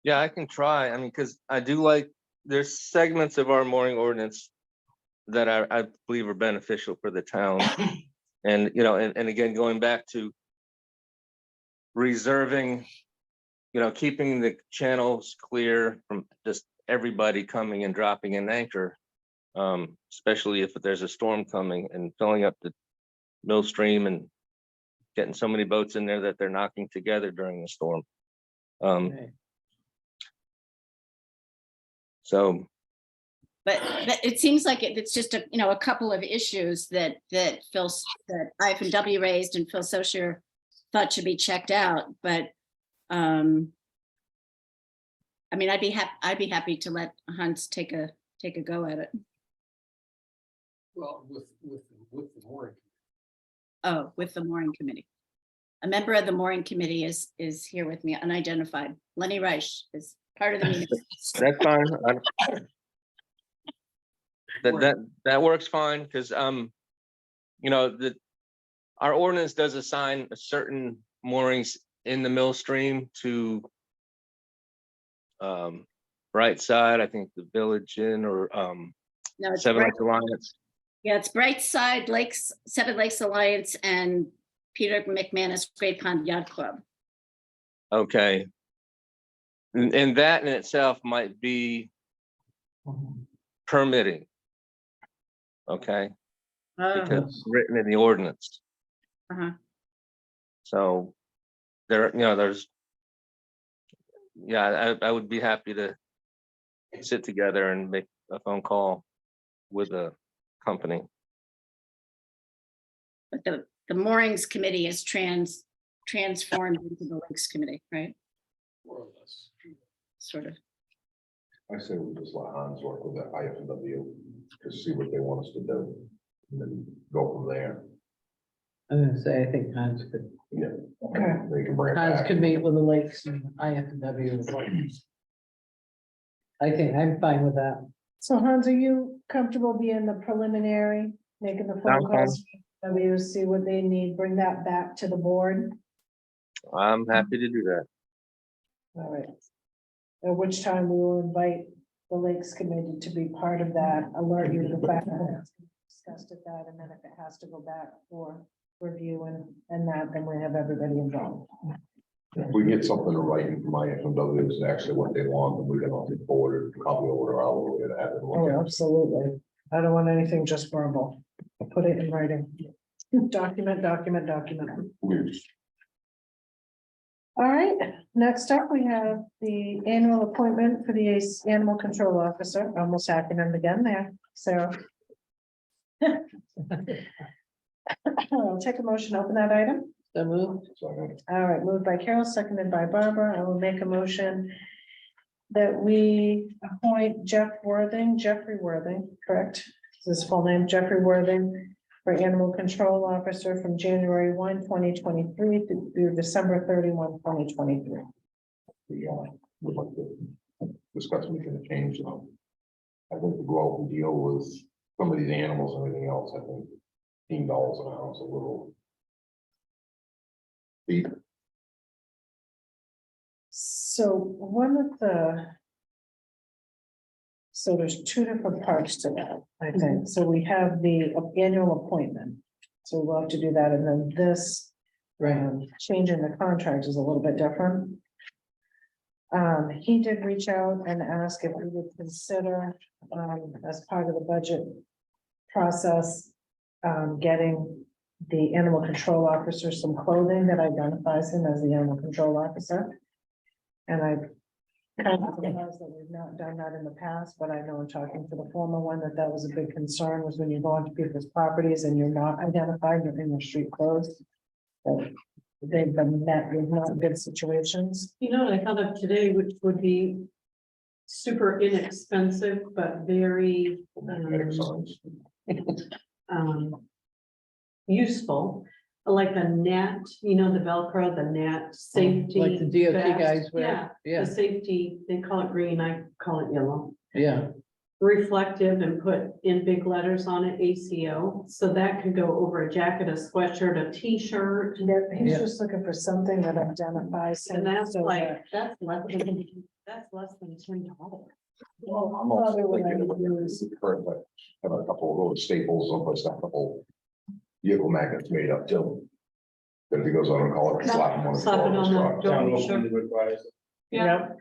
Yeah, I can try. I mean, because I do there's segments of our mooring ordinance that I believe are beneficial for the town. And, and again, going back to reserving, keeping the channels clear from just everybody coming and dropping an anchor, especially if there's a storm coming, and filling up the mill stream and getting so many boats in there that they're knocking together during the storm. So, but it seems like it's just a couple of issues that IF&W raised and Phil Socher thought should be checked out. But I mean, I'd be happy to let Hans take a go at it. Well, with the mooring. Oh, with the mooring committee. A member of the mooring committee is here with me, unidentified. Lenny Reich is part of the meeting. that's fine. That works fine, because our ordinance does assign a certain moorings in the mill stream to Bright Side, I think the Village Inn, or No, it's Seven Bright, Lakes Alliance. yeah, it's Bright Side Lakes, Seven Lakes Alliance, and Peter McManus Great Pond Yacht Club. Okay. And that in itself might be permitting. Okay, because it's written in the ordinance. Uh-huh. So there, I would be happy to sit together and make a phone call with a company. But the moorings committee is transformed into the lakes committee, right? More or less. Sort of. I say we just let Hans work with the IFW to see what they want us to do. And then go from there. I'm gonna say, I think Hans could, Yeah. Okay. They can bring it Hans back. could meet with the lakes and IFW. I think I'm fine with that. So Hans, are you comfortable being the preliminary, making the phone I'm fine. calls? W, see what they need, bring that back to the board? I'm happy to do that. All right. At which time we will invite the Lakes Committee to be part of that, alert you to the fact that it's discussed at that, and then if it has to go back for review and that, then we have everybody involved. If we get something in writing from IFW is actually what they want, then we can all forward a copy over our way to have it. look Oh, at. absolutely. I don't want anything just verbal. Put it in writing. Document. We- All right, next up, we have the annual appointment for the animal control officer, almost acronym again there, Sarah. I'll take a motion, to open that item. So moved. So, All right, moved by Carol, seconded by Barbara. I will make a motion that we appoint Jeffrey Worthing, correct? Is his full name, Jeffrey Worthing, for animal control officer from January 1, 2023 through December 31, 2023. we would like to discuss making a change. I think to go out and deal with some of these animals and everything else, I think $15 an hour is a little steep. So one of the. So there's two different parts to that, I think. So we have the annual appointment. So we'll have to do that, and then this. Changing the contract is a little bit different. He did reach out and ask if we would consider, as part of the budget process, getting the animal control officer some clothing that identifies him as the animal control officer. And I kind of realized that we've not done that in the past, but I know in talking to the former one that was a big concern, was when you go onto people's properties and you're not identified, you're in your street clothes. That they've been met with not good situations. You know what I thought of today, which would be super inexpensive, but very Medic signs. useful, like a net, you know, the Velcro, the net safety. Like the DOT vest. guys wear. Yeah, Yeah, the safety, they call it green, I call it yellow. yeah. Reflective and put in big letters on it, ACO, so that could go over a jacket, a sweatshirt, a t-shirt. He's Yeah. just looking for something that identifies him. And that's so like, that- that's less than $10. Well, I'm also probably what I thinking would do is- current, like, have a couple of little staples, someplace, a couple vehicle magnets made up too. Then if he goes on and call it, slap him on the Slap it door. on the door. Town Sure. open requires it. Yeah.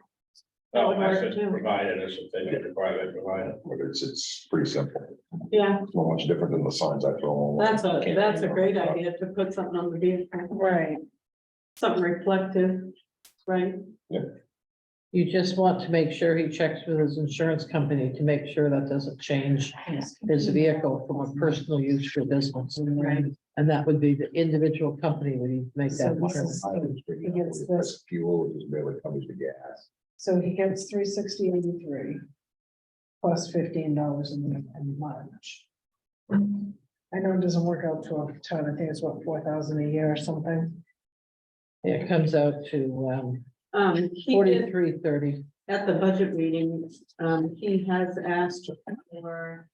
That would Oh, I work should too. provide it, I should say, they require it, provide it. But it's pretty simple. Yeah, It's not much different than the signs I throw on. that's a great idea to put something on the vehicle, Right, something reflective, right? You just want to make sure he checks with his insurance company to make sure that doesn't change his vehicle from a personal use for business. Right. And that would be the individual company when you make So that. this determination. is- He gets this. Fuel, it just barely covers the gas. so he gets $360.83. Plus $15 in mileage. I know it doesn't work out to a ton, I think it's what, 4,000 a year or something. It comes out to He did, 43.30. at the budget meeting, he has asked for.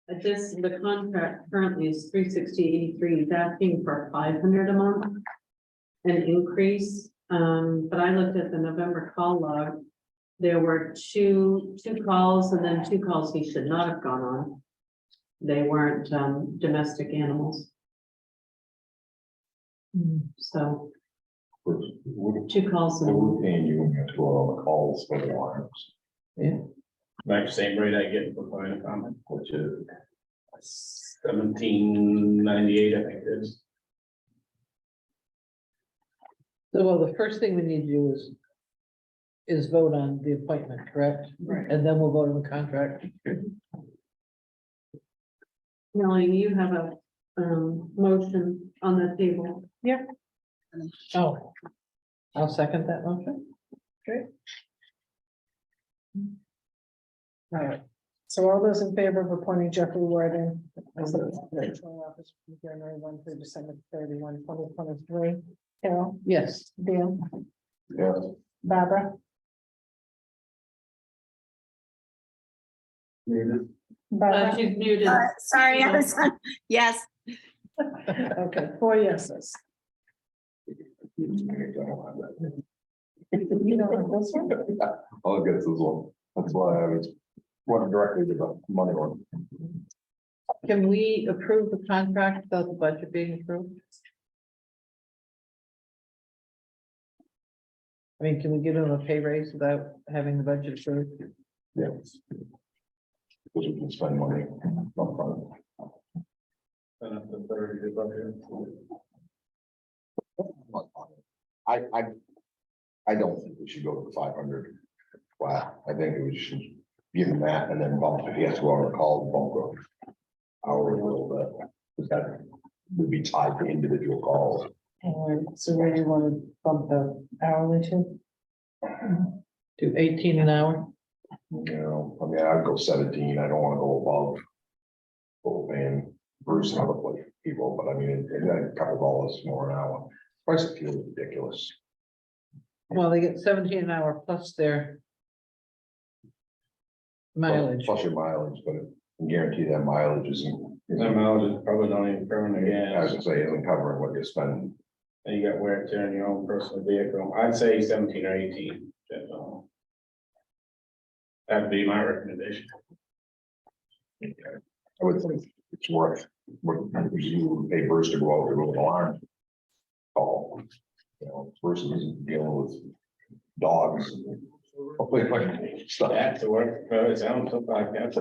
The contract currently is $360.83, he's asking for 500 a month. An increase, but I looked at the November call log. There were two calls and then 2 calls he should not have gone on. They weren't domestic animals, so What 2 calls. in a are month. we paying you when you're throwing on the calls for the alarms? Yeah, Like same rate I get for fire department, Which is, 1798, I think it is. so well, the first thing we need to do is is vote on the appointment, correct? Right. And then we'll vote on the contract. Melanie, you have a, motion on the table. Oh. I'll second that motion. All right, so all those in favor of appointing Jeffrey Warden as the control officer from January 1 through December 31, 2023. Carol, Yes. Dan, Yeah, Barbara, Barbara, She's muted. Sorry, I was, yes. okay, 4 yeses. You don't have this one? I'll get this one. That's why I was went directly to the money one. Can we approve the contract without the budget being approved? I mean, can we give them a pay raise without having the budget approved? Yeah. Because we can spend money upfront. I don't think we should go to the 500 flat. I think we should give him that and then bump, if he has to go on a call, bump up hourly a little bit. Because that would be tied to individual calls. And so where do you want to bump the hourly to? To 18 an hour? You know, I mean, I'd go 17. I don't want to go above what we're paying Bruce and other people, but I mean, a couple dollars more an hour. Price of fuel is ridiculous. Well, they get 17 an hour plus their mileage. Plus your mileage, but I guarantee that mileage isn't. That mileage is probably not even covering the I was gas, gonna say, isn't covering what you're spending. and you got wear and tear on your own personal vehicle. I'd say 17 or 18. That's all. That'd be my recommendation. I would think it's worth, what you pay Bruce to go out to an alarm call. You know, versus dealing with dogs. Stuff. That's to work, but it sounds so like that's.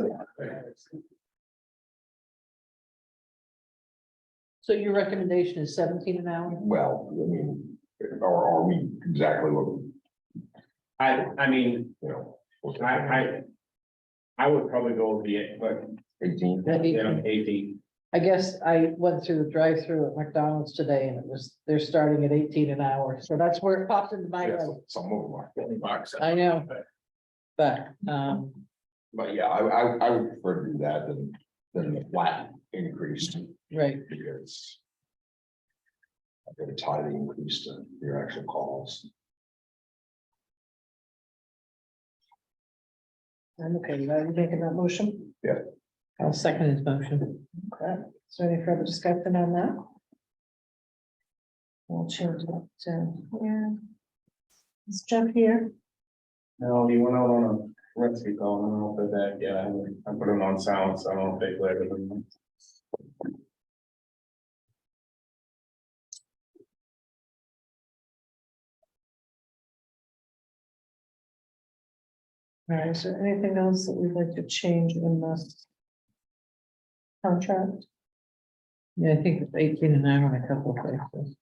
So your recommendation is 17 an hour? Well, I mean, are we exactly what, I mean, you know? I would probably go with the, but, 18. yeah, 18. I guess I went through the drive-through at McDonald's today and they're starting at 18 an hour. So that's where it popped into my head. Some of them are $20. I know. But, But yeah, I would prefer to do that than the flat increase, right, because I'm gonna tie the increase to your actual calls. I'm okay, you are making that motion? I'll second his motion. Okay, is there any further discussion on that? We'll change it to, yeah. Is Jeff here? No, he went out on a rescue call, I don't know if they're that, yeah, I put him on silence, so I don't know if they cleared it. All right, is there anything else that we'd like to change in this contract? Yeah, I think it's 18 an hour in a couple of places.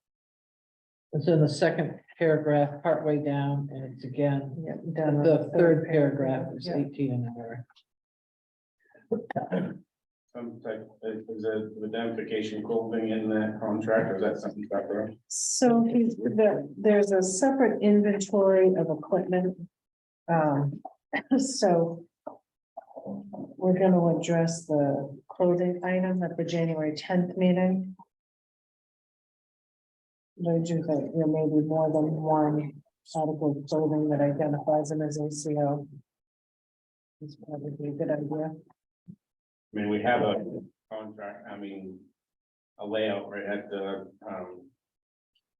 It's in the second paragraph, partway down, and it's again, Yeah, down on the third paragraph is Yeah. 18 an hour. Some type, is a identification clothing in that contract, or is that something separate? So there's a separate inventory of equipment. So we're gonna address the clothing item at the January 10th meeting. I do think there may be more than one article of clothing that identifies them as ACO. It's probably a good idea. I mean, we have a contract, I mean, a layout right at the,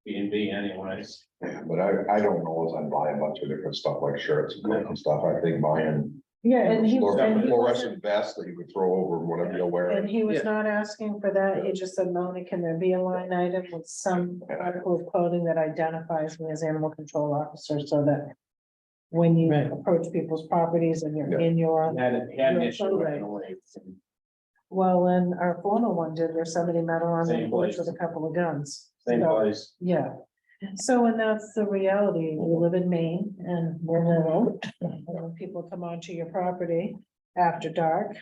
B&B anyways. Yeah, but I don't know as I buy a bunch of different stuff like shirts and stuff. I think buying Yeah, and he wasn't, fluorescent vest that you could throw over whatever you're and wearing. he was Yeah. not asking for that. He just said, Melanie, can there be a line item with some article of clothing that identifies me as animal control officer so that when you Right. approach people's properties and you're Yeah. in your, He had an Yeah, issue with right. the weights. well, and our former one did where somebody met her on the Same porch place. with a couple of guns. Same So, place. yeah, So, and that's the reality. We live in Maine and we're rural. And when people come onto your property after dark,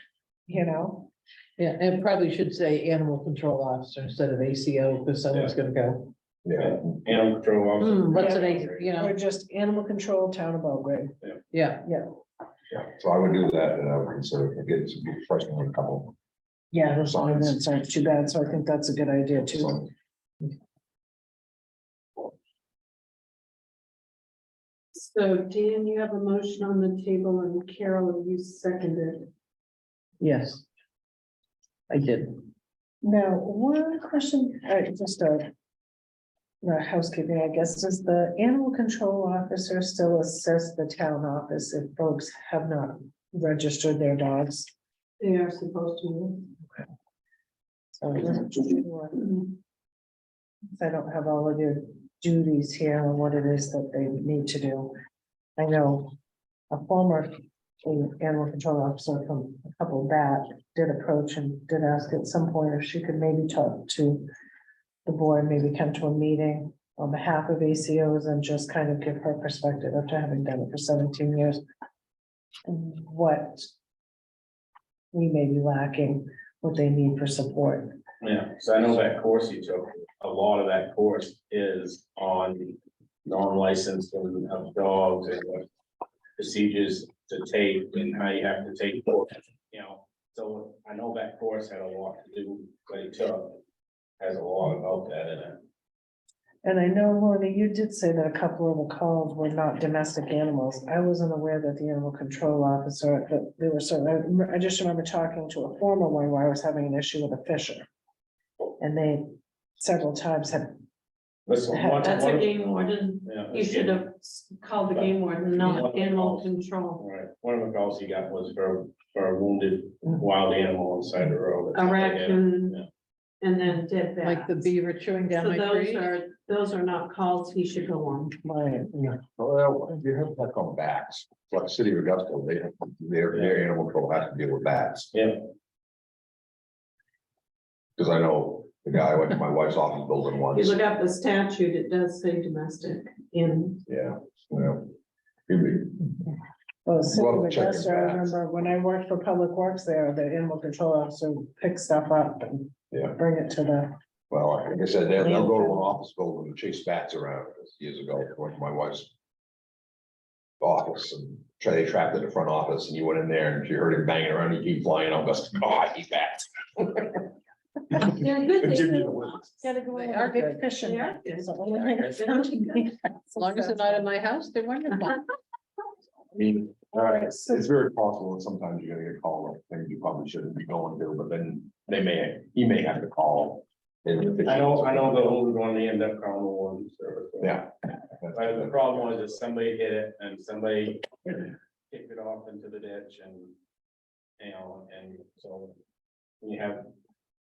you know, Yeah, and probably should say animal control officer instead of ACO, because someone's gonna go, Yeah, Animal control officer. what's an A, you know, or just animal control town of Belgrade. yeah. Yeah, yeah, so I would do that, and I would consider getting some fresh on a couple. yeah, those ordinance aren't too bad, so I think that's a good idea too. So, So Dan, you have a motion on the table and Carol, you seconded. Yes. I did. Now, one question, just housekeeping, I guess, does the animal control officer still assist the town office if folks have not registered their dogs? They are supposed to. So I wasn't sure. I don't have all of their duties here and what it is that they need to do. I know a former animal control officer from a couple back did approach and did ask at some point if she could maybe talk to the board, maybe come to a meeting on behalf of ACOs and just kind of give her perspective after having done it for 17 years. And what we may be lacking, what they need for support. Yeah, so I know that course you took, a lot of that course is on non-licensed and of dogs and what procedures to take and how you have to take, you know. So I know that course had a lot to do, but it took, has a lot about that in it. And I know, Lorna, you did say that a couple of the calls were not domestic animals. I wasn't aware that the animal control officer, that there were certain, I just remember talking to a former one where I was having an issue with a fisher. And they several times had, Listen, That's a game warden. Yeah. You should have called the game warden, not animal control. All right, one of the calls he got was for a wounded wild animal inside the road. A raccoon. Yeah. And then dead bats. Like the beaver chewing down So my those tree. those are not calls he should go on. well, you have to call bats, like City of Augusta, they have, their animal control has to deal with bats. Yeah. Cause I know the guy I went to my wife's office building If once, you look up the statute, it does say domestic in. yeah, well. he'd be- well, City Well, of checking Augusta, I bats. remember when I worked for Public Works there, the animal control officer would pick stuff up and Yeah. bring it to the, Well, like I said, they'll go to an office building and chase bats around years ago, I went to my wife's office and they trapped it in the front office and you went in there and you heard him banging around, he keep flying out, just, oh, I hate bats. They're good. Give me the words. gotta go They in are a big good. fishing. They are net. good. So- As long as they're not in my house, they're wonderful. I mean, it's very possible that sometimes you're gonna get called on things you probably shouldn't be going to, but then he may have to call. I know the old one, they end up calling the warden service. Yeah. But the problem was that somebody hit it and somebody kicked it off into the ditch and, you know, and so you have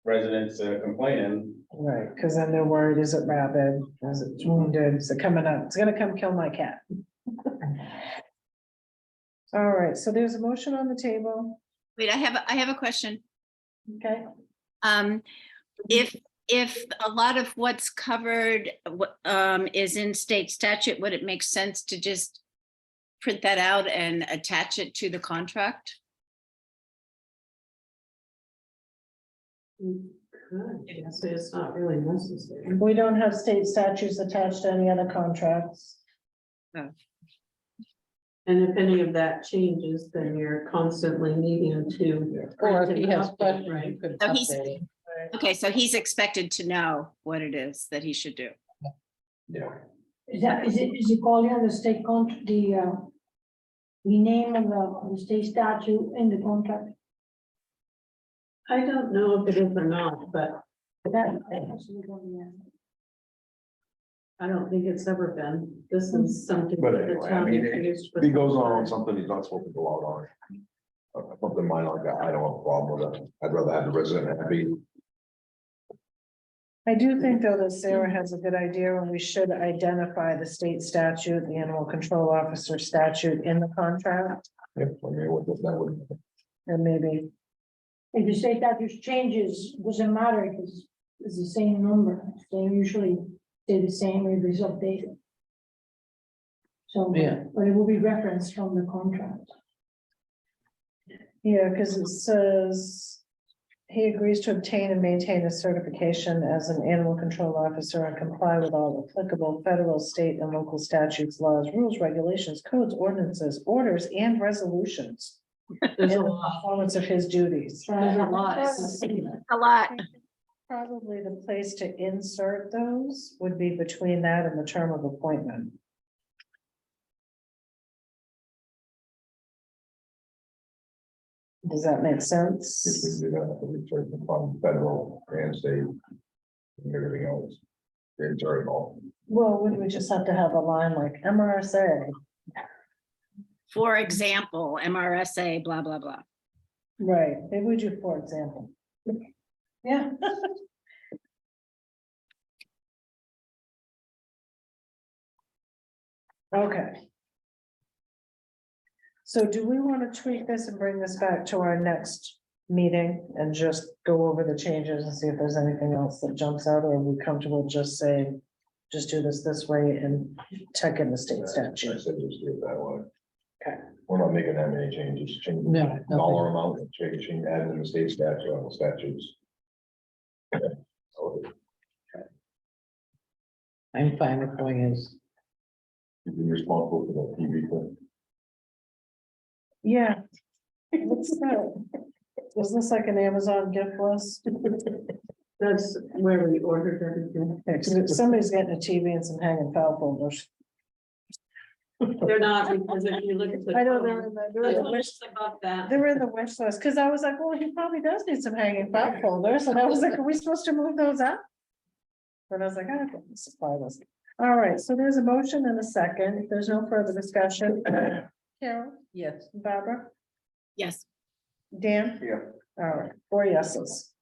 residents complaining. Right, because then they're worried, is it rabid, is it wounded, is it coming up, it's gonna come kill my cat. All right, so there's a motion on the table, Wait, I have a question. okay? If a lot of what's covered, is in state statute, would it make sense to just print that out and attach it to the contract? Good. So it's not really necessary. We don't have state statutes attached to any other contracts. And if any of that changes, then you're constantly needing to. Or if he has update, questions, right? you could So he's- update it. Okay, so he's expected to know what it is that he should do. Yeah, Is it called on the state the name of the state statute in the contract? I don't know if it is or not, but That. I don't think it's ever been. This is something. But that the anyway, I town mean, introduced if he with- goes on something he's not supposed to go out on. Something minor like that, I don't have a problem with it, I'd rather have the resident happy. I do think though that Sarah has a good idea and we should identify the state statute, the animal control officer statute in the contract. Yep, I mean, what that would, And maybe, If the state statute changes, doesn't matter, because it's the same number, they usually stay the same, it was updated. So, Yeah. but it will be referenced from the contract. Yeah, because it says he agrees to obtain and maintain a certification as an animal control officer and comply with all applicable federal, state, and local statutes, laws, rules, regulations, codes, ordinances, orders, and resolutions. There's in a the lot. performance of his duties. There's a lot. A lot. Probably the place to insert those would be between that and the term of appointment. Does that make If sense? we do that, we research the fund, federal and state. And everything else. It's already all. Well, would we just have to have a line like MRSA? For example, MRSA, blah, blah, blah. Right, they would you, for example. Yeah. Okay. So do we want to tweak this and bring this back to our next meeting and just go over the changes and see if there's anything else that jumps out, or are we comfortable just saying, just do this way and check in the state I statute? said just do it that way. Okay. We're not making that many changes, changing No, nothing. dollar amount, changing, adding in the state statute on the statutes. So, I'm fine with going as, you'd be responsible for the TV thing. Yeah. What's that? Was this like an Amazon gift list? That's where we ordered everything. Okay, 'cause if somebody's getting a TV and some hanging file folders. They're not, because if you look at the. I know they're in the wish, About that. they were in the wish list, because I was like, well, he probably does need some hanging file folders, and I was like, are we supposed to move those up? But I was like, I don't supply list. All right, so there's a motion and a second. If there's no further discussion. Carol, yes, Barbara, Yes. Dan? Yeah. All right, 4 yeses.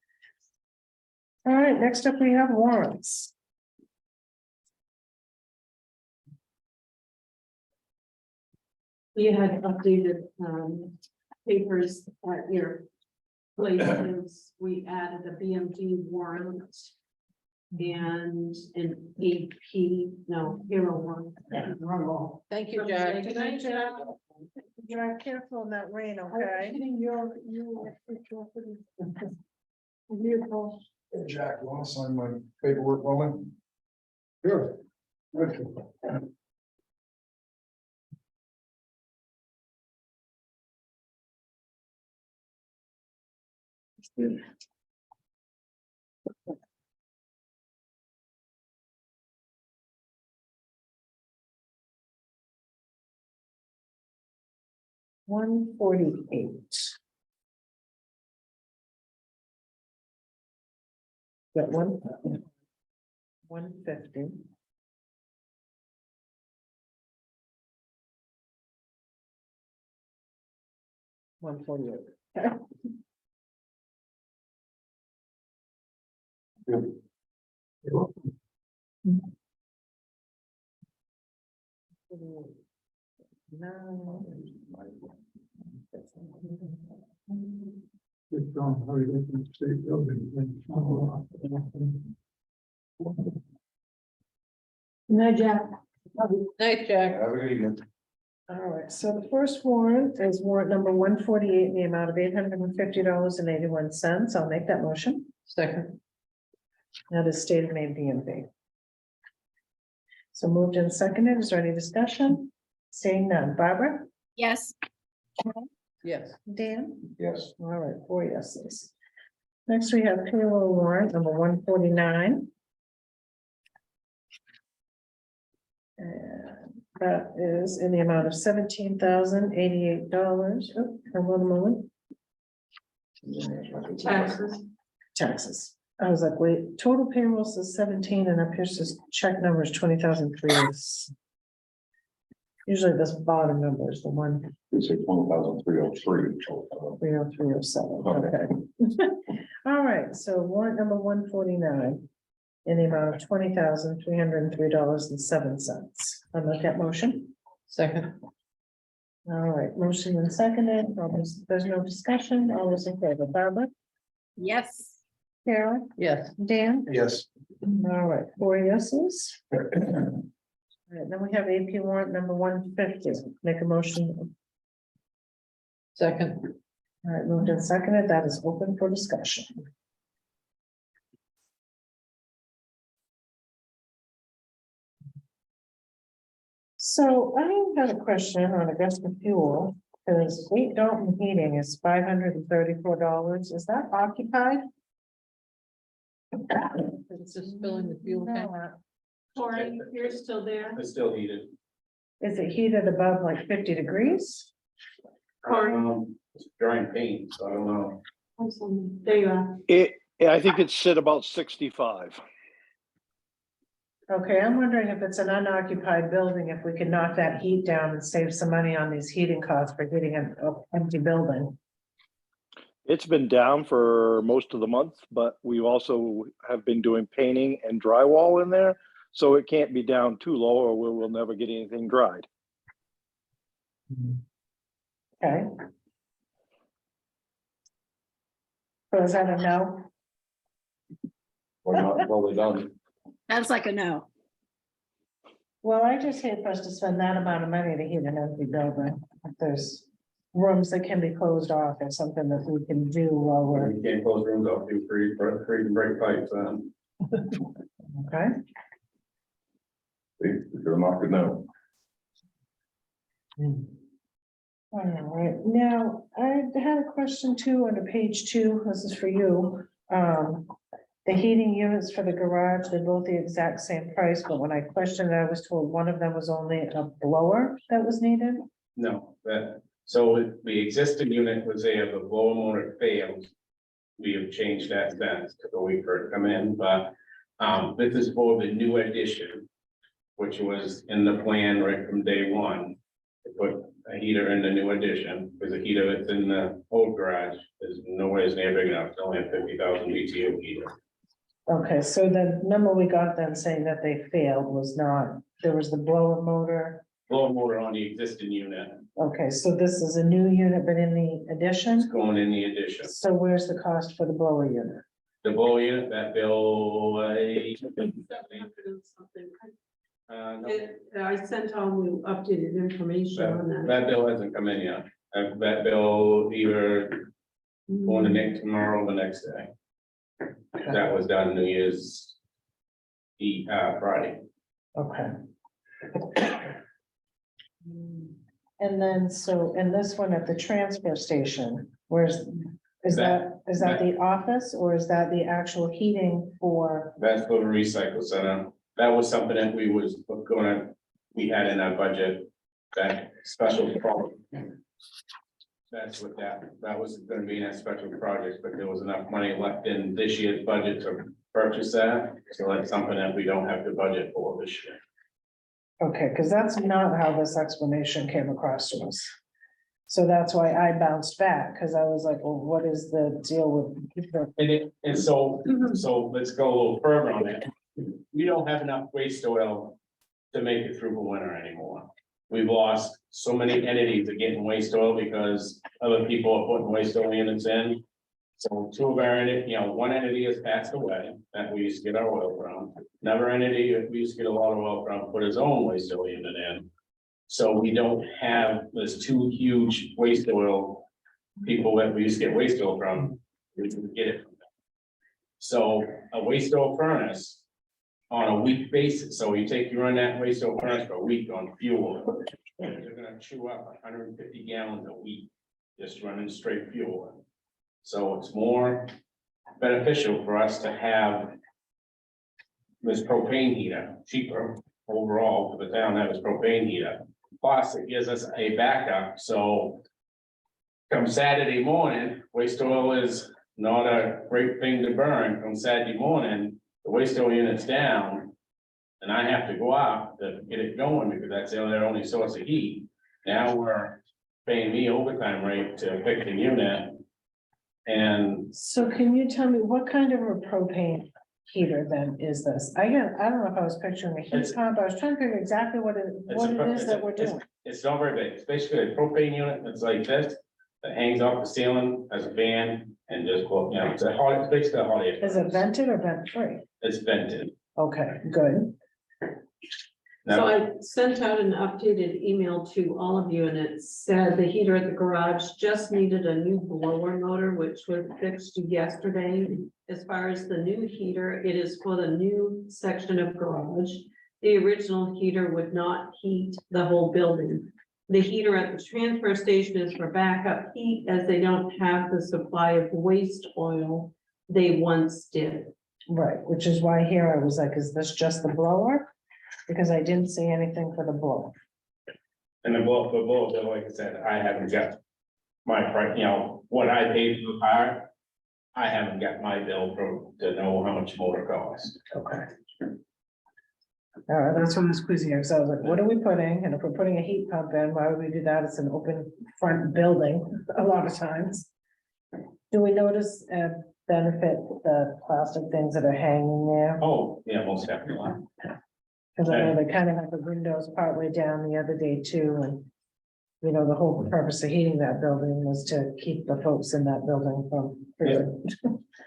All right, next up, we have warrants. We had updated papers at your places. We added a BMG warrant. And an AP, no, hero warrant. thank you, Jack. Good night, Jack. Drive careful in that rain, okay? Vehicle. Hey, Jack, you wanna sign my paperwork for me? Sure. $148. That one? 150. $148. It's on how you get to the state building. No, Jack. Night, Jack. Have a good evening. All right, so the first warrant is warrant number 148 in the amount of $850.81. I'll make that motion. Second, That is state of Maine DMV. So moved and seconded. Is there any discussion? Seeing none. Barbara? Yes. yes, Dan? Yes, All right, 4 yeses. Next, we have payroll warrant number 149. And that is in the amount of $17,088. Oh, hold on a moment. Taxes. Taxes. I was like, wait, total payroll says 17 and up here says check number is 20,003. Usually this bottom number is the one. it's 1,303. 30307, okay. All right, so warrant number 149 in the amount of $20,303.07. I'll make that motion. second, All right, motion and seconded. There's no discussion. All those in favor, Barbara, Yes. Carol, Yes, Dan? Yes. All right, 4 yeses. All right, then we have AP warrant number 150. Make a motion. second, All right, moved and seconded. That is open for discussion. So I have a question on Augusta Fuel, because 8 Dalton Heating is $534. Is that occupied? it's just filling the fuel tank. Corey, you're still there? It's still heated. Is it heated above like 50 degrees? Corey? It's drying paint, so I don't know. There you are. I think it's sit about 65. Okay, I'm wondering if it's an unoccupied building, if we could knock that heat down and save some money on these heating costs for heating an empty building. It's been down for most of the month, but we also have been doing painting and drywall in there. So it can't be down too low or we'll never get anything dried. Okay. So is that a no? Well, done. That's like a no. Well, I just hate for us to spend that amount of money to heat an empty building. If there's rooms that can be closed off or something that we can do while we're, You can't close rooms off, do free and break pipes, okay? They're not gonna know. All right, now, I had a question too, under page 2, this is for you. The heating units for the garage, they're both the exact same price, but when I questioned it, I was told one of them was only a blower that was needed. No, so the existing unit was there, the blower motor failed. We have changed that since, took a week for it to come in, but, this is for the new addition. Which was in the plan right from day one, to put a heater in the new addition, because the heater that's in the old garage is nowhere near big enough, it's only a 50,000 BTU heater. Okay, so the number we got then saying that they failed was not, there was the blower motor. Blower motor on the existing unit, Okay, so this is a new unit, but in the it's addition, going in the addition. so where's the cost for the blower unit? The blower unit, that bill, no, I sent all new updated information on that. that bill hasn't come in yet. That bill either going to Nick tomorrow or the next day. That was done New Year's Eve, Friday. Okay. And then, so, in this one at the transfer station, is that the office or is that the actual heating for? That's for the recycle center. That was something that we had in our budget, that special project. That's what that was gonna be in that special project, but there was enough money left in this year's budget to purchase that. So that's something that we don't have to budget for this year. Okay, because that's not how this explanation came across to us. So that's why I bounced back, because I was like, well, what is the deal with? And so let's go a little further on it. We don't have enough waste oil to make it through the winter anymore. We've lost so many entities that getting waste oil because other people are putting waste oil units in. So 2 of our one entity has passed away that we used to get our oil from. Another entity that we used to get a lot of oil from put his own waste oil unit in. So we don't have those 2 huge waste oil people that we used to get waste oil from. We can get it from them. So a waste oil furnace on a week basis, so you run that waste oil furnace for a week on fuel, you're gonna chew up 150 gallons a week, just running straight fuel. So it's more beneficial for us to have this propane heater, cheaper overall for the town, that is propane heater. Plus, it gives us a backup, so come Saturday morning, waste oil is not a great thing to burn. Come Saturday morning, the waste oil unit's down, and I have to go out to get it going because that's their only source of heat. Now we're paying me overtime rate to fix the unit. And So can you tell me what kind of a propane heater then is this? I don't know if I was picturing a heat pump. I was trying to figure exactly what it is that we're doing. it's not very big. It's basically a propane unit that's like this. that hangs off the ceiling as a fan and just, well, it's a hot, it's basically a hot air. Is it vented or vent free? It's vented. Okay, good. So Now, I sent out an updated email to all of you and it said the heater at the garage just needed a new blower motor, which was fixed yesterday. As far as the new heater, it is for the new section of garage. The original heater would not heat the whole building. The heater at the transfer station is for backup heat as they don't have the supply of waste oil they once did. Right, which is why here I was like, is this just the blower? Because I didn't see anything for the blower. and the bill, like I said, I haven't got my price, what I paid for the fire. I haven't got my bill to know how much motor costs. Okay. All right, that's what I was quizzing you, because I was like, what are we putting? And if we're putting a heat pump in, why would we do that? It's an open front building a lot of times. Do we notice benefit the plastic things that are hanging there? Oh, yeah, most definitely. Because I know they kind of have the windows partway down the other day too, and. You know, the whole purpose of heating that building was to keep the folks in that building from freezing.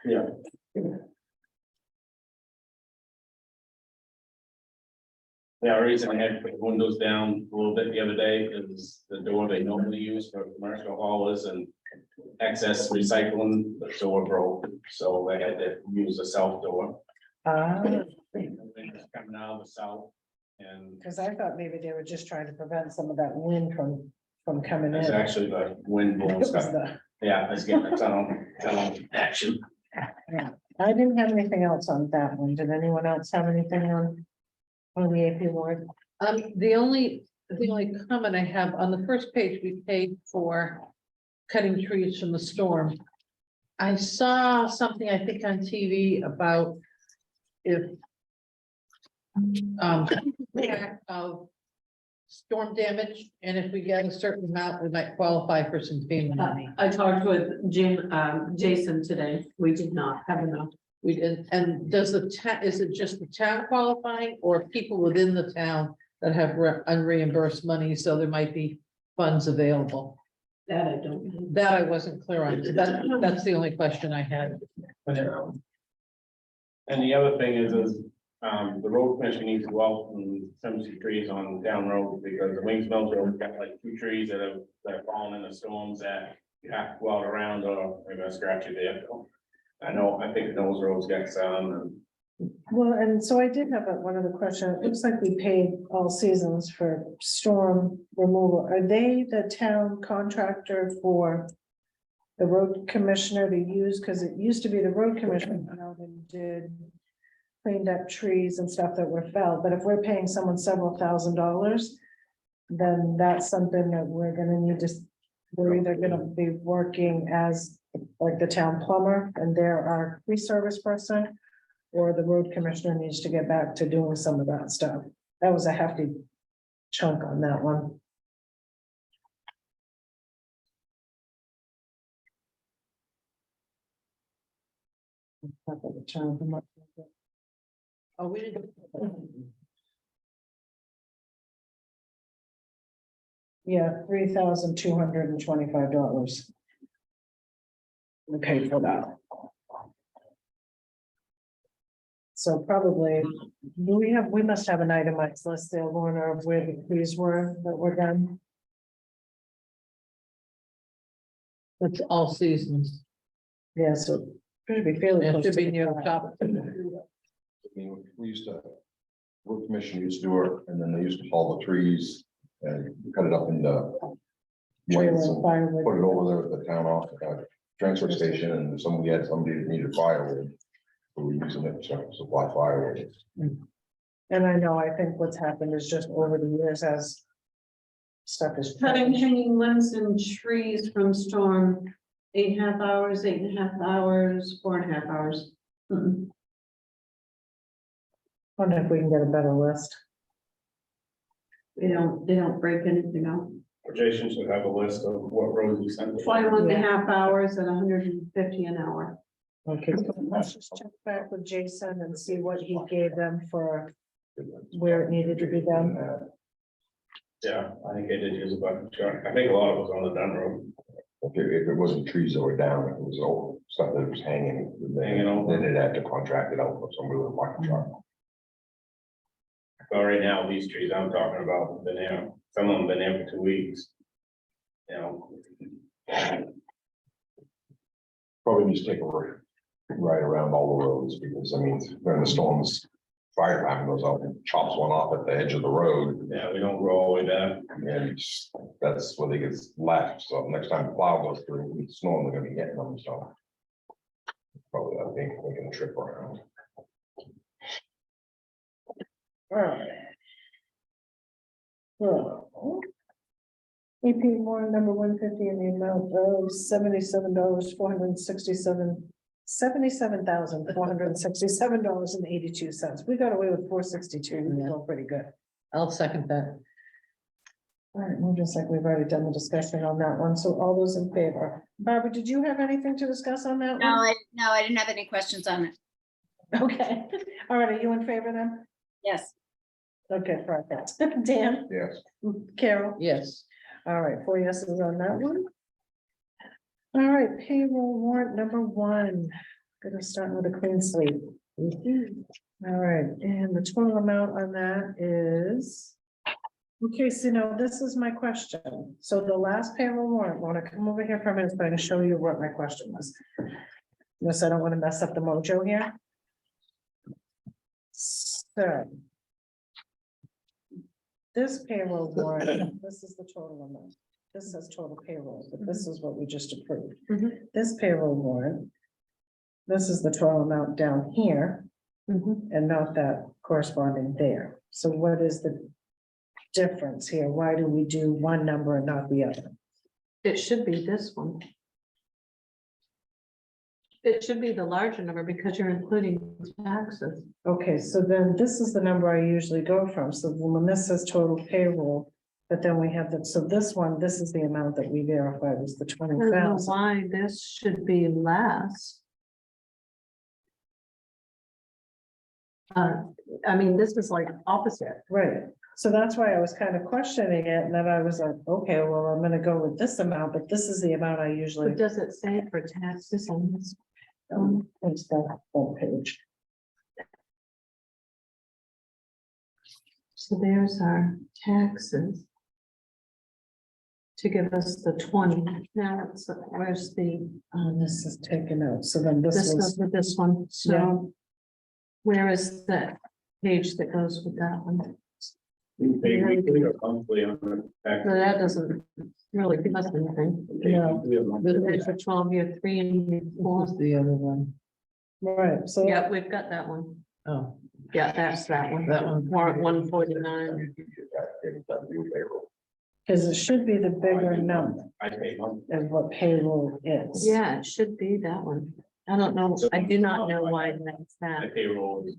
Yeah. Yeah, the reason I had to put the windows down a little bit the other day is the door they normally use for commercial haulers and excess recycling, the door broke, so they had to use a south door. Because Coming out of the south, and I thought maybe they were just trying to prevent some of that wind from coming in. it's actually the wind It blowing was stuff. the- Yeah, it's getting a ton of action. I didn't have anything else on that one. Did anyone else have anything on the AP ward? The only comment I have on the first page, we paid for cutting trees from the storm. I saw something, I think on TV about if of storm damage, and if we get a certain amount, we might qualify for some FEMA money. I talked with Jason today. We did not have enough. We did, and does the town, is it just the town qualifying or people within the town that have unreimbursed money, so there might be funds available? That I don't know. That I wasn't clear on. That's the only question I had. And the other thing is the road commission needs to go out and trim some trees on down road, because the Wings Mills Road got like 2 trees that have fallen in the storms that you have to go out around or they're gonna scratch your vehicle. I think those roads got some, Well, and so I did have one other question. It looks like we paid all seasons for storm removal. Are they the town contractor for the road commissioner to use? Because it used to be the road commissioner went out and cleaned up trees and stuff that were felled. But if we're paying someone several $1,000s, then that's something that we're gonna need to, we're either gonna be working as like the town plumber and they're our tree service person, or the road commissioner needs to get back to doing some of that stuff. That was a hefty chunk on that one. Oh, we didn't. Yeah, $3,225. We paid for that. So probably, we must have an itemized list there, Lorna, of where the trees were that were done. It's all seasons. Yeah, so should be fairly It close should to be the near the top. top. I mean, we used to, road commission used to do it, and then they used to haul the trees and cut it up into Trailer lengths and and firewood. put it over there at the town office, transfer station, and if somebody that needed firewood. We were using it to supply firewood. And I know, I think what's happened is just over the years as stuff is. Cutting hanging limbs and trees from storm, 8.5 hours, 8.5 hours, 4.5 hours. Wonder if we can get a better list. They don't break anything up. Jason should have a list of what roads we sent. 21.5 hours at 150 an hour. Okay, so let's just check back with Jason and see what he gave them for where it needed to be done. Yeah, I think they did use a bucket truck. I think a lot of it was on the Dunn Road. If it wasn't trees that were down, if it was old stuff that was hanging, Hanging over. then they'd have to contract it out for somebody with a bucket truck. But right now, these trees I'm talking about, have been there, some of them been there for 2 weeks. You know, Probably just take a ride around all the roads, because I mean, during the storms, fire department goes out and chops one off at the edge of the road. yeah, we don't grow all the way back. And that's what they get left, so next time the plow goes through, it's snowing, they're gonna be hitting them, so. Probably, I think, making a trip around. Alright. Well. AP warrant number 150 in the amount of $77,467.82. We got away with $462, we feel pretty good. I'll second that. All right, we're just like, we've already done the discussion on that one, so all those in favor. Barbara, did you have anything to discuss on that one? No, I didn't have any questions on it. Okay, all right, are you in favor then? Yes. Okay, perfect. Dan, Yes, Carol? Yes. All right, 4 yeses on that one. All right, payroll warrant number 1. Gonna start with a clean slate. All right, and the total amount on that is. Okay, so now this is my question. So the last payroll warrant, want to come over here for a minute, so I can show you what my question was. Yes, I don't want to mess up the mojo here. So. This payroll warrant, this is the total amount. This says total payroll, but this is what we just approved. Mhm. This payroll warrant. This is the total amount down here and not that corresponding there. So what is the difference here? Why do we do one number and not the other? It should be this one. It should be the larger number because you're including taxes. Okay, so then this is the number I usually go from. So when this says total payroll, but then we have that, so this one, this is the amount that we verified was the I don't know 20,000. why this should be less. I mean, this is like opposite. Right, so that's why I was kind of questioning it, and then I was like, okay, well, I'm gonna go with this amount, but this is the amount I usually. What does it say for taxes on this? It's that whole page. So there's our taxes. To give us the 20. Now, where's the, This is taken out, so then this this goes was, with this one, Yeah. so. Where is that page that goes with that one? We pay weekly or monthly on the tax. No, that doesn't really give us anything. No. There's a 12-year, 3 and 4. What's the other one? right, so. Yeah, we've got that one. Oh, Yeah, that's that one. that one. Warrant 149. Because it should be the bigger number I pay monthly. of what payroll is. Yeah, it should be that one. I don't know. I do not know why that's My that. payroll is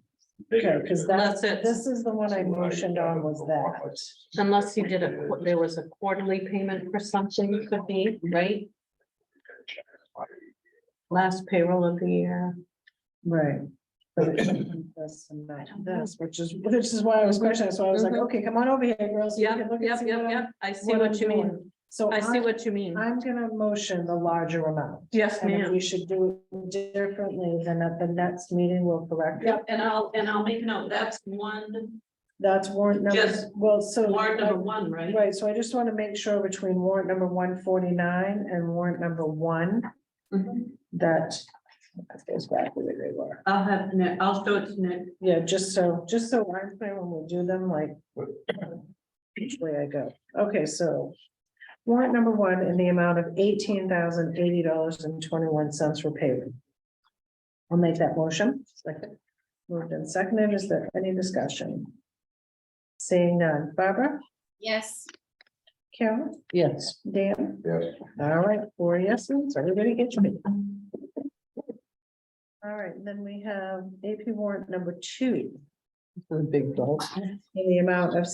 Okay, bigger. because Unless that, it's- this is the one I motioned on was that. Unless you did there was a quarterly payment for something, could be, right? Last payroll of the year. Right. But it should be this and not this, which is why I was questioning, so I was like, Mhm. okay, come on over here, girls. so we Yep, can look and yep, see yep, what I'm- yep. I see what what I'm you mean. doing. So I see what you mean. I'm gonna motion the larger amount. Yes, And if ma'am. we should do it differently, then at the next meeting, we'll correct it. Yep, and I'll make a note. That's one, That's warrant number, Just well, so. warrant number 1, right? Right, so I just want to make sure between warrant number 149 and warrant number 1, Mhm. that goes back the way they were. I'll have Nick, I'll show it to Nick. Yeah, just so I'm clear when we do them, like, each way I go. Okay, so warrant number 1 in the amount of $18,080.21 for payment. I'll make that motion. Second. Moved and seconded. Is there any discussion? Seeing none. Barbara? Yes. Carol? Yes. Dan? Yes, All right, 4 yeses. Everybody gets me. All right, then we have AP warrant number 2 The big dog. in the amount of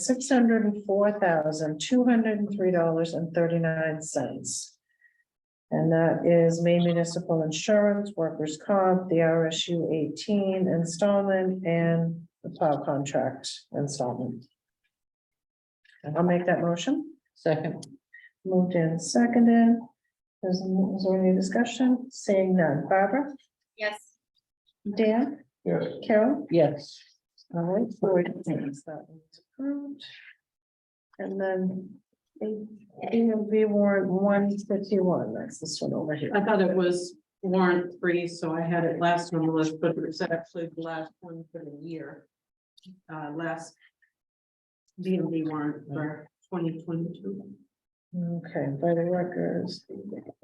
$604,203.39. And that is Maine Municipal Insurance, Workers' Comp, the RSU 18 installment, and the plow contract installment. I'll make that motion. Second. Moved in seconded. Is there any discussion? Seeing none. Barbara, Yes. Dan, Yes. Carol? Yes. All right, four things that one's approved. And then B warrant 151, that's this one over here. I thought it was warrant 3, so I had it last on the list, but it was actually the last one for the year. Last B&B warrant for 2022. Okay, by the records.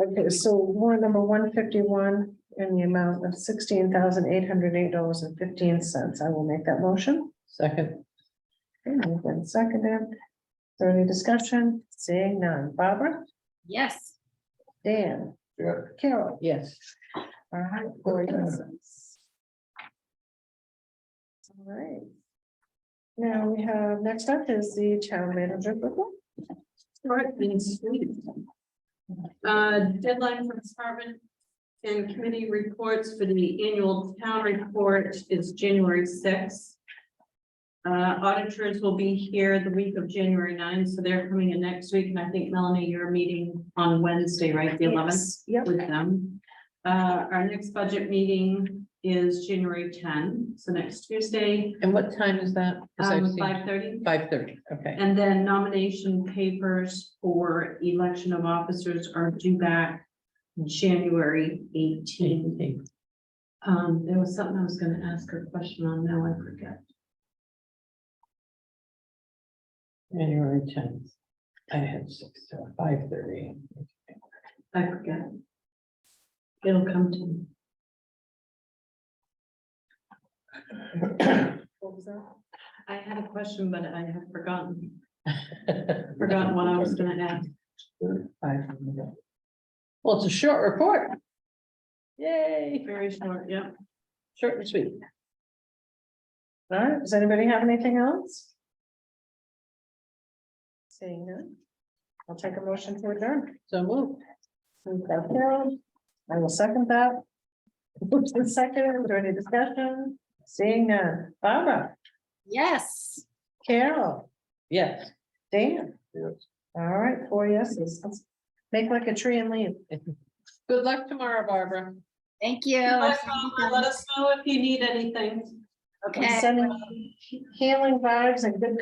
Okay, so warrant number 151 in the amount of $16,808.15. I will make that motion. Second. Okay, moved and seconded. Is there any discussion? Seeing none. Barbara, Yes. Dan, Yeah. Carol? Yes. All right, 4 yeses. All right. Now we have, next up is the town manager report. Short and sweet. Deadline for department and committee reports for the annual town report is January 6th. Auditors will be here the week of January 9th, so they're coming in next week, and I think Melanie, you're meeting on Wednesday, right, the 11th? Yep. With them. Our next budget meeting is January 10, so next Tuesday, And what time is that? 5:30. 5:30, okay. And then nomination papers for election of officers are due back January 18th. There was something I was gonna ask her a question on, now I forget. January 10th. I had 6 to 5:30. I forget. It'll come to me. What was that? I had a question, but I have forgotten what I was gonna ask. Well, it's a short report. Yay, Very short, yeah. short and sweet. All right, does anybody have anything else? Seeing none. I'll take a motion to adjourn. So moved. Moved by Carol. I will second that. Moved and seconded. Is there any discussion? Seeing none. Barbara, Yes. Carol, Yes. Dan. Yes. All right, 4 yeses. Let's make like a tree and leave. Good luck tomorrow, Barbara. Thank you. Let us know if you need anything. Okay. Sending healing vibes and good